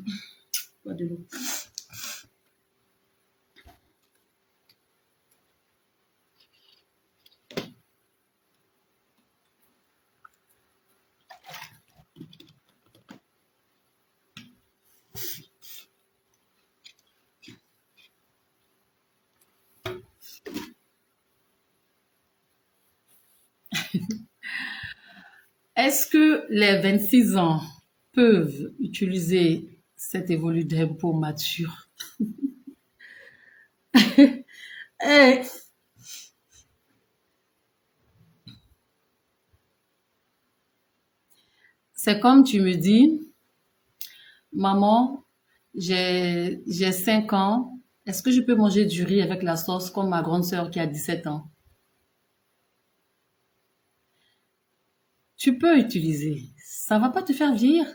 Pas de l'eau. Est-ce que les 26 ans peuvent utiliser cet évoluderm pour mature? Eh, c'est comme tu me dis, maman, j'ai 5 ans, est-ce que je peux manger du riz avec la sauce comme ma grande sœur qui a 17 ans? Tu peux utiliser, ça va pas te faire vieillir.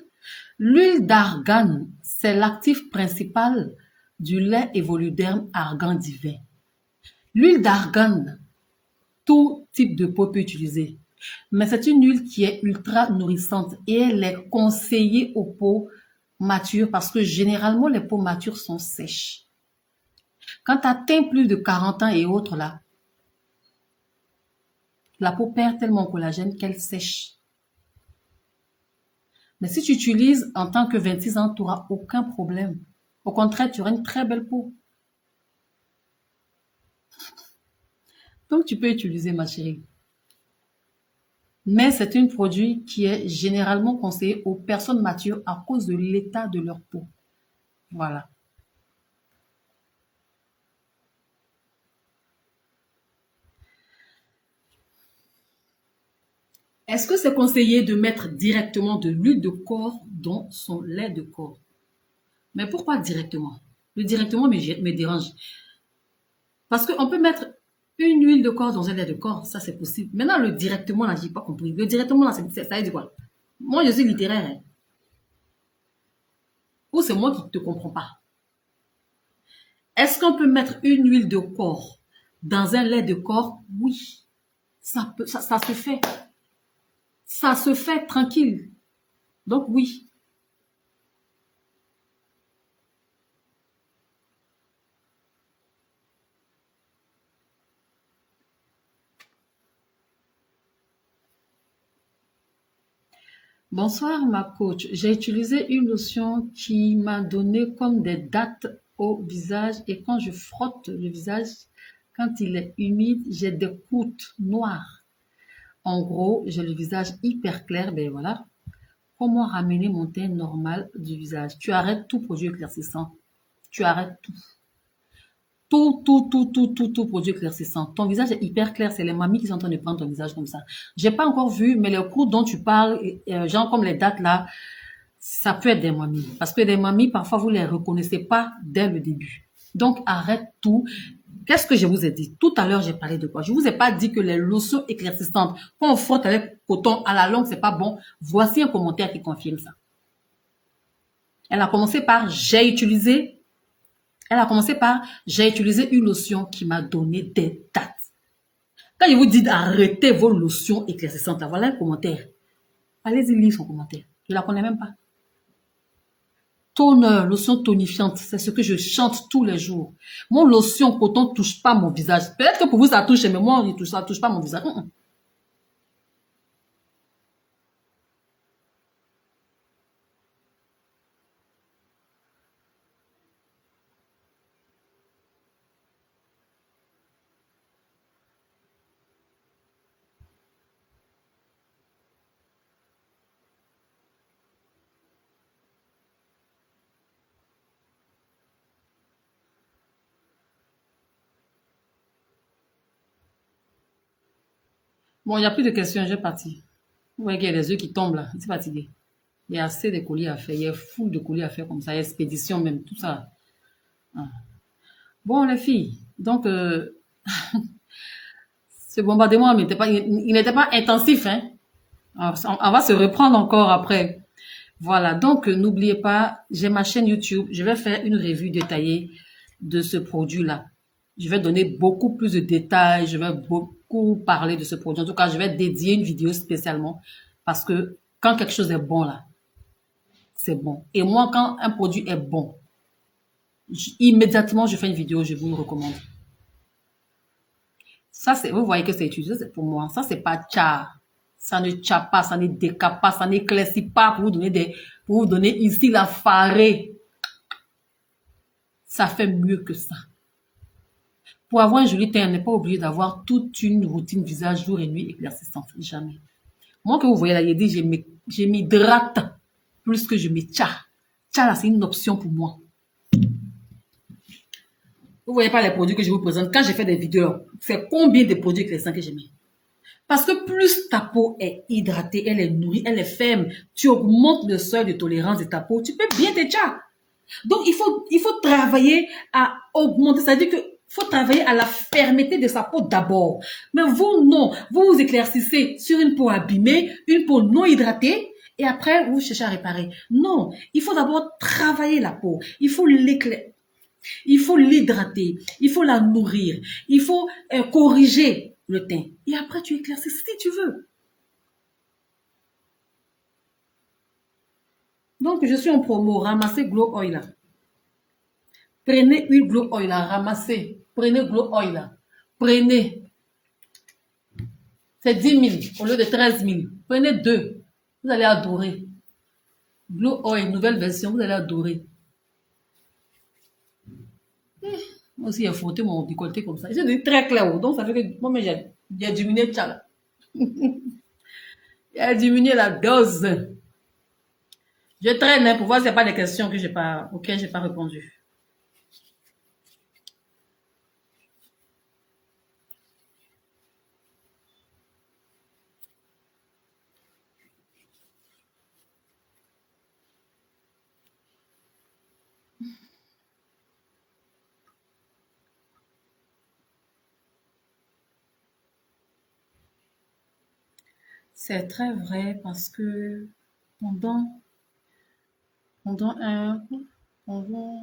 L'huile d'argan, c'est l'actif principal du lait évoluderm argan divin. L'huile d'argan, tout type de peau peut utiliser. Mais c'est une huile qui est ultra nourrissante et elle est conseillée aux peaux matures parce que généralement les peaux matures sont sèches. Quand tu atteins plus de 40 ans et autres là, la peau perd tellement de collagène qu'elle sèche. Mais si tu utilises en tant que 26 ans, tu n'auras aucun problème. Au contraire, tu auras une très belle peau. Donc, tu peux utiliser, ma chérie. Mais c'est un produit qui est généralement conseillé aux personnes matures à cause de l'état de leur peau. Voilà. Est-ce que c'est conseillé de mettre directement de l'huile de corps dans son lait de corps? Mais pourquoi directement? Le directement me dérange. Parce qu'on peut mettre une huile de corps dans un lait de corps, ça c'est possible. Maintenant, le directement, là, j'ai pas compris. Le directement, là, ça veut dire quoi? Moi, je suis littéraire. Hein. Ou c'est moi qui ne te comprends pas? Est-ce qu'on peut mettre une huile de corps dans un lait de corps? Oui. Ça se fait. Ça se fait tranquille. Donc oui. Bonsoir ma coach. J'ai utilisé une lotion qui m'a donné comme des dates au visage et quand je frotte le visage, Quand il est humide, j'ai des croûtes noires. En gros, j'ai le visage hyper clair. Ben voilà. Comment ramener mon teint normal du visage? Tu arrêtes tout produit éclaircissant. Tu arrêtes tout. Tout produit éclaircissant. Ton visage est hyper clair. C'est les mamies qui sont en train de prendre ton visage comme ça. J'ai pas encore vu, mais les croûtes dont tu parles, genre comme les dates là, ça peut être des mamies. Parce que des mamies, parfois, vous les reconnaissez pas dès le début. Donc, arrête tout. Qu'est-ce que je vous ai dit? Tout à l'heure, j'ai parlé de quoi? Je vous ai pas dit que les lotions éclaircissantes, quand on frotte avec coton à la longue, c'est pas bon. Voici un commentaire qui confirme ça. Elle a commencé par j'ai utilisé une lotion qui m'a donné des dates. Quand je vous dis d'arrêter vos lotions éclaircissantes, voilà un commentaire. Allez-y lire son commentaire. Je la connais même pas. Toner, lotion tonifiante, c'est ce que je chante tous les jours. Mon lotion coton touche pas mon visage. Peut-être que pour vous ça touche, mais moi ça touche pas mon visage. Bon, il n'y a plus de questions, j'ai parti. Vous voyez qu'il y a des yeux qui tombent là, je suis fatiguée. Il y a assez de colis à faire, il y a full de colis à faire comme ça, expédition même, tout ça. Ah. Bon, les filles, donc ce bombardement il n'était pas intensif, hein. On va se reprendre encore après. Voilà, donc n'oubliez pas, j'ai ma chaîne YouTube, je vais faire une revue détaillée de ce produit-là. Je vais donner beaucoup plus de détails, je vais beaucoup parler de ce produit. En tout cas, je vais dédier une vidéo spécialement parce que quand quelque chose est bon là, c'est bon. Et moi, quand un produit est bon, immédiatement, je fais une vidéo, je vous le recommande. Ça, c'est, vous voyez que c'est utilisé, c'est pour moi. Ça, c'est pas tcha. Ça ne tcha pas, ça ne décape pas, ça n'éclaircit pas pour vous donner ici la farée. Ça fait mieux que ça. Pour avoir un joli teint, on n'est pas obligé d'avoir toute une routine visage jour et nuit éclaircissante. Jamais. Moi, que vous voyez là, il dit, je m'hydrate plus que je me tcha. Tcha, là, c'est une option pour moi. Vous voyez pas les produits que je vous présente. Quand j'ai fait des vidéos, c'est combien de produits éclaircissants que j'ai mis? Parce que plus ta peau est hydratée, elle est nourrie, elle est ferme, tu augmentes le seuil de tolérance de ta peau, tu peux bien te tcha. Donc, il faut travailler à augmenter. C'est-à-dire que faut travailler à la fermeté de sa peau d'abord. Mais vous, non. Vous vous éclaircissez sur une peau abîmée, une peau non hydratée, et après, vous cherchez à réparer. Non. Il faut d'abord travailler la peau. Il faut l'hydrater. Il faut la nourrir. Il faut corriger le teint. Et après, tu éclaircis si tu veux. Donc, je suis en promo. Ramassez Glow Oil là. Prenez une Glow Oil là. Ramassez. Prenez Glow Oil là. Prenez. C'est 10 000 au lieu de 13 000. Prenez deux. Vous allez adorer. Glow Oil, nouvelle version, vous allez adorer. Moi aussi, j'ai frotté mon décolleté comme ça. J'ai dit très clair. Donc, ça fait que moi, j'ai diminué le chat. J'ai diminué la dose. Je traîne hein, pour voir s'il n'y a pas des questions auxquelles je n'ai pas répondu. C'est très vrai parce que pendant, pendant un, pendant,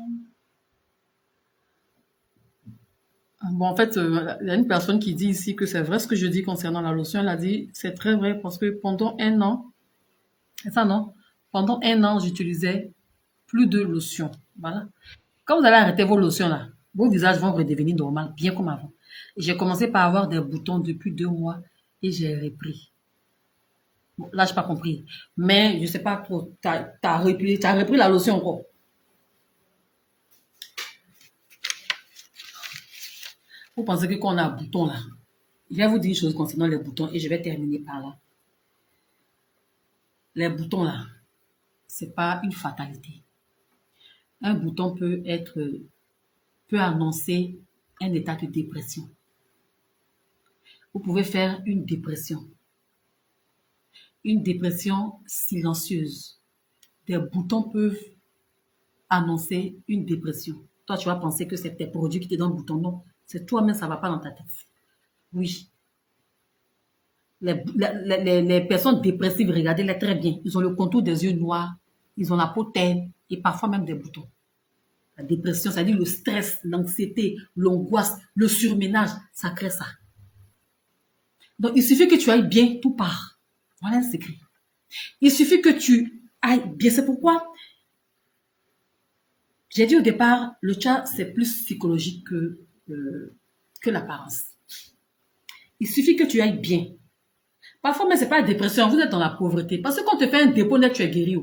bon, en fait, il y a une personne qui dit ici que c'est vrai ce que je dis concernant la lotion. Elle a dit, c'est très vrai parce que pendant un an, c'est ça non? Pendant un an, j'utilisais plus de lotion. Voilà. Quand vous allez arrêter vos lotions là, vos visages vont redevenir normal, bien comme avant. J'ai commencé par avoir des boutons depuis 2 mois et j'ai repris. Bon, là, j'ai pas compris. Mais je sais pas trop. T'as repris la lotion encore. Vous pensez que quand on a un bouton là, je vais vous dire une chose concernant les boutons et je vais terminer par là. Les boutons là, c'est pas une fatalité. Un bouton peut annoncer un état de dépression. Vous pouvez faire une dépression silencieuse. Des boutons peuvent annoncer une dépression. Toi, tu vas penser que c'est tes produits qui te donnent le bouton. Non, c'est toi-même, ça ne va pas dans ta tête. Oui. Les personnes dépressives, regardez-les très bien. Ils ont le contour des yeux noirs, ils ont la peau terne et parfois même des boutons. La dépression, c'est-à-dire le stress, l'anxiété, l'angoisse, le surménage, ça crée ça. Donc, il suffit que tu ailles bien, tout part. Voilà un secret. Il suffit que tu ailles bien. C'est pourquoi j'ai dit au départ, le chat, c'est plus psychologique que l'apparence. Il suffit que tu ailles bien. Parfois, mais ce n'est pas la dépression, vous êtes dans la pauvreté. Parce que quand on te fait un dépôt net, tu es guéri.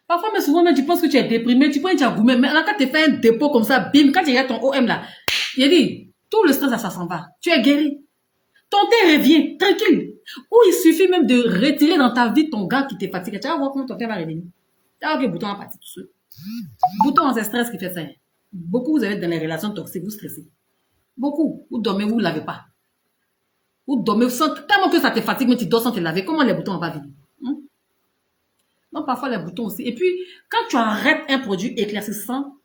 Parfois, mais souvent, même, tu penses que tu es déprimé, tu penses que tu as goumé. Mais quand tu fais un dépôt comme ça, bim, quand tu as ton OM là, il dit, tout le stress, ça s'en va. Tu es guéri. Ton thé revient, tranquille. Ou il suffit même de retirer dans ta vie ton gars qui te fatigue. Tu vas voir comment ton thé va revenir. Tu vas voir que le bouton va partir tout seul. Bouton, c'est stress qui fait ça. Beaucoup, vous avez dans les relations toxiques, vous stressez. Beaucoup. Vous dormez, vous ne lavez pas. Vous dormez, sans, tellement que ça te fatigue, mais tu dors sans te laver. Comment les boutons vont venir? Donc, parfois, les boutons aussi. Et puis, quand tu arrêtes un produit éclaircissant,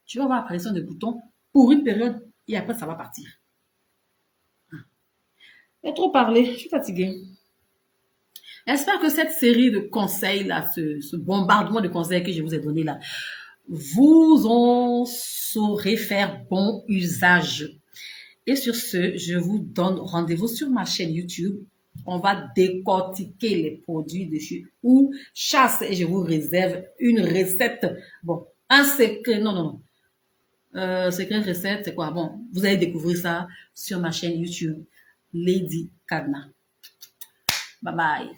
tu vas avoir l'apparition de boutons pour une période et après, ça va partir. J'ai trop parlé, je suis fatiguée. J'espère que cette série de conseils là, ce bombardement de conseils que je vous ai donné là, vous en saurez faire bon usage. Et sur ce, je vous donne rendez-vous sur ma chaîne YouTube. On va décortiquer les produits de chez ou chasse et je vous réserve une recette. Bon, un secret, non. Secret recette, c'est quoi? Bon, vous allez découvrir ça sur ma chaîne YouTube, Lady Kadna. Bye bye.